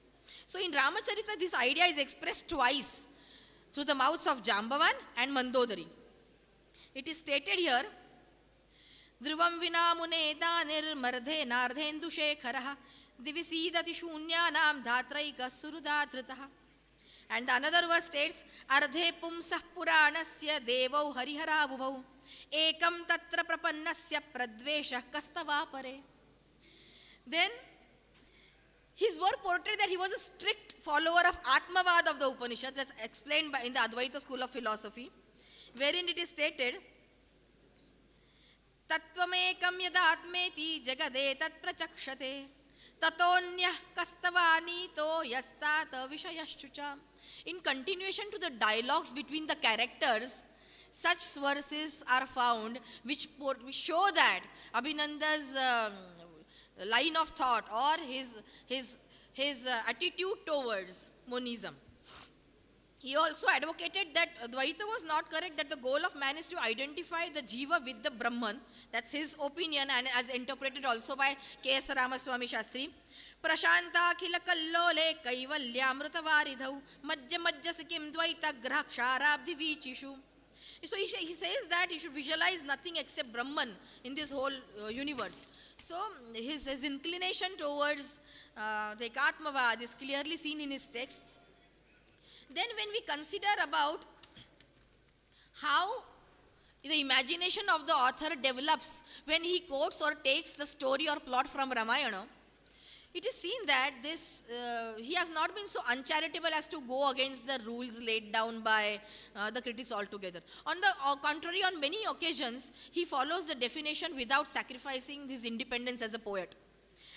So in Ramacharita, this idea is expressed twice through the mouths of Jambavan and Mandodari. It is stated here, Dhruvam vinamune danir mardhe nardhendu shekharaha divisidati shunyanam dhatraika surudhatritaha. And another verse states, Ardhe pumsah puranasya devau hariharavubhau ekam tatra prapannasya pradveshah kastavapare. Then his work portrayed that he was a strict follower of Atmavad of the Upanishads, as explained in the Advaita school of philosophy, wherein it is stated, Tattvamekam yadatmeti jagade tat prachakshate tatonyah kastavanito yastata vishayashchucha. In continuation to the dialogues between the characters, such verses are found which show that Abhinanda's line of thought or his attitude towards monism. He also advocated that Dvaita was not correct, that the goal of man is to identify the Jiva with the Brahman. That's his opinion, and as interpreted also by K.S. Ramaswamy Shastri. Prashanta khila kallole kaivalyamruta varidhau majja majja sikim Dvaita grah ksharabdi vichishu. So he says that he should visualize nothing except Brahman in this whole universe. So his inclination towards the Ekatmavad is clearly seen in his texts. Then when we consider about how the imagination of the author develops when he quotes or takes the story or plot from Ramayana, it is seen that he has not been so uncharitable as to go against the rules laid down by the critics altogether. On the contrary, on many occasions, he follows the definition without sacrificing his independence as a poet.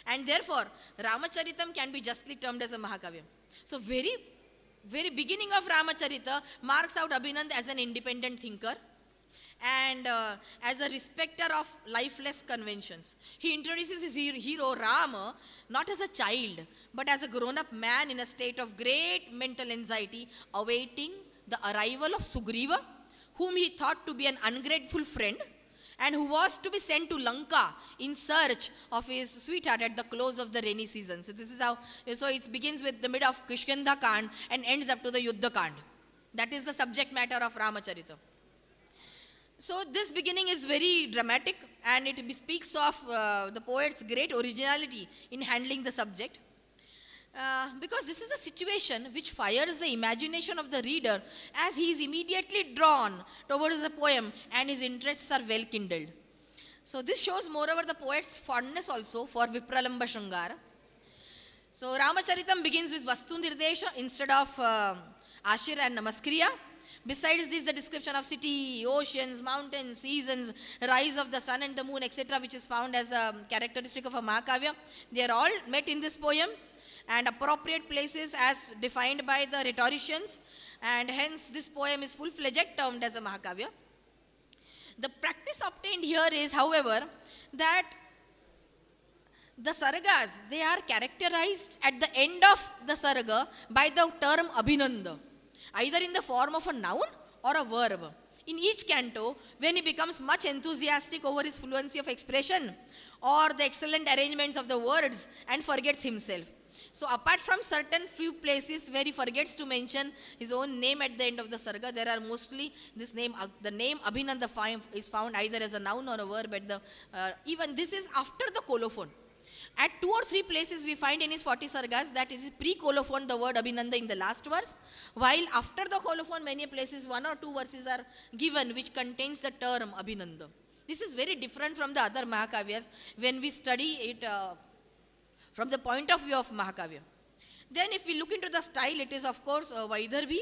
And therefore, Ramacharitam can be justly termed as a Mahakavya. So very beginning of Ramacharita marks out Abhinand as an independent thinker and as a respecter of lifeless conventions. He introduces his hero Rama not as a child but as a grown-up man in a state of great mental anxiety awaiting the arrival of Sugriva, whom he thought to be an ungrateful friend, and who was to be sent to Lanka in search of his sweetheart at the close of the rainy season. So this is how, so it begins with the mid of Kishkinda Kand and ends up to the Yuddha Kand. That is the subject matter of Ramacharita. So this beginning is very dramatic, and it speaks of the poet's great originality in handling the subject. Because this is a situation which fires the imagination of the reader as he is immediately drawn towards the poem and his interests are well kindled. So this shows moreover the poet's fondness also for Vipralamba Shringara. So Ramacharitam begins with Vastu Nirdesha instead of Ashir and Namaskriya. Besides this, the description of city, oceans, mountains, seasons, rise of the sun and the moon, etc., which is found as a characteristic of a Mahakavya, they are all met in this poem, and appropriate places as defined by the rhetoricians, and hence this poem is full-fledged termed as a Mahakavya. The practice obtained here is, however, that the sargas, they are characterized at the end of the sarga by the term abhinanda, either in the form of a noun or a verb. In each canto, when he becomes much enthusiastic over his fluency of expression or the excellent arrangements of the words and forgets himself. So apart from certain few places where he forgets to mention his own name at the end of the sarga, there are mostly this name, the name Abhinanda is found either as a noun or a verb at the, even this is after the colophon. At 2 or 3 places we find in his 40 sargas that it is pre-colophon the word Abhinanda in the last verse, while after the colophon many places 1 or 2 verses are given which contains the term Abhinanda. This is very different from the other Mahakavyas when we study it from the point of view of Mahakavya. Then if we look into the style, it is of course Vaidarbhi.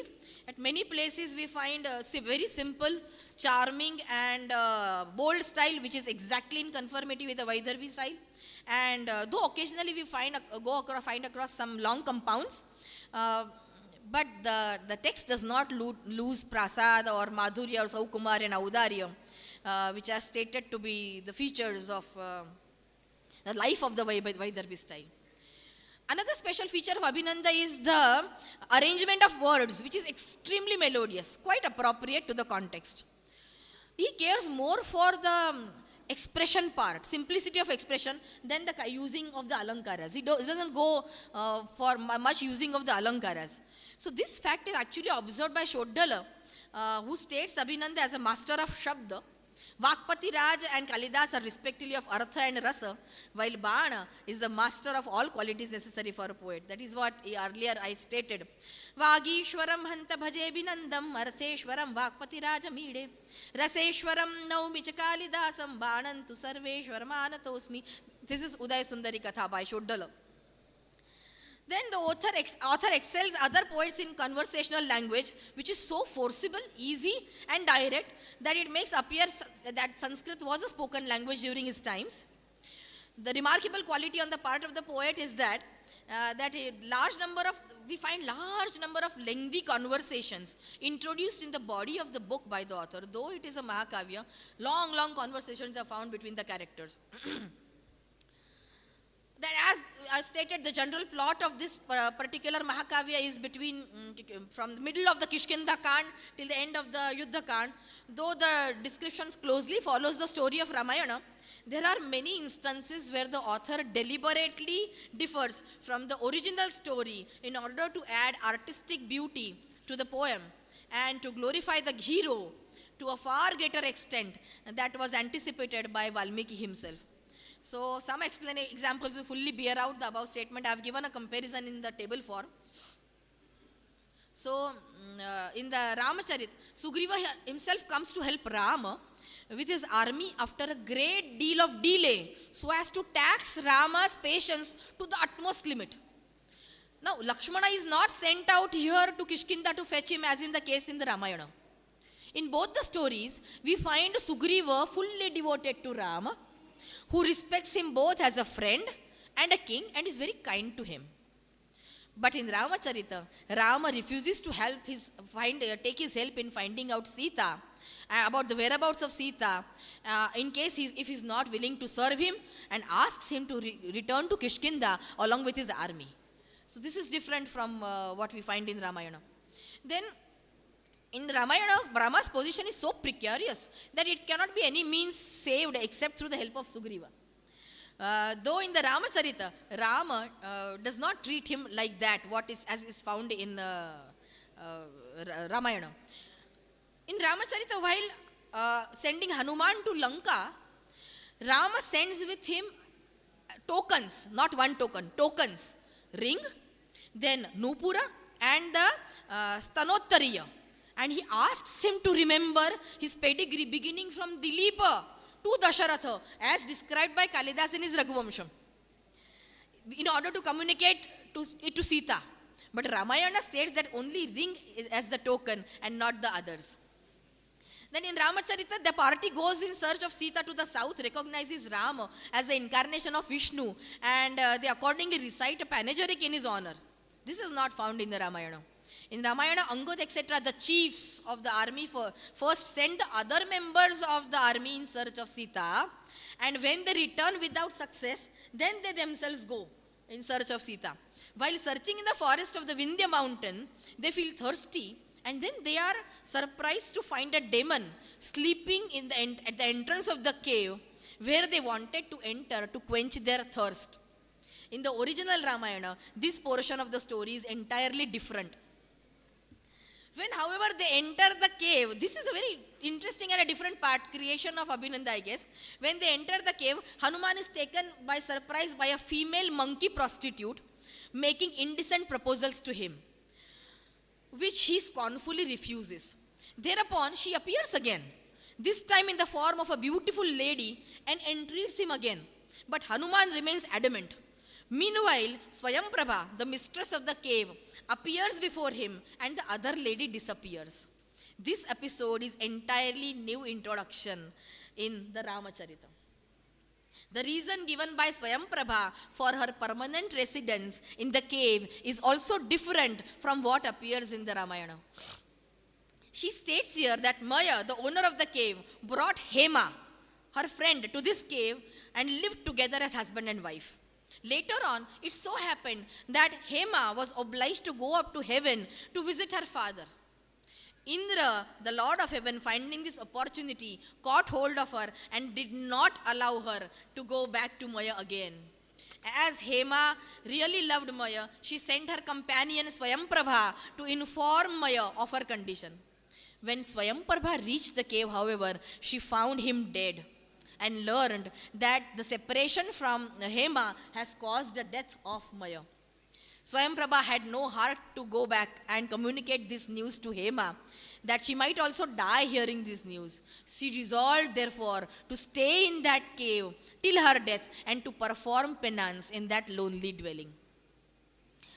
At many places we find a very simple, charming and bold style which is exactly in conformity with the Vaidarbhi style. And though occasionally we find across some long compounds, but the text does not lose prasad or madhurya or saukumar and audarya, which are stated to be the features of the life of the Vaidarbhi style. Another special feature of Abhinanda is the arrangement of words, which is extremely melodious, quite appropriate to the context. He cares more for the expression part, simplicity of expression, than the using of the alankaras. He doesn't go for much using of the alankaras. So this fact is actually observed by Shodhala, who states Abhinanda as a master of Shabda. Vakpati Raj and Kalidas are respectively of Artha and Rasa, while Bana is the master of all qualities necessary for a poet. That is what earlier I stated. Vagishwaram hanta bhaje binandam, Artheshwaram Vakpati Raja mide, Raseshwaram naumi Kalidasam, Banantu Sarveshwaram anatosmi. This is Uday Sundari Katha by Shodhala. Then the author excels other poets in conversational language, which is so forcible, easy and direct that it makes appear that Sanskrit was a spoken language during his times. The remarkable quality on the part of the poet is that we find large number of lengthy conversations introduced in the body of the book by the author. Though it is a Mahakavya, long conversations are found between the characters. That as I stated, the general plot of this particular Mahakavya is between, from the middle of the Kishkinda Kand till the end of the Yuddha Kand. Though the descriptions closely follows the story of Ramayana, there are many instances where the author deliberately differs from the original story in order to add artistic beauty to the poem and to glorify the hero to a far greater extent that was anticipated by Valmiki himself. So some examples will fully bear out the above statement. I have given a comparison in the table form. So in the Ramacharit, Sugriva himself comes to help Rama with his army after a great deal of delay so as to tax Rama's patience to the utmost limit. Now Lakshmana is not sent out here to Kishkinda to fetch him as in the case in the Ramayana. In both the stories, we find Sugriva fully devoted to Rama, who respects him both as a friend and a king and is very kind to him. But in Ramacharita, Rama refuses to take his help in finding out Sita, about the whereabouts of Sita, in case if he is not willing to serve him, and asks him to return to Kishkinda along with his army. So this is different from what we find in Ramayana. Then In Ramayana, Brahma's position is so precarious that it cannot be any means saved except through the help of Sugriva. Though in the Ramacharita, Rama does not treat him like that, as is found in Ramayana. In Ramacharita, while sending Hanuman to Lanka, Rama sends with him tokens, not one token, tokens, ring, then Nupura and the Stanottariya. And he asks him to remember his pedigree beginning from Dilipa to Dasharatha as described by Kalidas in his Raghuvamsham in order to communicate it to Sita. But Ramayana states that only ring is as the token and not the others. Then in Ramacharita, the party goes in search of Sita to the south, recognizes Rama as the incarnation of Vishnu, and they accordingly recite a panegyric in his honor. This is not found in the Ramayana. In Ramayana, Angad, etc., the chiefs of the army first send the other members of the army in search of Sita, and when they return without success, then they themselves go in search of Sita. While searching in the forest of the Vindhya mountain, they feel thirsty, and then they are surprised to find a demon sleeping at the entrance of the cave where they wanted to enter to quench their thirst. In the original Ramayana, this portion of the story is entirely different. When, however, they enter the cave, this is a very interesting and a different part, creation of Abhinanda, I guess. When they enter the cave, Hanuman is taken by surprise by a female monkey prostitute making indecent proposals to him, which he scornfully refuses. Thereupon, she appears again, this time in the form of a beautiful lady, and entreats him again. But Hanuman remains adamant. Meanwhile, Swayamprabha, the mistress of the cave, appears before him and the other lady disappears. This episode is entirely new introduction in the Ramacharita. The reason given by Swayamprabha for her permanent residence in the cave is also different from what appears in the Ramayana. She states here that Maya, the owner of the cave, brought Hema, her friend, to this cave and lived together as husband and wife. Later on, it so happened that Hema was obliged to go up to heaven to visit her father. Indra, the Lord of heaven, finding this opportunity, caught hold of her and did not allow her to go back to Maya again. As Hema really loved Maya, she sent her companion Swayamprabha to inform Maya of her condition. When Swayamprabha reached the cave, however, she found him dead and learned that the separation from Hema has caused the death of Maya. Swayamprabha had no heart to go back and communicate this news to Hema, that she might also die hearing this news. She resolved, therefore, to stay in that cave till her death and to perform penance in that lonely dwelling.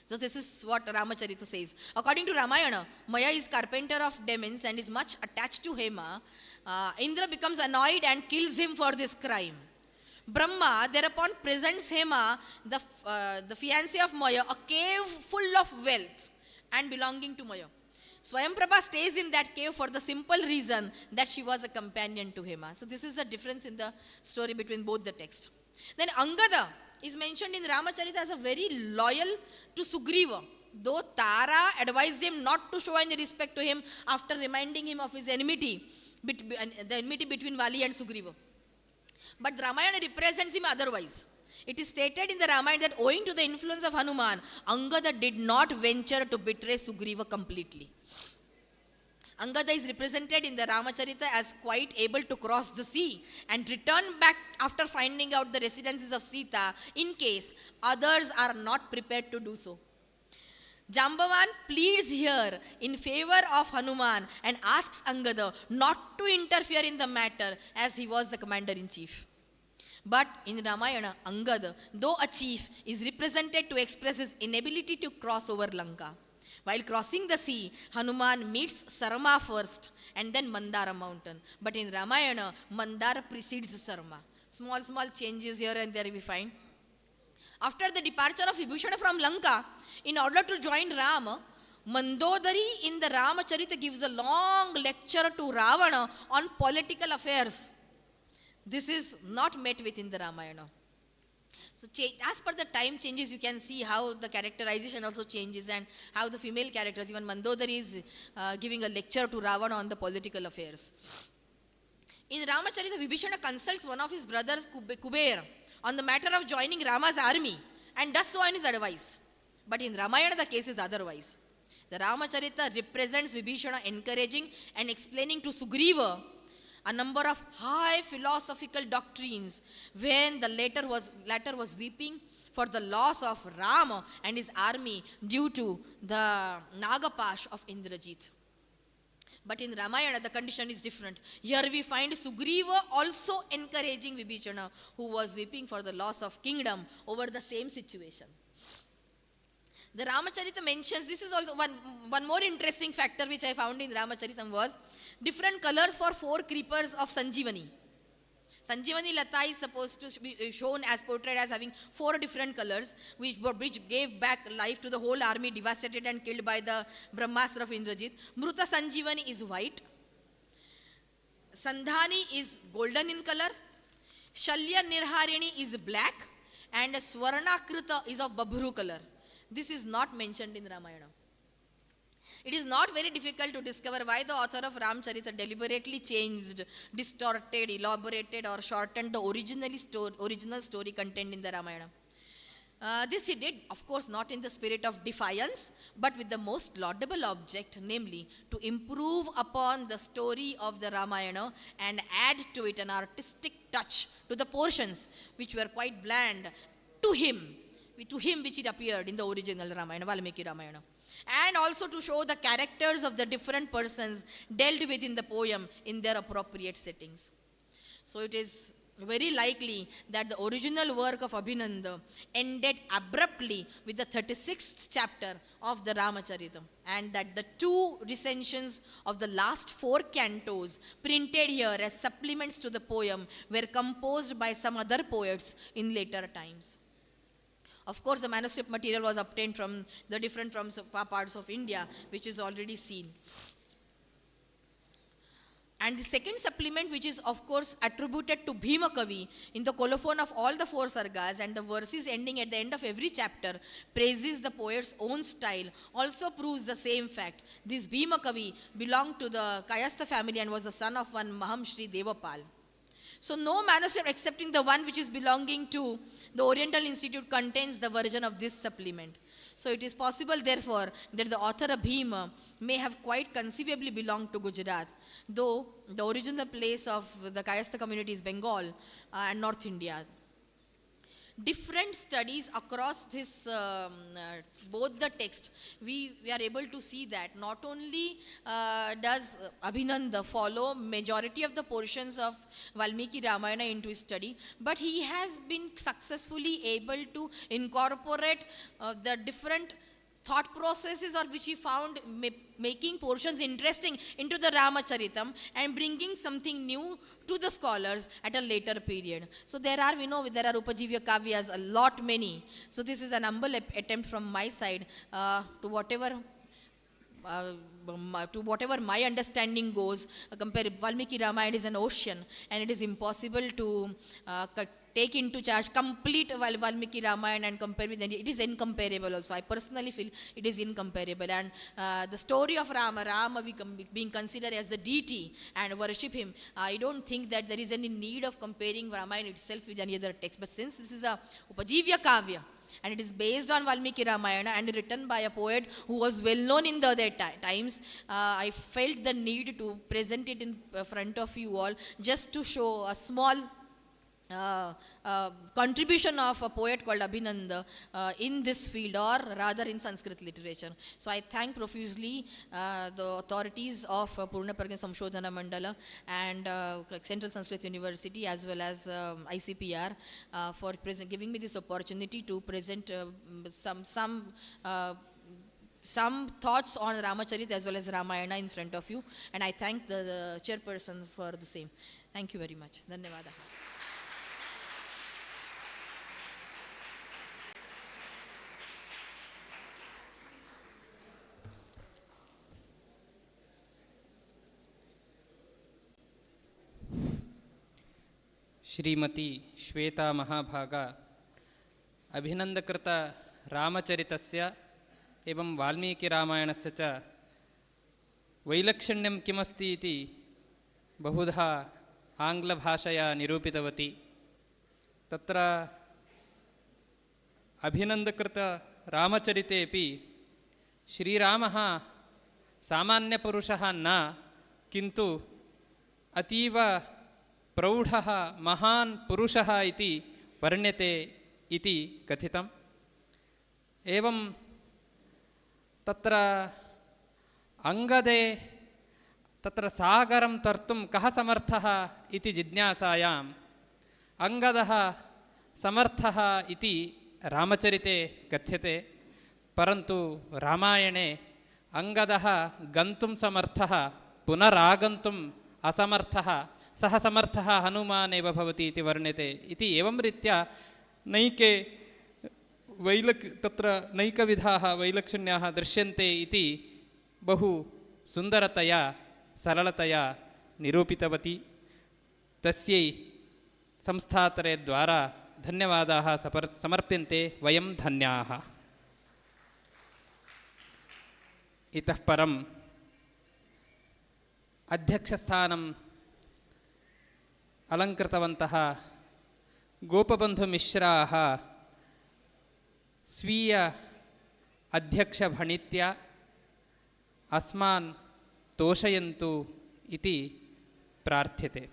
So this is what Ramacharita says. According to Ramayana, Maya is carpenter of demons and is much attached to Hema. Indra becomes annoyed and kills him for this crime. Brahma thereupon presents Hema, the fiancée of Maya, a cave full of wealth and belonging to Maya. Swayamprabha stays in that cave for the simple reason that she was a companion to Hema. So this is the difference in the story between both the texts. Then Angada is mentioned in Ramacharita as a very loyal to Sugriva, though Tara advised him not to show any respect to him after reminding him of his enmity, the enmity between Vali and Sugriva. But the Ramayana represents him otherwise. It is stated in the Ramayana that owing to the influence of Hanuman, Angada did not venture to betray Sugriva completely. Angada is represented in the Ramacharita as quite able to cross the sea and return back after finding out the residences of Sita in case others are not prepared to do so. Jambavan pleads here in favor of Hanuman and asks Angada not to interfere in the matter as he was the commander-in-chief. But in Ramayana, Angada, though a chief, is represented to express his inability to cross over Lanka. While crossing the sea, Hanuman meets Sarma first and then Mandara mountain. But in Ramayana, Mandara precedes Sarma. Small changes here and there we find. After the departure of Vibhishana from Lanka, in order to join Rama, Mandodari in the Ramacharita gives a long lecture to Ravana on political affairs. This is not met with in the Ramayana. So as per the time changes, you can see how the characterization also changes and how the female characters, even Mandodari is giving a lecture to Ravana on the political affairs. In Ramacharita, Vibhishana consults one of his brothers, Kuber, on the matter of joining Rama's army and does so on his advice. But in Ramayana, the case is otherwise. The Ramacharita represents Vibhishana encouraging and explaining to Sugriva a number of high philosophical doctrines when the latter was weeping for the loss of Rama and his army due to the Nagapash of Indrajit. But in Ramayana, the condition is different. Here we find Sugriva also encouraging Vibhishana, who was weeping for the loss of kingdom over the same situation. The Ramacharita mentions, this is also one more interesting factor which I found in Ramacharitam was different colors for 4 creepers of Sanjeevani. Sanjeevani Lata is supposed to be shown as portrayed as having 4 different colors which gave back life to the whole army devastated and killed by the Brahmastra of Indrajit. Mruta Sanjeevani is white. Sandhani is golden in color. Shalya Nirharini is black. And Swarnakrita is of Babhru color. This is not mentioned in Ramayana. It is not very difficult to discover why the author of Ramacharita deliberately changed, distorted, elaborated or shortened the original story contained in the Ramayana. This he did, of course, not in the spirit of defiance, but with the most laudable object, namely to improve upon the story of the Ramayana and add to it an artistic touch to the portions which were quite bland to him which it appeared in the original Ramayana, Valmiki Ramayana. And also to show the characters of the different persons dealt with in the poem in their appropriate settings. So it is very likely that the original work of Abhinanda ended abruptly with the 36th chapter of the Ramacharita, and that the 2 recensions of the last 4 cantos printed here as supplements to the poem were composed by some other poets in later times. Of course, the manuscript material was obtained from the different parts of India, which is already seen. And the second supplement, which is of course attributed to Bhima Kavi in the colophon of all the 4 sargas, and the verses ending at the end of every chapter praises the poet's own style, also proves the same fact. This Bhima Kavi belonged to the Kayastha family and was the son of one Mahamshri Devapal. So no manuscript excepting the one which is belonging to the Oriental Institute contains the version of this supplement. So it is possible, therefore, that the author of Bhima may have quite conceivably belonged to Gujarat, though the original place of the Kayastha community is Bengal and North India. Different studies across this, both the text, we are able to see that not only does Abhinanda follow majority of the portions of Valmiki Ramayana into his study, but he has been successfully able to incorporate the different thought processes or which he found making portions interesting into the Ramacharitam and bringing something new to the scholars at a later period. So there are, we know, there are Upajivya Kavyas, a lot many. So this is an humble attempt from my side to whatever my understanding goes. Compare Valmiki Ramayana is an ocean, and it is impossible to take into charge complete Valmiki Ramayana and compare with it is incomparable also. I personally feel it is incomparable. And the story of Rama being considered as the deity and worship him, I don't think that there is any need of comparing Ramayana itself with any other text. But since this is a Upajivya Kavya, and it is based on Valmiki Ramayana and written by a poet who was well known in the other times, I felt the need to present it in front of you all just to show a small contribution of a poet called Abhinanda in this field, or rather in Sanskrit literature. So I thank profusely the authorities of Purna Pragya Samshodhana Mandala and Central Sanskrit University as well as ICPR for giving me this opportunity to present some thoughts on Ramacharita as well as Ramayana in front of you, and I thank the chairperson for the same. Thank you very much. Dhanyavada. Shrimati Shweta महाभागा अभिनन्दकृतरामचरितस्य एवं वाल्मीकिरामायणस्य च वैलक्षण्यं किमस्ति इति बहुधा आङ्ग्लभाषया निरूपितवती। तत्र अभिनन्दकृतरामचरितेपि श्रीरामः सामान्यपुरुषः न, किन्तु अतीव प्रौढः महान् पुरुषः इति वर्ण्यते इति कथितम्। एवं तत्र अंगदे तत्र सागरं तर्तुं कः समर्थः इति जिज्ञासायाम् अंगदः समर्थः इति रामचरिते कथ्यते, परन्तु रामायणे अंगदः गन्तुं समर्थः पुनरागन्तुम् असमर्थः, सः समर्थः हनुमान् एव भवति इति वर्ण्यते इति। एवं रीत्या नैके तत्र नैकविधाः वैलक्षण्याः दृश्यन्ते इति बहु सुन्दरतया सरलतया निरूपितवती। तस्यै संस्थातरे द्वारा धन्यवादाः समर्प्यन्ते। वयं धन्याः। इतः परम् अध्यक्षस्थानम् अलङ्कृतवन्तः गोपबन्धुमिश्राः स्वीय अध्यक्षभणित्या अस्मान् तोषयन्तु इति प्रार्थ्यते।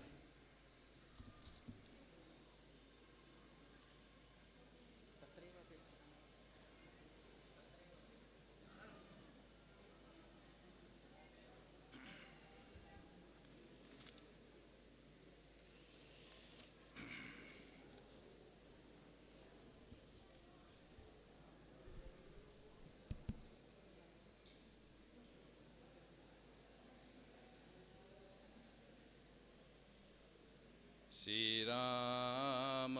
श्रीराम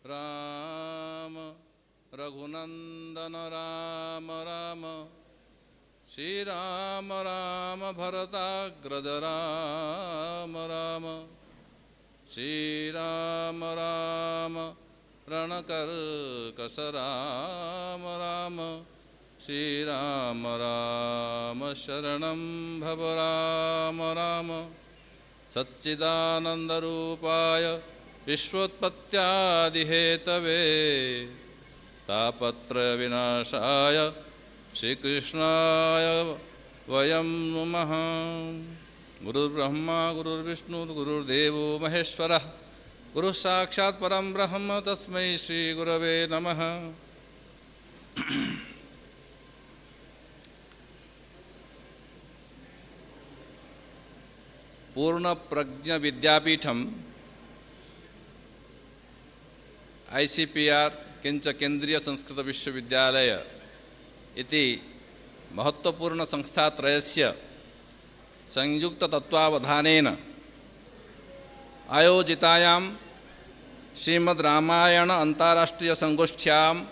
राम रघुनंदन राम राम, श्रीराम राम भरताग्रज राम राम, श्रीराम राम रणकर्कश राम राम, श्रीराम राम शरणं भव राम राम। सच्चिदानन्दरूपाय विश्वोत्पत्त्यादिहेतवे तापत्रयविनाशाय श्रीकृष्णाय वयं नमः। गुरुर्ब्रह्मा गुरुर्विष्णु गुरुर्देवो महेश्वरः, गुरुः साक्षात् परं ब्रह्म तस्मै श्रीगुरवे नमः। पूर्ण प्रज्ञ विद्यापीठम ICPR किंच केंद्रीय संस्कृत विश्वविद्यालय इति महत्वपूर्ण संस्थात्रयस्य संयुक्त तत्वावधानेन आयोजितायां श्रीमद् रामायण अंताराष्ट्रीय संगोष्ठ्याम्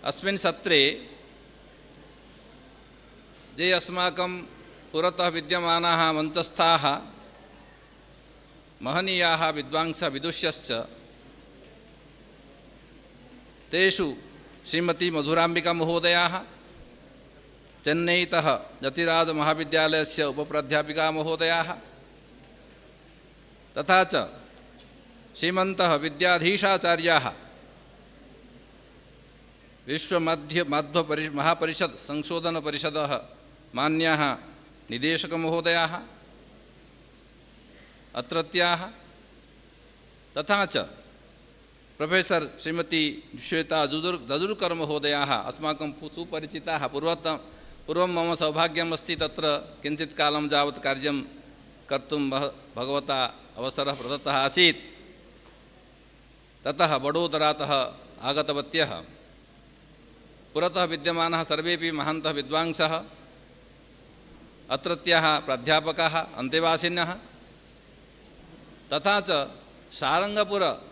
अस्मिन् सत्रे ये अस्माकं पुरतः विद्यमानाः मंचस्थाः महनीयाः विद्वांसः विदुष्यश्च, तेषु श्रीमती मधुराम्बिका महोदयाः चेन्नईतः यतिराजमहाविद्यालयस्य उप-प्राध्यापिका महोदयाः, तथा च श्रीमन्तः विद्याधीशाचार्याः विश्वमध्व महापरिषद संशोधन परिषदः मान्याः निदेशक महोदयाः अत्रत्याः, तथा च प्रोफेसर श्रीमती श्वेता जजुर्कर महोदयाः अस्माकं सुपरिचिताः। पूर्वं मम सौभाग्यमस्ति तत्र किञ्चित् कालं यावत् कार्यं कर्तुं भगवता अवसरः प्रदत्तः आसीत्। ततः वडोदरातः आगतवत्यः पुरतः विद्यमानः सर्वेपि महान्तः विद्वांसः, अत्रत्याः प्राध्यापकाः अन्तेवासिनः, तथा च सारङ्गपुर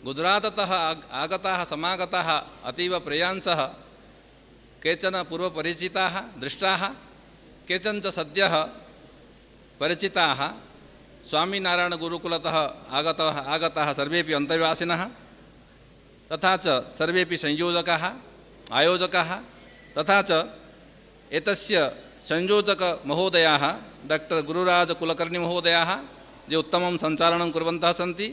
गुजराततः आगताः समागताः अतीव प्रियांसः, केचन पूर्वपरिचिताः दृष्टाः, केचन च सद्यः परिचिताः, स्वामीनारायणगुरुकुलतः आगताः सर्वेपि अन्तेवासिनः, तथा च सर्वेपि संयोजकाः आयोजकाः तथा च एतस्य संयोजकमहोदयाः डॉक्टर गुरुराजकुलकर्णिमहोदयाः ये उत्तमं सञ्चालनं कुर्वन्तः सन्ति।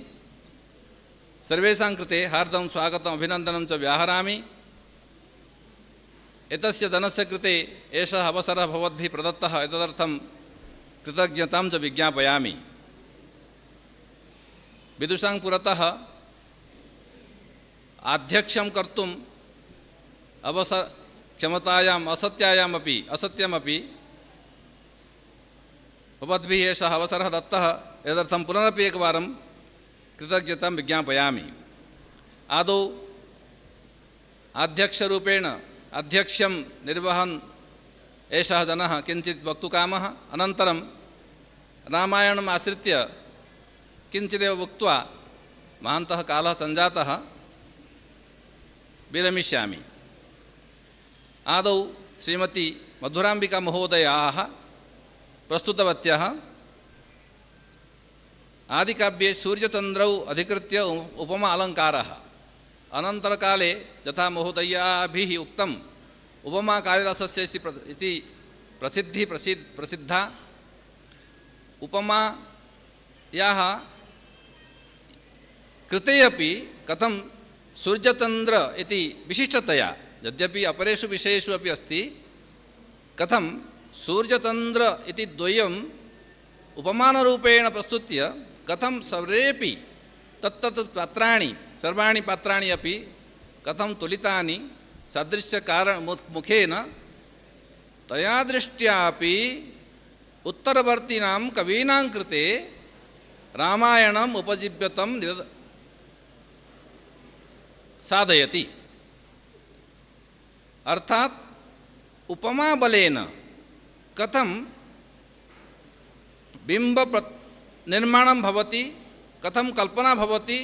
सर्वेषां कृते हार्दं स्वागतम् अभिनन्दनं च व्याहरामि। एतस्य जनस्य कृते एषः अवसरः भवद्भिः प्रदत्तः एतदर्थं कृतज्ञतां च विज्ञापयामि। विदुषां पुरतः आध्यक्षं कर्तुम् क्षमतायाम् असत्यमपि भवद्भिः एषः अवसरः दत्तः एतदर्थं पुनरपि एकवारं कृतज्ञतां विज्ञापयामि। आदौ अध्यक्षरूपेण अध्यक्षं निर्वहन् एषः जनः किञ्चित् वक्तुकामः, अनन्तरं रामायणम् आश्रित्य किञ्चिदेव उक्त्वा महान्तः कालः सञ्जातः विरमिष्यामि। आदौ श्रीमती मधुराम्बिका महोदयाः प्रस्तुतवत्यः आदिकाव्ये सूर्यचन्द्रौ अधिकृत्य उपमा अलङ्कारः। अनन्तरकाले यथा महोदयाभिः उक्तम् उपमा कालिदासस्य इति प्रसिद्धा उपमायाः कृते अपि कथं सूर्यचन्द्र इति विशिष्टतया, यद्यपि अपरेषु विषयेषु अपि अस्ति, कथं सूर्यचन्द्र इति द्वयम् उपमानरूपेण प्रस्तुत्य कथं सर्वेपि तत्तत् पात्राणि सर्वाणि पात्राणि अपि कथं तुलितानि सदृश्यकारणमुखेन तया दृष्ट्यापि उत्तरवर्तीनां कवीनां कृते रामायणम् उपजीव्यतं साधयति। अर्थात् उपमा बलेन कथं बिंब निर्माणं भवति, कथं कल्पना भवति,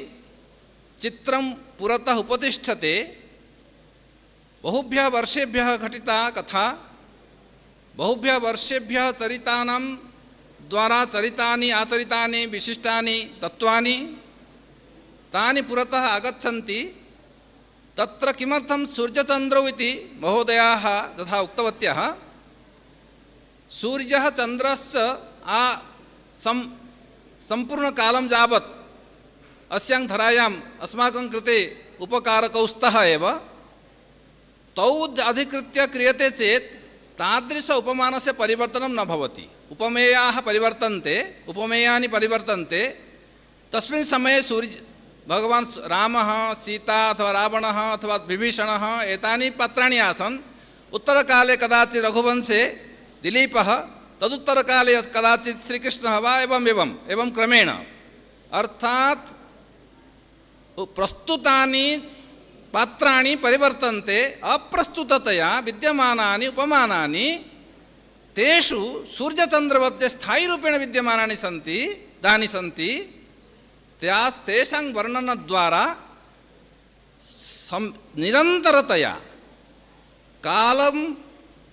चित्रं पुरतः उपतिष्ठते। बहुभ्यः वर्षेभ्यः घटिता कथा, बहुभ्यः वर्षेभ्यः चरितानां द्वारा चरितानि आचरितानि विशिष्टानि तत्त्वानि तानि पुरतः आगच्छन्ति। तत्र किमर्थं सूर्यचन्द्रौ इति महोदयाः तथा उक्तवत्यः। सूर्यः चन्द्रश्च सम्पूर्णकालं यावत् अस्यां धरायाम् अस्माकं कृते उपकारकौ स्तः एव। तौ अधिकृत्य क्रियते चेत् तादृश उपमानस्य परिवर्तनं न भवति। उपमेयाः परिवर्तन्ते, उपमेयानि परिवर्तन्ते। तस्मिन् समये भगवान् रामः, सीता अथवा रावणः अथवा विभीषणः एतानि पात्राणि आसन्। उत्तरकाले कदाचित् रघुवंशे दिलीपः, तदुत्तरकाले कदाचित् श्रीकृष्णः वा एवं क्रमेण। अर्थात् प्रस्तुतानि पात्राणि परिवर्तन्ते, अप्रस्तुततया विद्यमानानि उपमानानि तेषु सूर्यचन्द्रवत् स्थायीरूपेण विद्यमानानि सन्ति तानि सन्ति। तेषां वर्णनद्वारा निरन्तरतया कालम्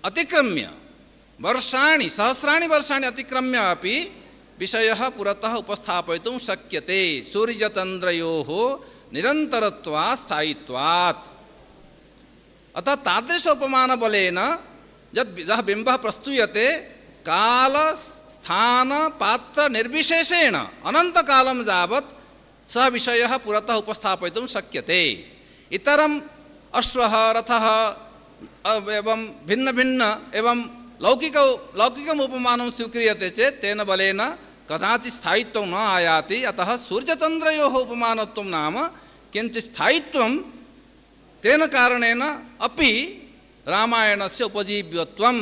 अतिक्रम्य वर्षाणि सहस्राणि वर्षाणि अतिक्रम्य अपि विषयः पुरतः उपस्थापयितुं शक्यते सूर्यचन्द्रयोः निरन्तरत्वात् स्थायित्वात्। अतः तादृश उपमानबलेन यः बिम्बः प्रस्तूयते काल स्थान पात्र निर्विशेषेण अनन्तकालं यावत् सः विषयः पुरतः उपस्थापयितुं शक्यते। इतरम् अश्वः रथः एवं भिन्न एवं लौकिकम् उपमानं स्वीक्रियते चेत् तेन बलेन कदाचित् स्थायित्वं न आयाति। अतः सूर्यचन्द्रयोः उपमानत्वं नाम किञ्चित् स्थायित्वं तेन कारणेन अपि रामायणस्य उपजीव्यत्वम्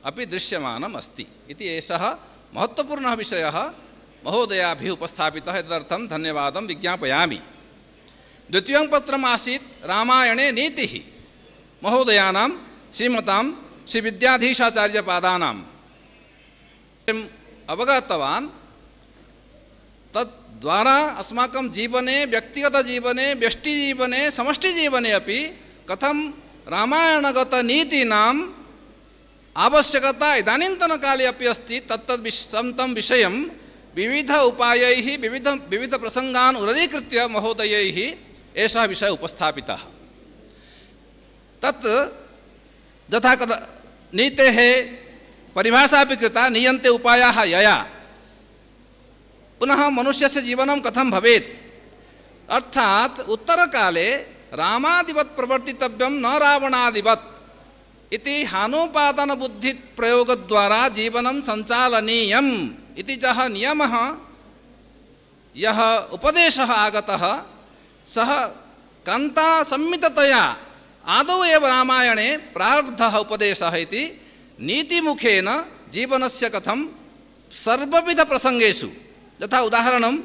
अपि दृश्यमानम् अस्ति इति एषः महत्त्वपूर्णः विषयः महोदयाभिः उपस्थापितः। एतदर्थं धन्यवादं विज्ञापयामि। द्वितीयं पत्रम् आसीत् रामायणे नीतिः महोदयानां श्रीमतां श्री विद्याधीशाचार्यपादानाम् अवगतवान्। तद्वारा अस्माकं जीवने व्यक्तिगतजीवने व्यष्टिजीवने समष्टिजीवने अपि कथं रामायणगतनीतीनाम् आवश्यकता इदानीन्तनकाले अपि अस्ति। तं विषयं विविध उपायैः विविध प्रसङ्गान् उदीकृत्य महोदयैः एषः विषयः उपस्थापितः। तत् यथा कदा नीतेः परिभाषा अपि कृता, नीयन्ते उपायाः यया। पुनः मनुष्यस्य जीवनं कथं भवेत्, अर्थात् उत्तरकाले रामादिवत् प्रवर्तितव्यं न रावणादिवत् इति हानोपादानबुद्धिप्रयोगद्वारा जीवनं सञ्चालनीयम् इति यः नियमः, यः उपदेशः आगतः, सः कान्तासम्मिततया आदौ एव रामायणे प्रारब्धः उपदेशः इति नीतिमुखेन जीवनस्य कथं सर्वविधप्रसङ्गेषु, यथा उदाहरणं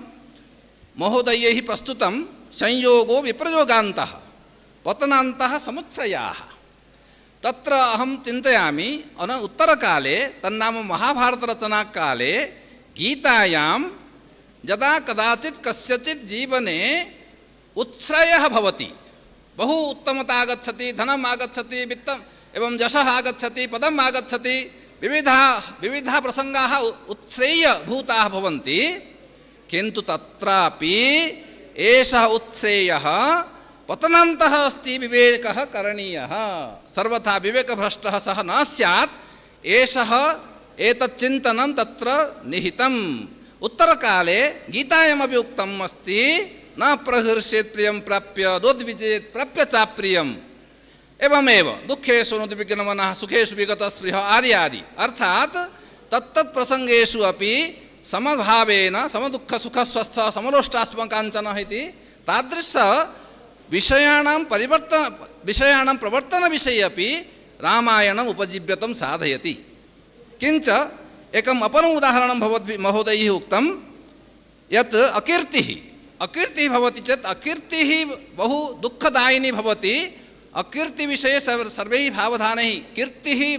महोदयैः प्रस्तुतं संयोगो विप्रयोगान्तः पतनान्तः समुच्छ्रयाः। तत्र अहं चिन्तयामि उत्तरकाले, तन्नाम महाभारतरचनाकाले गीतायां यदा कदाचित् कस्यचित् जीवने उत्श्रयः भवति, बहु उत्तमता आगच्छति, धनम् आगच्छति, वित्तम् एवं यशः आगच्छति, पदम् आगच्छति, विविधाः प्रसङ्गाः उत्श्रेयभूताः भवन्ति, किन्तु तत्रापि एषः उत्श्रेयः पतनान्तः अस्ति, विवेकः करणीयः, सर्वथा विवेकभ्रष्टः सः न स्यात्, एषः एतत् चिन्तनं तत्र निहितम्। उत्तरकाले गीतायामपि उक्तम् अस्ति, न प्रहर्षेत् प्रियं प्राप्य दोद्विजेत् प्राप्य चाप्रियम्, एवमेव दुःखेषु अनुद्विग्नमनः सुखेषु विगतस्पृहः आदि आदि। अर्थात् तत्तत् प्रसङ्गेषु अपि समभावेन समदुःखसुखस्वस्थ समलोष्टास्मकाञ्चनः इति तादृश विषयाणां प्रवर्तनविषये अपि रामायणम् उपजीव्यतं साधयति। किञ्च एकम् अपरम् उदाहरणं महोदयैः उक्तं यत् अकीर्तिः भवति चेत् अकीर्तिः बहु दुःखदायिनी भवति। अकीर्तिविषये सर्वैः भावधानैः कीर्तिः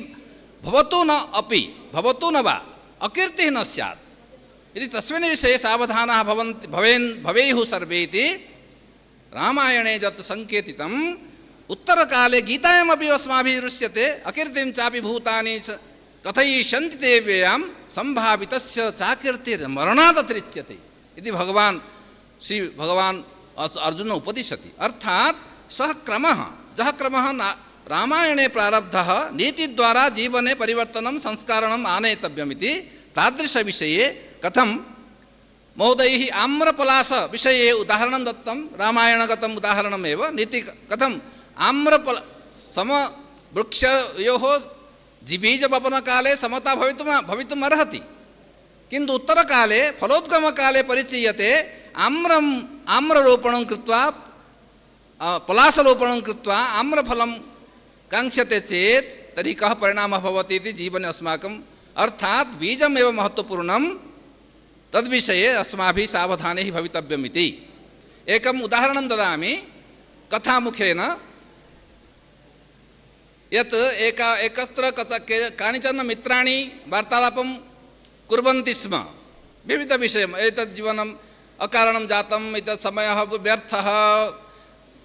भवतु न अपि भवतु न वा अकीर्तिः न स्यात् इति तस्मिन् विषये सावधानाः भवेयुः सर्वे इति रामायणे यत् सङ्केतितम् उत्तरकाले गीतायामपि अस्माभिः दृश्यते। अकीर्तिं चापि भूतानि कथयिष्यन्ति ते व्ययां सम्भावितस्य चाकीर्तिर्मरणादतिरिच्यते इति भगवान् अर्जुन उपदिशति। अर्थात् सः क्रमः रामायणे प्रारब्धः नीतिद्वारा जीवने परिवर्तनं संस्कारणम् आनेतव्यमिति तादृशविषये कथं महोदयैः आम्रपलाशविषये उदाहरणं दत्तं, रामायणगतम् उदाहरणमेव। नीति कथम् समवृक्षयोः बीजवपनकाले समता भवितुम् अर्हति, किन्तु उत्तरकाले फलोद्गमकाले परिचीयते आम्ररोपणं कृत्वा पलाशरोपणं कृत्वा आम्रफलं काङ्क्षते चेत् तर्हि कः परिणामः भवति इति जीवने अस्माकम्। अर्थात् बीजमेव महत्त्वपूर्णं, तद्विषये अस्माभिः सावधानैः भवितव्यमिति। एकम् उदाहरणं ददामि कथामुखेन, यत् एकत्र कानिचन मित्राणि वार्तालापं कुर्वन्ति स्म विविधविषयम्। एतत् जीवनम् अकारणं जातम्, एतत् समयः व्यर्थः,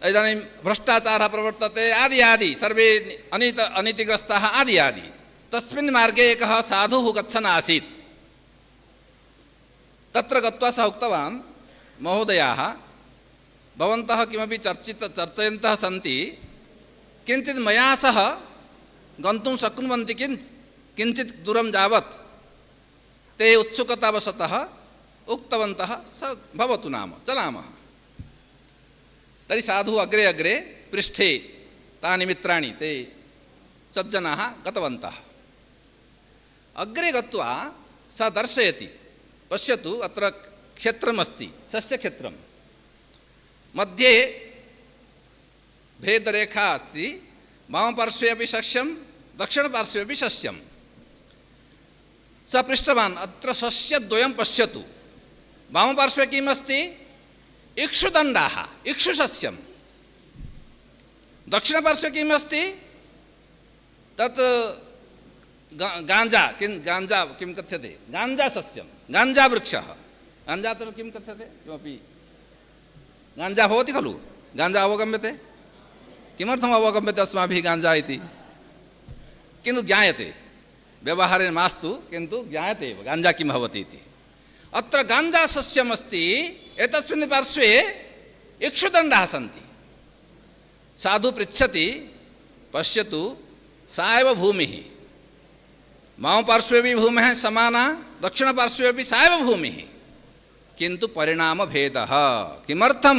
इदानीं भ्रष्टाचारः प्रवर्तते आदि आदि, सर्वे अनीतिग्रस्ताः आदि आदि। तस्मिन् मार्गे एकः साधुः गच्छन् आसीत्। तत्र गत्वा सः उक्तवान्, महोदयाः भवन्तः किमपि चर्चयन्तः सन्ति, किञ्चित् मया सह गन्तुं शक्नुवन्ति किञ्चित् दूरं यावत्। ते उत्सुकतावशतः उक्तवन्तः स भवतु नाम चलामः। तर्हि साधुः अग्रे अग्रे पृष्ठे तानि मित्राणि ते सज्जनाः गतवन्तः। अग्रे गत्वा सः दर्शयति, पश्यतु अत्र क्षेत्रमस्ति, सस्यक्षेत्रं, मध्ये भेदरेखा अस्ति, वामपार्श्वे अपि सस्यं दक्षिणपार्श्वे अपि सस्यं। सः पृष्टवान्, अत्र सस्यद्वयं पश्यतु, वामपार्श्वे किम् अस्ति, इक्षुदण्डाः, इक्षुसस्यं, दक्षिणपार्श्वे किम् अस्ति, तत् गाञ्जा किं कथ्यते, गाञ्जासस्यं, गाञ्जावृक्षः। गाञ्जा तु किं कथ्यते, किमपि गाञ्जा भवति खलु, गाञ्जा अवगम्यते। किमर्थम् अवगम्यते अस्माभिः गाञ्जा इति, किन्तु ज्ञायते, व्यवहारे मास्तु किन्तु ज्ञायते एव गाञ्जा किं भवति इति। अत्र गाञ्जासस्यमस्ति, एतस्मिन् पार्श्वे इक्षुदण्डाः सन्ति। साधु पृच्छति, पश्यतु सा एव भूमिः, मम पार्श्वे अपि भूमिः समाना, दक्षिणपार्श्वे अपि सा एव भूमिः, किन्तु परिणामभेदः। किमर्थं?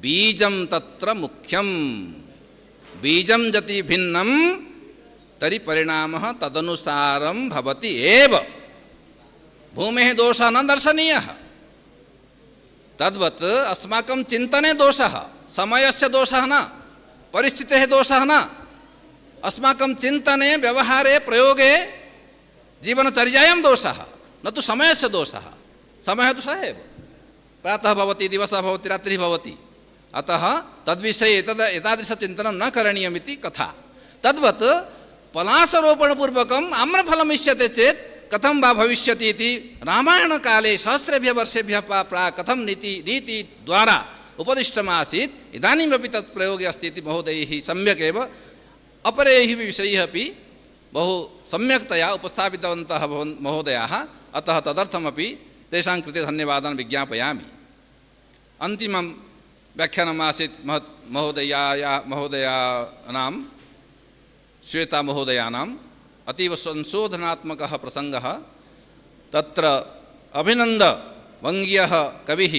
बीजं तत्र मुख्यं, बीजं यदि भिन्नं तर्हि परिणामः तदनुसारं भवति एव। भूमेः दोषः न दर्शनीयः। तद्वत् अस्माकं चिन्तने दोषः, समयस्य दोषः न, परिस्थितेः दोषः न, अस्माकं चिन्तने, व्यवहारे, प्रयोगे, जीवनचर्यायां दोषः, न तु समयस्य दोषः। समयः तु सः एव, प्रातः भवति, दिवसः भवति, रात्रिः भवति। अतः तद्विषये एतादृशचिन्तनं न करणीयमिति कथा। तद्वत् पलासरोपणपूर्वकम् आम्रफलम् इष्यते चेत् कथं वा भविष्यति इति रामायणकाले सहस्रेभ्यः वर्षेभ्यः प्राक् कथं नीतिद्वारा उपदिष्टमासीत्, इदानीमपि तत् प्रयोगे अस्ति इति महोदयैः सम्यक् एव अपरैः विषयैः अपि बहु सम्यक्तया उपस्थापितवन्तः महोदयाः। अतः तदर्थमपि तेषां कृते धन्यवादान् विज्ञापयामि। अन्तिमं व्याख्यानमासीत् महोदयानां, श्वेता महोदयानाम् अतीव संशोधनात्मकः प्रसङ्गः। तत्र वङ्गीयः कविः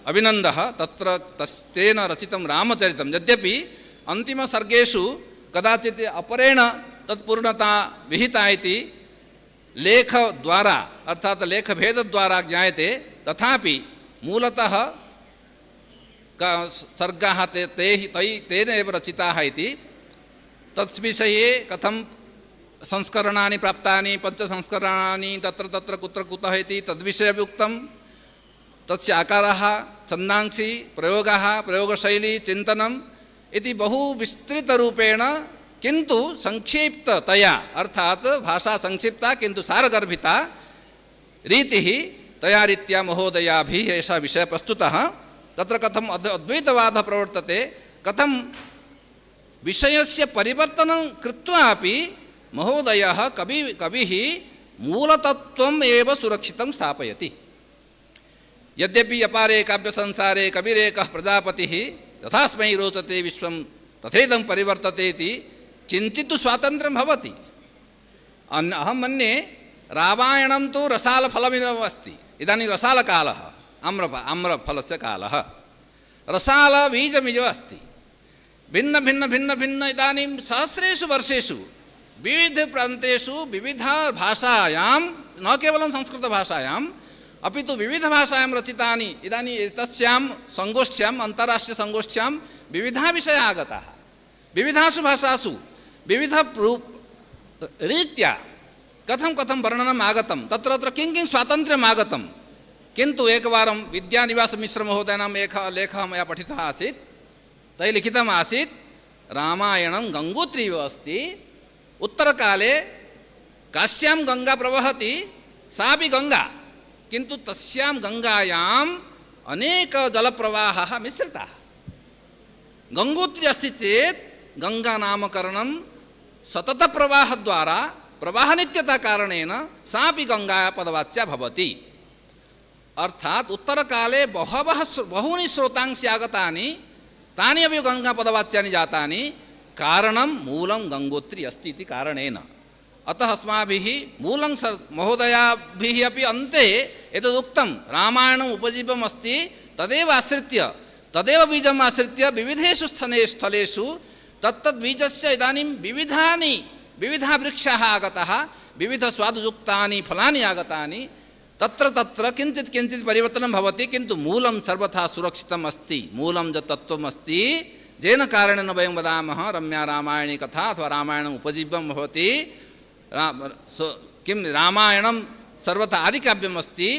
अभिनन्दः तत्र तेन रचितं रामचरितं, यद्यपि अन्तिमसर्गेषु कदाचित् अपरेण तत्पूर्णता विहिता इति लेखद्वारा अर्थात् लेखभेदद्वारा ज्ञायते, तथापि मूलतः सर्गाः तेन एव रचिताः इति। तद्विषये कथं संस्करणानि प्राप्तानि, पञ्चसंस्करणानि तत्र तत्र कुत्र कुतः इति तद्विषये अपि उक्तं। तस्य आकारः, छन्दांसि, प्रयोगः, प्रयोगशैली, चिन्तनम् इति बहु विस्तृतरूपेण किन्तु संक्षिप्ततया, अर्थात् भाषा संक्षिप्ता किन्तु सारगर्भिता रीतिः, तया रीत्या महोदयाभिः एषः विषयः प्रस्तुतः। तत्र कथम् अद्वैतवादः प्रवर्तते, कथं विषयस्य परिवर्तनं कृत्वा अपि महोदयः कविः मूलतत्त्वम् एव सुरक्षितं स्थापयति। यद्यपि अपारे काव्यसंसारे कविरेकः प्रजापतिः, यथास्मै रोचते विश्वं तथेदं परिवर्तते इति किञ्चित् स्वातन्त्र्यं भवति। अहं मन्ये रामायणं तु रसालफलमिव अस्ति। इदानीं रसालकालः, आम्रफलस्य कालः, रसालबीजमिव अस्ति। भिन्न इदानीं सहस्रेषु वर्षेषु विविधप्रान्तेषु विविधभाषायां, न केवलं संस्कृतभाषायाम् अपि तु विविधभाषायां रचितानि, इदानीं एतस्यां सङ्गोष्ठ्याम्, अन्ताराष्ट्रीयसङ्गोष्ठ्यां विविधाः विषयाः आगताः। विविधासु भाषासु विविधरीत्या कथं वर्णनम् आगतं, तत्र किं स्वातन्त्र्यम् आगतं। किन्तु एकवारं विद्यानिवासमिश्रमहोदयानाम् एकः लेखः मया पठितः आसीत्। तैः लिखितम् आसीत्, रामायणं गङ्गोत्री इव अस्ति, उत्तरकाले काश्यां गङ्गा प्रवहति, सापि गङ्गा, किन्तु तस्यां गङ्गायाम् अनेक जलप्रवाहाः मिश्रिताः। गङ्गोत्री अस्ति चेत् गङ्गानामकरणं सततप्रवाहद्वारा, प्रवाहनित्यताकारणेन सापि गङ्गापदवाच्या भवति। अर्थात् उत्तरकाले बहूनि स्रोतांसि आगतानि, तानि अपि गङ्गापदवाच्यानि जातानि, कारणं मूलं गङ्गोत्री अस्ति इति कारणेन। अतः अस्माभिः मूलं महोदयाभिः अपि अन्ते एतदुक्तं, रामायणम् उपजीवम् अस्ति, तदेव आश्रित्य, तदेव बीजम् आश्रित्य विविधेषु स्थलेषु तत्तद्बीजस्य इदानीं विविधाः वृक्षाः आगताः, विविधस्वादुयुक्तानि फलानि आगतानि, तत्र किञ्चित् परिवर्तनं भवति, किन्तु मूलं सर्वथा सुरक्षितम् अस्ति। मूलं यत् तत्त्वम् अस्ति, येन कारणेन वयं वदामः रम्या रामायणी कथा अथवा रामायणम् उपजीव्यं भवति। रामायणं सर्वथा आदिकाव्यम् अस्ति,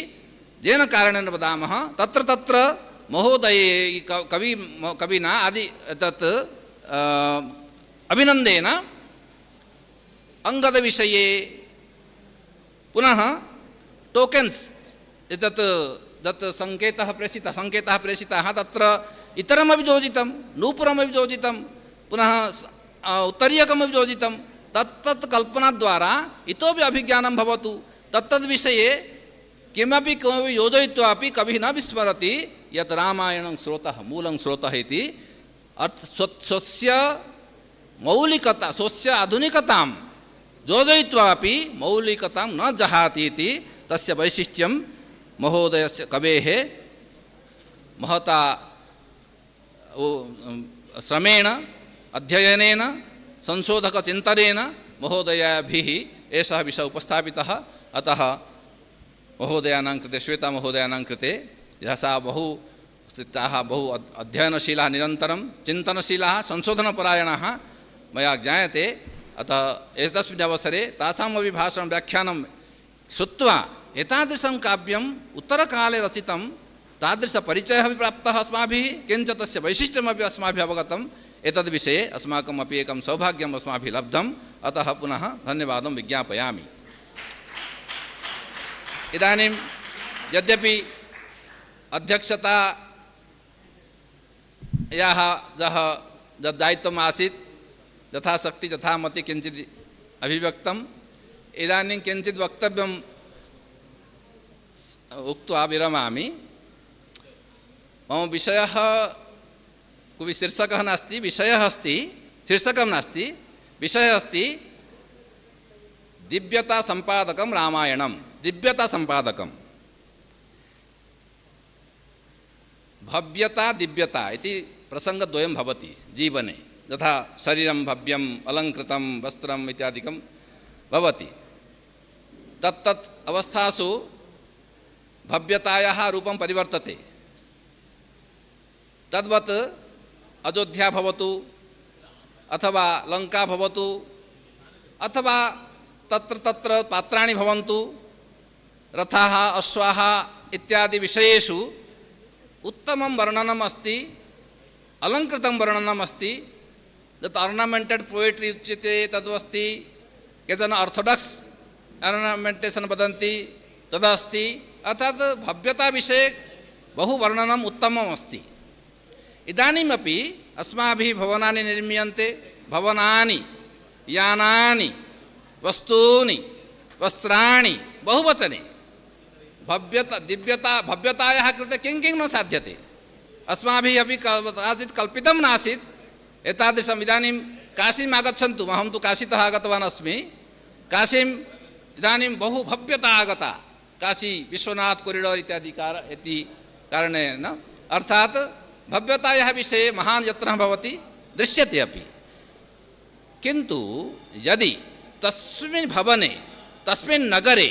येन कारणेन वदामः तत्र महोदये कविना तत् अभिनन्देन अङ्गदविषये पुनः टोकेन्स् तत् सङ्केताः प्रेषिताः, तत्र इतरमपि योजितं, नूपुरमपि योजितं, पुनः उत्तरीयकमपि योजितं। तत्तत् कल्पनाद्वारा इतोपि अभिज्ञानं भवतु। तत्तद्विषये किमपि योजयित्वा अपि कविः न विस्मरति, यत् रामायणं स्रोतः मूलं स्रोतः इति अर्थ स्वस्य मौलिकता स्वस्य आधुनिकतां योजयित्वापि मौलिकतां न जहाति इति तस्य वैशिष्ट्यं महोदयस्य कवेः महता श्रमेण अध्ययनेन संशोधकचिन्तनेन महोदयाभिः एषः विषयः उपस्थापितः। अतः महोदयानां कृते श्वेता महोदयानां कृते सा बहु स्थिताः बहु अध्ययनशीलाः निरन्तरं चिन्तनशीलाः संशोधनपरायणाः मया ज्ञायते। अतः एतस्मिन् अवसरे तासामपि भाषणं व्याख्यानं श्रुत्वा एतादृशं काव्यम् उत्तरकाले रचितं तादृशपरिचयः अपि प्राप्तः अस्माभिः, किञ्च तस्य वैशिष्ट्यमपि अस्माभिः अवगतम्। एतद्विषये अस्माकमपि एकं सौभाग्यम् अस्माभिः लब्धम्। अतः पुनः धन्यवादं विज्ञापयामि। इदानीं यद्यपि अध्यक्षतायाः यत् दायित्वम् आसीत् यथाशक्ति यथामति किञ्चित् अभिव्यक्तम्, इदानीं किञ्चित् वक्तव्यम् उक्त्वा विरमामि। मम विषयः कोऽपि शीर्षकः नास्ति, विषयः अस्ति, शीर्षकं नास्ति, विषयः अस्ति दिव्यता सम्पादकं रामायणं। दिव्यता सम्पादकं भव्यता दिव्यता इति प्रसङ्गद्वयं भवति जीवने। यथा शरीरं भव्यम् अलङ्कृतं वस्त्रम् इत्यादिकं भवति, तत्तत् अवस्थासु भव्यतायाः रूपं परिवर्तते। तद्वत् अयोध्या भवतु अथवा लङ्का भवतु अथवा तत्र तत्र पात्राणि भवन्तु, रथाः अश्वाः इत्यादि विषयेषु उत्तमं वर्णनम् अस्ति, अलङ्कृतं वर्णनम् अस्ति। यत् अर्नमेण्टेड् पोयट्री उच्यते तदस्ति, केचन ऑर्थोडॉक्स अर्नमेण्टेशन् वदन्ति तदस्ति। अर्थात् भव्यताविषये बहु वर्णनम् उत्तमम् अस्ति। इदानीमपि अस्माभिः भवनानि निर्मीयन्ते, भवनानि, यानानि, वस्तूनि, वस्त्राणि बहुवचने। भव्यता दिव्यता भव्यतायाः कृते किं किं न साध्यते। अस्माभिः अपि कदाचित् कल्पितं नासीत् एतादृशम्। इदानीं काशीम् आगच्छन्तु, अहं तु काशीतः आगतवान् अस्मि। काशीम् इदानीं बहु भव्यता आगता, काशी विश्वनाथ कोरिडोर् इत्यादि कारणेन। अर्थात् भव्यतायाः विषये महान् यत्नः भवति, दृश्यते अपि। किन्तु यदि तस्मिन् भवने तस्मिन् नगरे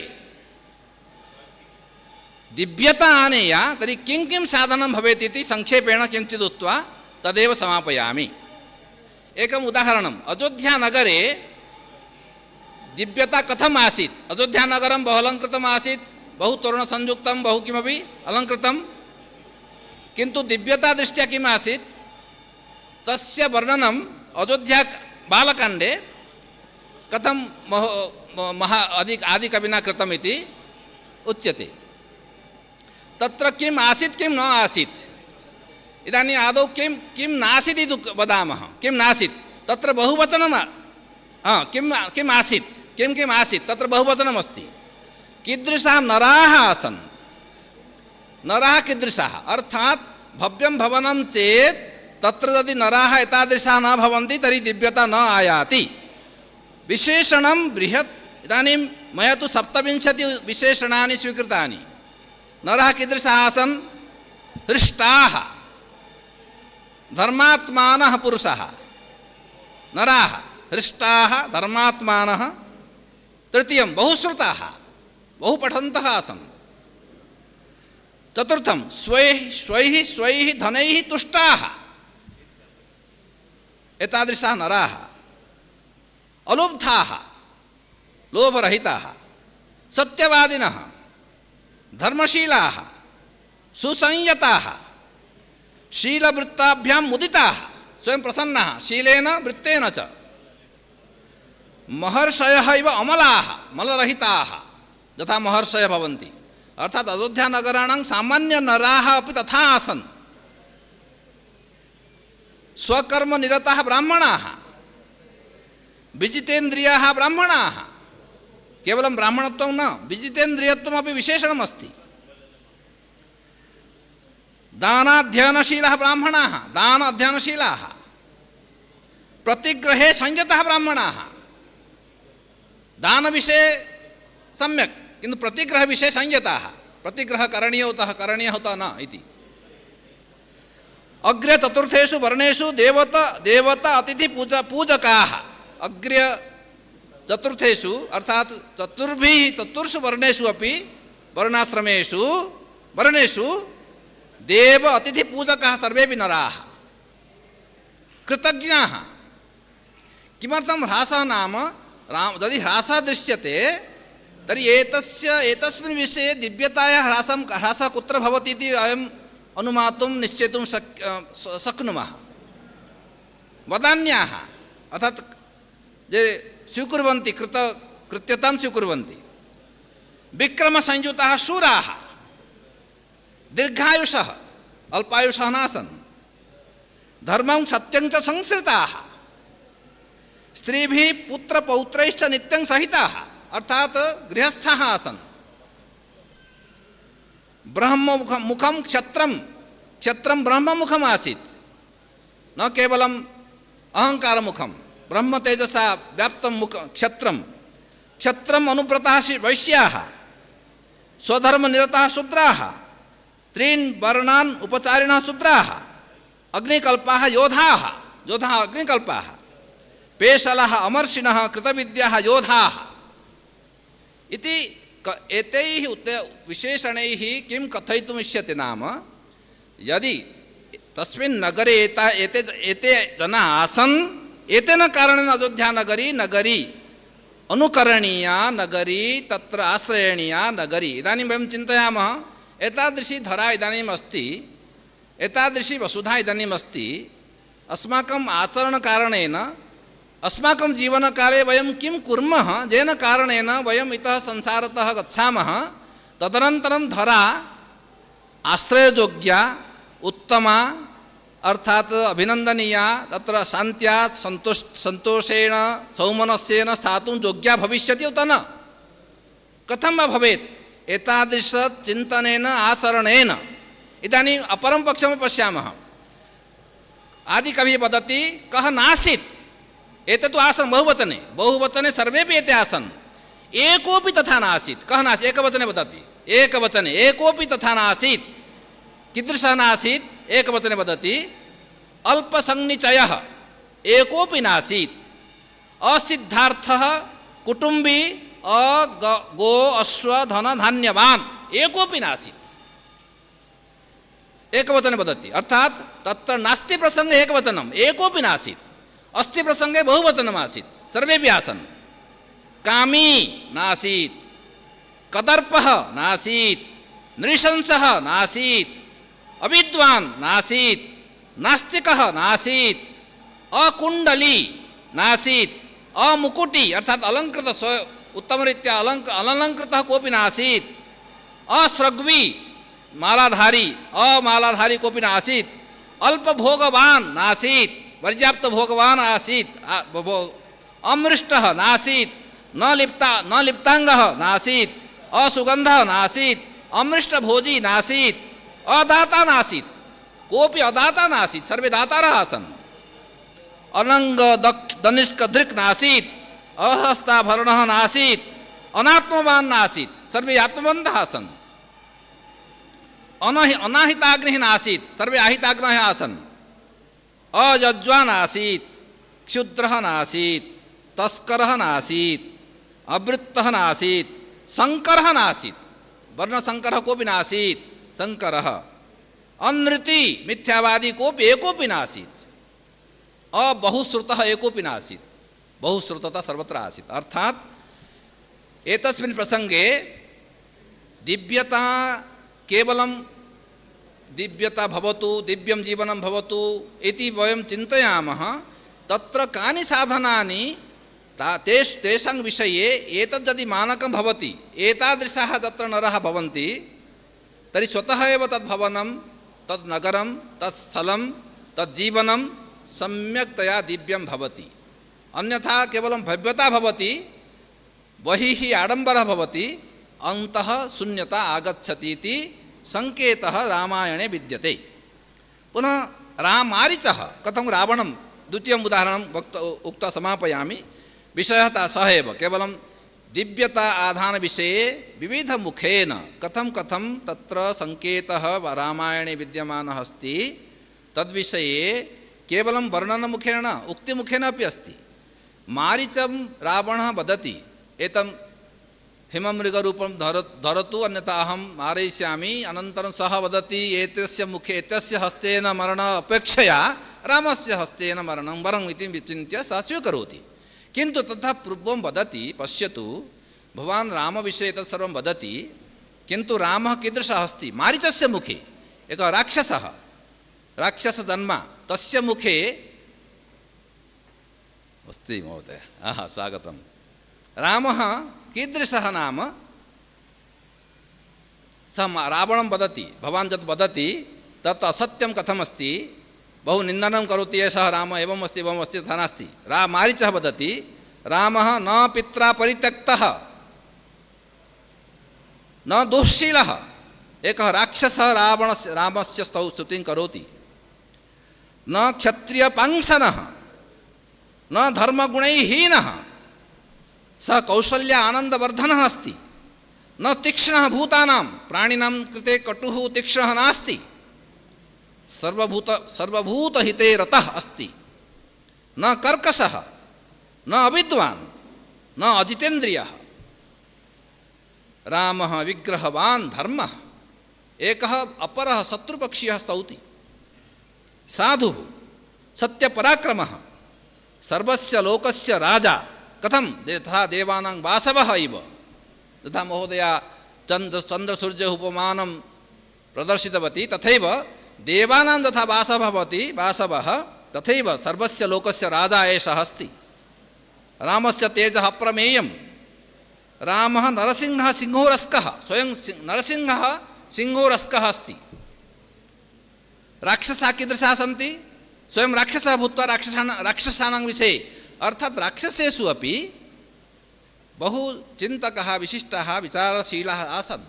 दिव्यता आनेय तर्हि किं किं साधनं भवेत् इति संक्षेपेण किञ्चित् उक्त्वा तदेव समापयामि। एकम् उदाहरणम्, अयोध्यानगरे दिव्यता कथम् आसीत्। अयोध्यानगरं बहु अलङ्कृतम् आसीत्, बहु तोरणसंयुक्तं, बहु किमपि अलङ्कृतं। किन्तु दिव्यता दृष्ट्या किम् आसीत् तस्य वर्णनम् अयोध्या बालकाण्डे कथं आदिकविना कृतम् इति उच्यते। तत्र किम् आसीत् किं न आसीत्। इदानीम् आदौ किं नासीत् इति वदामः। किं नासीत् तत्र बहुवचनं किम् आसीत् किम् आसीत् तत्र बहुवचनम् अस्ति। कीदृशाः नराः आसन्, नराः कीदृशाः। अर्थात् भव्यं भवनं चेत् तत्र यदि नराः एतादृशाः न भवन्ति तर्हि दिव्यता न आयाति। विशेषणं बृहत्। इदानीं मया तु 27 विशेषणानि स्वीकृतानि। नराः कीदृशाः आसन्। हृष्टाः, धर्मात्मानः पुरुषाः। नराः हृष्टाः धर्मात्मानः। तृतीयं बहुश्रुताः, बहु पठन्तः आसन्। चतुर्थं स्वैः धनैः तुष्टाः। एतादृशाः नराः। अलुब्धाः, लोभरहिताः, सत्यवादिनः, धर्मशीलाः, सुसंयताः, शीलवृत्ताभ्यां मुदिताः, स्वयं प्रसन्नाः, शीलेन वृत्तेन च। महर्षयः इव अमलाः, मलरहिताः, यथा महर्षयः भवन्ति। अर्थात् अयोध्यानगराणां सामान्यनराः अपि तथा आसन्। स्वकर्मनिरताः ब्राह्मणाः, विजितेन्द्रियाः ब्राह्मणाः। केवलं ब्राह्मणत्वं न, विजितेन्द्रियत्वमपि विशेषणमस्ति। दानाध्ययनशीलाः ब्राह्मणाः, दान अध्ययनशीलाः, प्रतिग्रहे संयतः ब्राह्मणाः, दान विषये सम्यक् किन्तु प्रतिग्रह विषये संयताः, प्रतिग्रह करणीयः होता न इति। अग्रे चतुर्थेषु वर्णेषु देवता अतिथि पूजकाः, अग्रे चतुर्थेषु अर्थात चतुर्षु वर्णेषु अपि वर्णेषु देव अतिथि पूजकाः सर्वेपि नराः कृतज्ञाः। किमर्थं ह्रासः नाम यदि ह्रासः दृश्यते तर्हि एतस्मिन् विषये दिव्यतायाः ह्रासः कुत्र भवति इति वयम् अनुमातुं निश्चेतुं शक्नुमः। वदान्याः अर्थात् ये स्वीकुर्वन्ति कृत्यतां स्वीकुर्वन्ति, विक्रमसंयुताः शूराः, दीर्घायुषः अल्पायुषः नासन्, धर्मं सत्यं च संश्रिताः, स्त्रीभिः पुत्रपौत्रैश्च नित्यं सहिताः अर्थात् गृहस्थाः आसन्। ब्रह्ममुखं क्षत्रं ब्रह्ममुखम् आसीत्, न केवलम् अहङ्कारमुखं, ब्रह्मतेजसा व्याप्तं क्षत्रम् अनुव्रताः वैश्याः, स्वधर्मनिरताः शूद्राः, त्रीन् वर्णान् उपचारिणः शूद्राः, अग्निकल्पाः योधाः अग्निकल्पाः, पेशलाः अमर्षिणः कृतविद्याः योधाः इति एतैः विशेषणैः किं कथयितुम् इष्यते नाम यदि तस्मिन् नगरे एते जनाः आसन्, एतेन कारणेन अयोध्यानगरी अनुकरणीया नगरी, तत्र आश्रयणीया नगरी। इदानीं वयं चिन्तयामः एतादृशी धरा इदानीम् अस्ति, एतादृशी वसुधा इदानीम् अस्ति, अस्माकम् आचरणकारणेन अस्माकं जीवनकाले वयं किं कुर्मः, येन कारणेन वयम् इतः संसारतः गच्छामः, तदनन्तरं धरा आश्रययोग्या उत्तमा अर्थात अभिनन्दनीया, तत्र शान्त्या सन्तोषेण सौमनस्येन स्थातुं योग्या भविष्यति उत न? कथं वा भवेत्? एतादृशचिन्तनेन आचरणेन। इदानीम् अपरं पक्षं पश्यामः, आदिकविः वदति कः नासीत्, एते तु आसन् बहुवचने सर्वेपि एते आसन्, एकोपि तथा नासीत्। कः नासीत्? एकवचने वदति, एकवचने एकोपि तथा नासीत्। कीदृशः नासीत्? एकवचने वदति अल्पसंनिचयः एकोपि नासीत्, असिद्धार्थः कुटुम्बी गो अश्व धन धान्यवान् एकोपि नासीत्। एकवचने वदति अर्थात तत्र नास्ति प्रसंगे एकवचनम्, एकोपि नासीत्, अस्ति प्रसंगे बहुवचनम् आसीत्, सर्वेपि आसन्। कामी नासीत्, कदर्पः नासीत्, नृशंसः नासीत्, अविद्वान् नासीत्, नास्तिकः नासीत्, अकुण्डली नासीत्, अमुकुटी अर्थात अलंकृत उत्तमरीत्या अलंकृतः कोऽपि नासीत्, असृग्वी अमालाधारी कोऽपि नासीत्, अल्पभोगवान् नासीत्, पर्याप्तभोगवान् आसीत्, अमृष्टः नासीत्, न लिप्ताङ्गः नासीत्, असुगन्धः नासीत्, अमृष्टभोजी नासीत्, अदाता नासीत्, कोऽपि अदाता नासीत्, सर्वे दातारः आसन्। अनङ्ग दनिष्क धृक् नासीत्, अहस्ताभरणः नासीत्, अनात्मवान् नासीत्, सर्वे आत्मवन्तः आसन्। अनाहिताग्निः नासीत्, सर्वे आहिताग्नः आसन्। अयज्वा नासीत्, क्षुद्रः नासीत्, तस्करः नासीत्, अवृत्तः नासीत्, शङ्करः नासीत्, वर्णशङ्करः कोऽपि नासीत्, शङ्करः। अनृति मिथ्यावादी कोऽपि एकोऽपि नासीत्, अबहुश्रुतः एकोऽपि नासीत्, बहुश्रुतता सर्वत्र आसीत्। अर्थात् एतस्मिन् प्रसङ्गे दिव्यता केवलं दिव्यता भवतु, दिव्यं जीवनं भवतु इति वयं चिन्तयामः, तत्र कानि साधनानि तेषां विषये एतद् यदि मानकं भवति, एतादृशाः तत्र नरः भवन्ति, तर्हि स्वतः एव तद्भवनं, तद् नगरं, तत् स्थलं, तद् जीवनं सम्यक्तया दिव्यं भवति। अन्यथा केवलं भव्यता भवति, बहिः आडम्बरः भवति, अन्तः शून्यता आगच्छति इति संकेतः रामायणे विद्यते। पुनः मारीचः कथं रावणं द्वितीयम् उदाहरणं उक्त्वा समापयामि। विषयः सः एव, केवलं दिव्यता आधानविषये विविधमुखेन कथं कथं तत्र सङ्केतः रामायणे विद्यमानः अस्ति तद्विषये केवलं वर्णनमुखेन न उक्तिमुखेन अपि अस्ति। मारीचं रावणः वदति एतं हिममृगरूपं धरतु अन्यथा अहं मारयिष्यामि। अनन्तरं सः वदति एतस्य मुखे एतस्य हस्तेन मरण अपेक्षया रामस्य हस्तेन मरणं वरम् इति विचिन्त्य सः स्वीकरोति। किन्तु तथा पूर्वं वदति, पश्यतु भवान् रामविषये तत् सर्वं वदति, किन्तु रामः कीदृशः अस्ति? मारीचस्य मुखे एकः राक्षसः, राक्षसजन्म, तस्य मुखे अस्ति महोदय, स्वागतं। रामः कीदृशः नाम, सः रावणं वदति, भवान् यत् वदति तत् असत्यं कथमस्ति, बहु निन्दनं करोति एषः रामः, एवम् अस्ति तथा नास्ति। मारीचः वदति रामः न पित्रा परित्यक्तः न दुःशीलः, एकः राक्षसः रामस्य स्तुतिं करोति, न क्षत्रियपांसनः न धर्मगुणैहीनः, सः कौशल्य आनन्दवर्धनः अस्ति, न तीक्ष्णः भूतानां प्राणिनां कृते कटुः तीक्ष्णः नास्ति, सर्वभूतहिते रतः अस्ति, न कर्कशः न अविद्वान् न अजितेन्द्रियः। रामः विग्रहवान् धर्मः, एकः अपरः शत्रुपक्षीयः स्तौति, साधुः सत्यपराक्रमः, सर्वस्य लोकस्य राजा, कथं यथा देवानां वासवः इव, तथा महोदया चन्द्रसूर्य उपमानं प्रदर्शितवती, तथैव देवानां तथा वासवः भवति, वासवः तथैव सर्वस्य लोकस्य राजा एषः अस्ति। रामस्य तेजः अप्रमेयं, रामः नरसिंहः सिंहोरस्कः, स्वयं नरसिंहः सिंहोरस्कः अस्ति। राक्षसाः कीदृशाः सन्ति? स्वयं राक्षसः भूत्वा राक्षसानां विषये, अर्थात् राक्षसेषु अपि बहु चिन्तकः विशिष्टः विचारशीलः आसन्।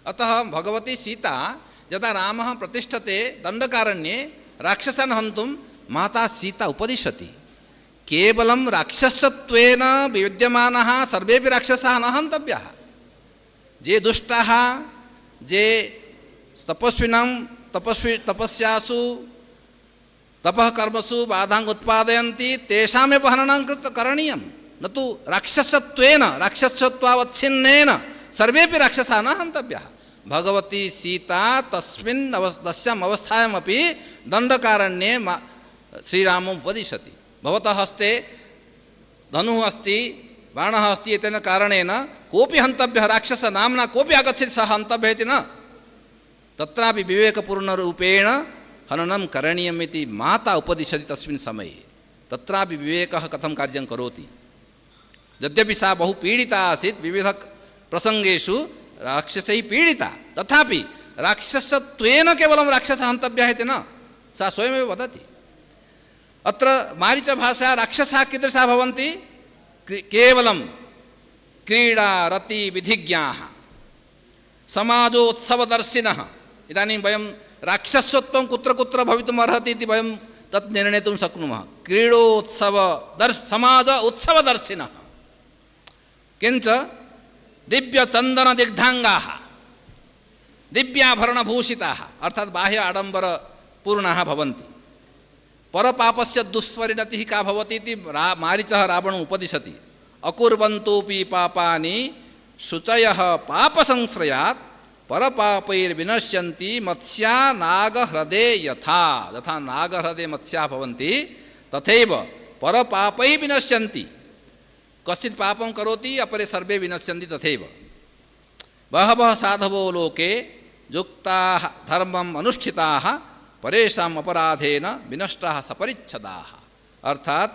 अतः भगवती सीता यदा रामः प्रतिष्ठते दण्डकारण्ये राक्षसान् हन्तुं माता सीता उपदिशति, केवलं राक्षसत्वेन विद्यमानः सर्वेपि राक्षसाः न हन्तव्याः। ये दुष्टाः, ये तपस्यासु तपः कर्मसु बाधां उत्पादयन्ति तेषामेव हननं करणीयं, न तु राक्षसत्वावच्छिन्नेन सर्वेपि राक्षसाः न हन्तव्याः। भगवती सीता तस्याम् अवस्थायामपि दण्डकारण्ये श्रीरामम् उपदिशति, भवतः हस्ते धनुः अस्ति, बाणः अस्ति, एतेन कारणेन कोऽपि हन्तव्यः, राक्षसनाम्ना कोऽपि आगच्छति सः हन्तव्यः इति न, तत्रापि विवेकपूर्णरूपेण हननं करणीयम् इति माता उपदिशति तस्मिन् समये। तत्रापि विवेकः कथं कार्यं करोति। यद्यपि सा बहु पीडिता आसीत्, विविधप्रसङ्गेषु राक्षसैः पीडिता, तथापि राक्षसत्वेन केवलं राक्षसः हन्तव्यः इति न, सा स्वयमेव वदति। अत्र मारीचभाषा राक्षसाः कीदृशाः भवन्ति? केवलं क्रीडा रति विधिज्ञाः, समाजोत्सवदर्शिनः। इदानीं वयं राक्षसत्वं कुत्र कुत्र भवितुम् अर्हति इति वयं तत् निर्णेतुं शक्नुमः। समाज उत्सवदर्शिनः, किञ्च दिव्यचन्दनदिग्धाङ्गाः, दिव्याभरणभूषिताः, अर्थात् बाह्य आडम्बरपूर्णाः भवन्ति। परपापस्य दुष्परिणतिः का भवति इति मारीचः रावणम् उपदिशति। अकुर्वन्तोऽपि पापानि शुचयः पापसंश्रयात् परपापैर्विनश्यन्ति मत्स्या नागह्रदे यथा, यथा नागह्रदे मत्स्याः भवन्ति तथैव परपापैः विनश्यन्ति। कश्चित् पापं करोति अपरे सर्वे विनश्यन्ति तथैव। बहवः साधवो लोके युक्ताः धर्मम् अनुष्ठिताः परेषाम् अपराधेन विनष्टाः सपरिच्छदाः। अर्थात्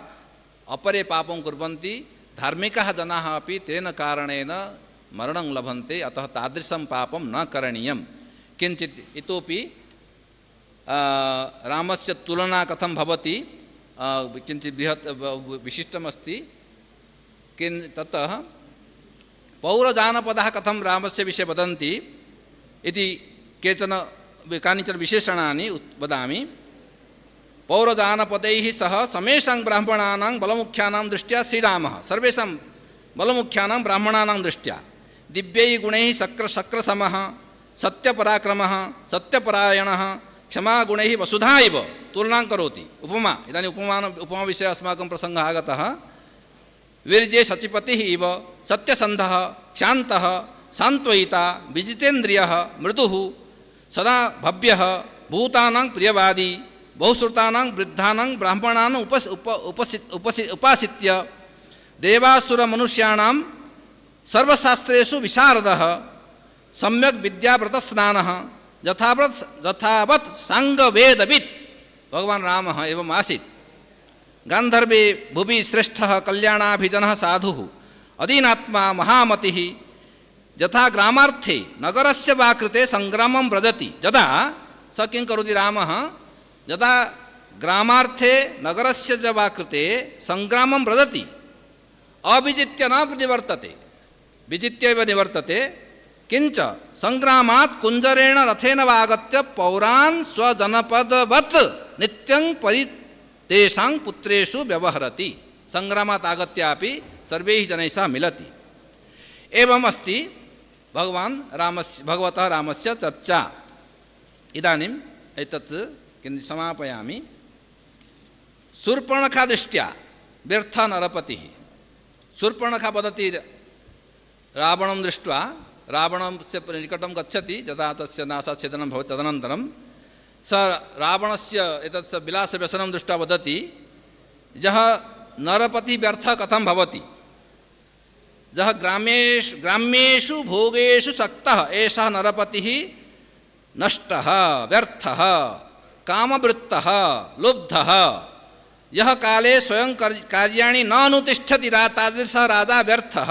अपरे पापं कुर्वन्ति, धार्मिकाः जनाः अपि तेन कारणेन मरणं लभन्ते, अतः तादृशं पापं न करणीयं। किञ्चित् इतोपि रामस्य तुलना कथं भवति, किञ्चित् बृहत् विशिष्टमस्ति। ततः पौरजानपदाः कथं रामस्य विषये वदन्ति इति कानिचन विशेषणानि वदामि। पौरजानपदैः सह समेषां ब्राह्मणानां बलमुख्यानां दृष्ट्या श्रीरामः सर्वेषां बलमुख्यानां ब्राह्मणानां दृष्ट्या दिव्यैः गुणैः शक्रसमः सत्यपराक्रमः सत्यपरायणः क्षमागुणैः वसुधा इव तुलनां करोति। उपमा, इदानीम् उपमा विषये अस्माकं प्रसङ्गः आगतः। वीर्ये शचिपतिः इव सत्यसन्धः शान्तः सान्त्वयिता विजितेन्द्रियः मृदुः सदा भव्यः भूतानां प्रियवादी बहुश्रुतानां वृद्धानां ब्राह्मणान् उपासित्य देवासुरमनुष्याणां सर्वशास्त्रेषु विशारदः सम्यक् विद्याव्रतस्नानः यथावत् साङ्गवेदवित् भगवान् रामः एवम् आसीत्। गान्धर्वे भुवि श्रेष्ठः कल्याणाभिजनः साधुः अदीनात्मा महामतिः यथा ग्रामार्थे नगरस्य वा कृते सङ्ग्रामं व्रजति यदा स किं करोति रामः यदा ग्रामार्थे नगरस्य च वा कृते सङ्ग्रामं व्रजति अविजित्य न निवर्तते विजित्यैव निवर्तते किञ्च सङ्ग्रामात् कुञ्जरेण रथेन वा आगत्य पौरान् स्वजनपदवत् नित्यं तेषां पुत्रेषु व्यवहरति। सङ्ग्रामात् आगत्यापि सर्वैः जनैः सह मिलति। एवम् अस्ति भगवतः रामस्य चर्चा। इदानीम् एतत् किञ्चित् समापयामि। शूर्पणखादृष्ट्या व्यर्थः नरपतिः। शूर्पणखा वदति रावणं दृष्ट्वा रावणस्य निकटं गच्छति यदा तस्य नासाच्छेदनं भवति तदनन्तरं स रावणस्य एतत् विलासव्यसनं दृष्ट्वा वदति यः नरपतिः व्यर्थः कथं भवति यः ग्राम्येषु भोगेषु सक्तः एषः नरपतिः नष्टः व्यर्थः कामवृत्तः लुब्धः यः काले स्वयं कार्याणि न अनुतिष्ठति तादृशः राजा व्यर्थः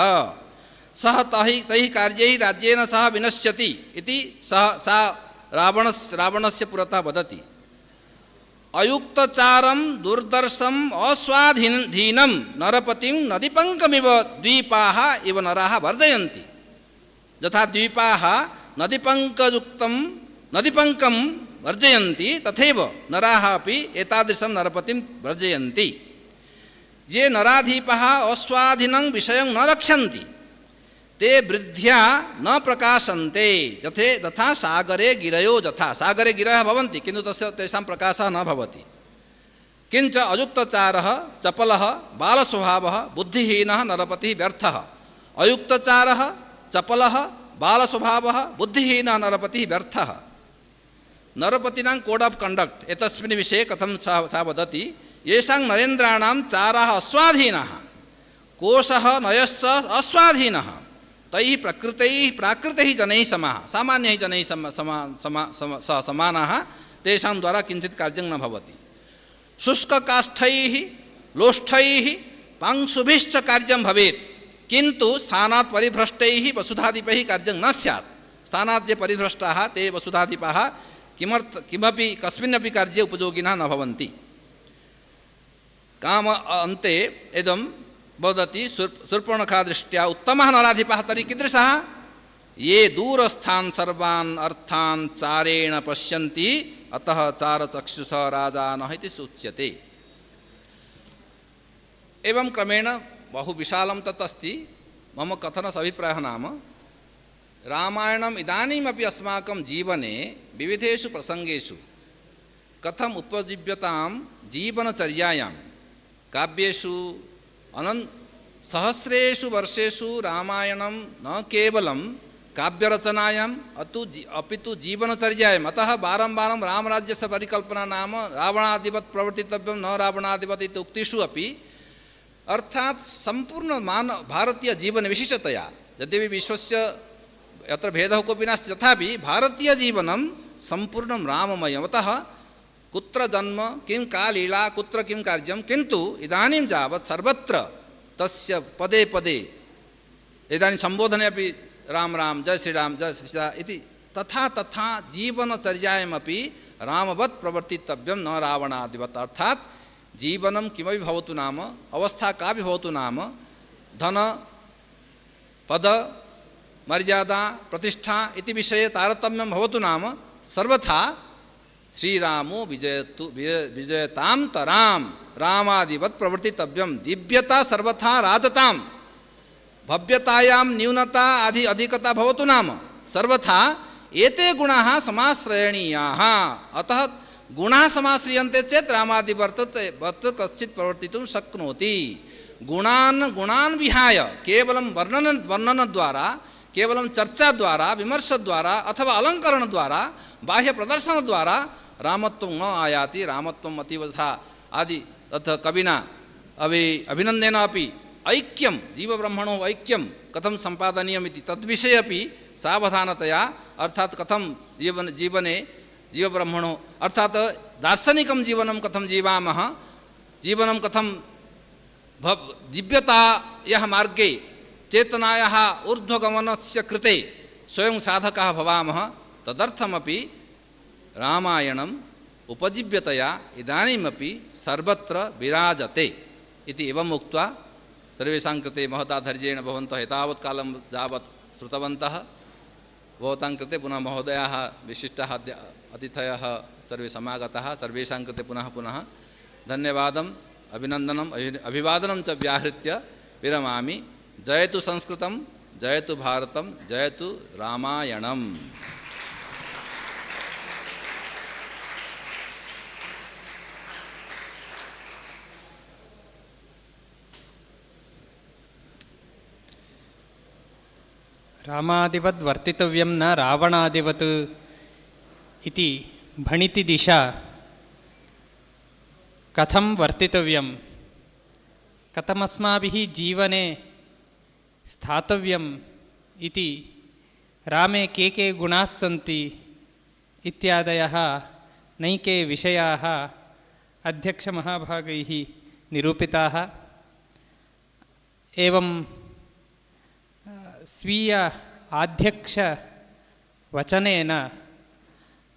सः तैः कार्यैः राज्येन सह विनश्यति इति सा रावणस्य पुरतः वदति। अयुक्तचारं दुर्दर्शम् अस्वाधीनं नरपतिं नदीपङ्कमिव द्वीपाः इव नराः वर्जयन्ति। यथा द्वीपाः नदीपङ्कं वर्जयन्ति तथैव नराः अपि एतादृशं नरपतिं वर्जयन्ति। ये नराधीपाः अस्वाधीनं विषयं न रक्षन्ति ते वृद्ध्या न प्रकाशन्ते यथा सागरे गिरयो यथा सागरे गिरयः भवन्ति किन्तु तेषां प्रकाशः न भवति। किञ्च अयुक्तचारः चपलः बालस्वभावः बुद्धिहीनः नरपतिः व्यर्थः। अयुक्तचारः चपलः बालस्वभावः बुद्धिहीनः नरपतिः व्यर्थः। नरपतीनां कोड ऑफ कंडक्ट एतस्मिन् विषये कथं सा वदति येषां नरेन्द्राणां चाराः अस्वाधीनाः कोशः नयश्च अस्वाधीनः तैः प्राकृतैः जनैः समाः सामान्यैः जनैः समानाः तेषां द्वारा किञ्चित् कार्यं न भवति। शुष्ककाष्ठैः लोष्ठैः पांशुभिश्च कार्यं भवेत् किन्तु स्थानात् परिभ्रष्टैः वसुधाधिपैः कार्यं न स्यात्। स्थानात् ये परिभ्रष्टाः ते वसुधाधिपाः किमपि कस्मिन्नपि कार्ये उपयोगिनः न भवन्ति। काम अन्ते इदं वदति शूर्पणखादृष्ट्या उत्तमः नराधिपः तर्हि कीदृशः ये दूरस्थान् सर्वान् अर्थान् चारेण पश्यन्ति अतः चारचक्षुषः राजानः इति सूच्यते। एवं क्रमेण बहु विशालं तत् अस्ति। मम कथनस्य अभिप्रायः नाम रामायणम् इदानीमपि अस्माकं जीवने विविधेषु प्रसङ्गेषु कथम् उपजीव्यतां जीवनचर्यायां काव्येषु सहस्रेषु वर्षेषु रामायणं न केवलं काव्यरचनायाम् अपितु जीवनचर्यायाम् अतः वारं वारं रामराज्यस्य परिकल्पना नाम रावणादिवत् प्रवर्तितव्यं न रावणादिवत् इति उक्तिषु अपि अर्थात् सम्पूर्ण भारतीयजीवने विशिष्टतया यद्यपि विश्वस्य यत्र भेदः कोऽपि नास्ति तथापि भारतीयजीवनं सम्पूर्णं राममयम्। अतः कुत्र जन्म किं का लीला कुत्र किं कार्यं किन्तु इदानीं यावत् सर्वत्र तस्य पदे पदे इदानीं सम्बोधने अपि राम राम जय श्रीराम इति तथा जीवनचर्यायामपि रामवत् प्रवर्तितव्यं न रावणादिवत्। अर्थात् जीवनं किमपि भवतु नाम अवस्था कापि भवतु नाम धन पद मर्यादा प्रतिष्ठा इति विषये तारतम्यं भवतु नाम सर्वथा श्रीरामो विजयतां तराम रामादिवत् प्रवर्तितव्यं दिव्यता सर्वथा राजतां भव्यतायां न्यूनता अधिकता भवतु नाम सर्वथा एते गुणाः समाश्रयणीयाः। अतः गुणाः समाश्रियन्ते चेत् रामादिवत् कश्चित् प्रवर्तितुं शक्नोति। गुणान् विहाय केवलं वर्णनद्वारा केवलं चर्चाद्वारा विमर्शद्वारा अथवा अलङ्करणद्वारा बाह्यप्रदर्शनद्वारा रामत्वं न आयाति। रामत्वम् अतीवथा आदि तत् कविना अभिनन्देन अपि ऐक्यं जीवब्रह्मणो ऐक्यं कथं सम्पादनीयमिति तद्विषये अपि सावधानतया अर्थात् कथं जीवने जीवब्रह्मणो अर्थात् दार्शनिकं जीवनं कथं जीवामः जीवनं कथं दिव्यतायाः मार्गे चेतनायाः ऊर्ध्वगमनस्य कृते स्वयं साधकाः भवामः। तदर्थमपि रामायणम् उपजीव्यतया इदानीमपि सर्वत्र विराजते इति एवम् उक्त्वा सर्वेषां कृते महदाधैर्येण भवन्तः एतावत् कालं यावत् श्रुतवन्तः। भवतां कृते पुनः महोदयाः विशिष्टाः अतिथयः सर्वे समागताः सर्वेषां कृते पुनः पुनः धन्यवादम् अभिनन्दनम् अभिवादनं च व्याहृत्य विरमामि। जयतु संस्कृतं जयतु भारतं जयतु रामायणम्। रामादिवद् वर्तितव्यं न रावणादिवत् इति भणिति दिशा कथं वर्तितव्यं कथमस्माभिः जीवने स्थातव्यम् इति रामे के गुणाः सन्ति इत्यादयः नैके विषयाः अध्यक्षमहाभागैः निरूपिताः। एवं स्वीय आध्यक्षवचनेन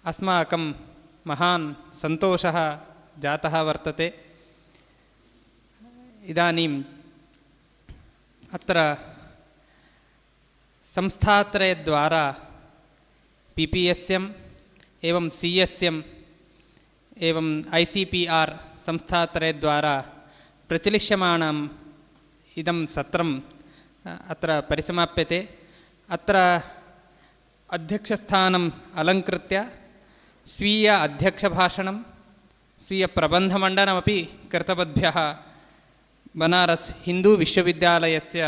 अस्माकं महान् सन्तोषः जातः वर्तते। इदानीम् अत्र संस्थात्रयद्वारा PPSM एवं CSM एवं ICPR संस्थात्रयद्वारा प्रचलिष्यमाणम् इदं सत्रम् अत्र परिसमाप्यते। अत्र अध्यक्षस्थानम् अलङ्कृत्य स्वीय अध्यक्षभाषणं स्वीयप्रबन्धमण्डनमपि कृतवद्भ्यः बनारस् हिन्दू विश्वविद्यालयस्य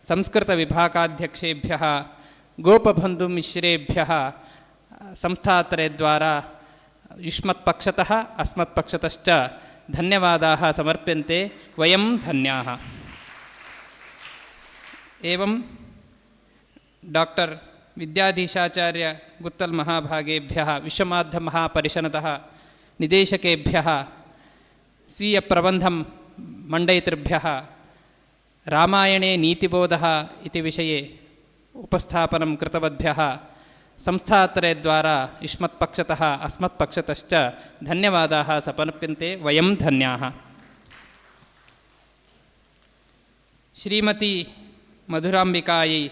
संस्कृतविभागाध्यक्षेभ्यः गोपबन्धुमिश्रेभ्यः संस्थात्रयद्वारा युष्मत्पक्षतः अस्मत्पक्षतश्च धन्यवादाः समर्प्यन्ते। वयं धन्याः। एवं डॉक्टर विद्याधीशाचार्य गुत्तल महाभागेभ्यः विश्वमाध्यमहापरिषदः निदेशकेभ्यः स्वीयप्रबन्धं मण्डयितृभ्यः रामायणे नीतिबोधः इति विषये उपस्थापनं कृतवद्भ्यः संस्थात्रयद्वारा युष्मत्पक्षतः अस्मत्पक्षतश्च धन्यवादाः समर्प्यन्ते। वयं धन्याः। श्रीमती मधुराम्बिकायै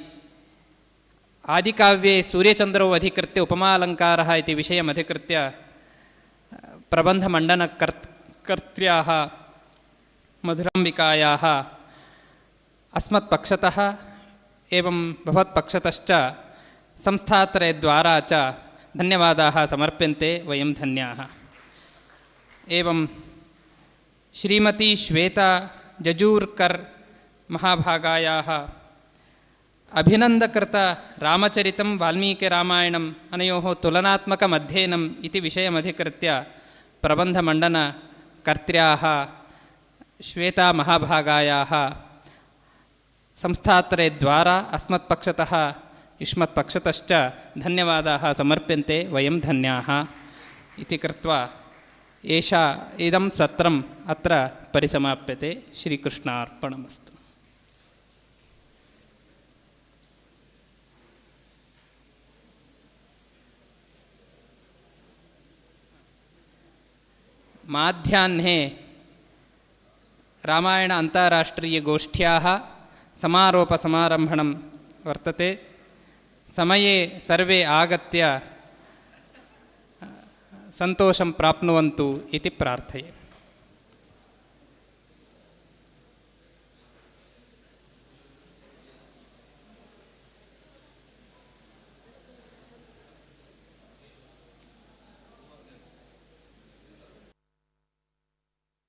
आदिकाव्ये सूर्यचन्द्रवधिकृत्य उपमालङ्कारः इति विषयमधिकृत्य प्रबन्धमण्डनकर्त्र्याः मधुराम्बिकायाः अस्मत्पक्षतः एवं भवत्पक्षतश्च संस्थात्रयद्वारा च धन्यवादाः समर्प्यन्ते। वयं धन्याः। एवं श्रीमती श्वेता जजूर्कर् महाभागायाः अभिनन्दकृत रामचरितं वाल्मीकिरामायणम् अनयोः तुलनात्मकम् अध्ययनम् इति विषयमधिकृत्य प्रबन्धमण्डनकर्त्र्याः श्वेता महाभागायाः संस्थात्रयद्वारा अस्मत्पक्षतः युष्मत्पक्षतश्च धन्यवादाः समर्प्यन्ते। वयं धन्याः इति कृत्वा इदं सत्रम् अत्र परिसमाप्यते। श्रीकृष्णार्पणमस्तु। माध्याह्ने रामायण अन्ताराष्ट्रीयगोष्ठ्याः समारोपसमारम्भणं वर्तते। ಸಮಯೇ ಸರ್ವೇ ಆಗತ್ಯ ಸಂತೋಷಂ ಪ್ರಾಪ್ನುವಂತು ಇತಿ ಪ್ರಾರ್ಥಯೆ.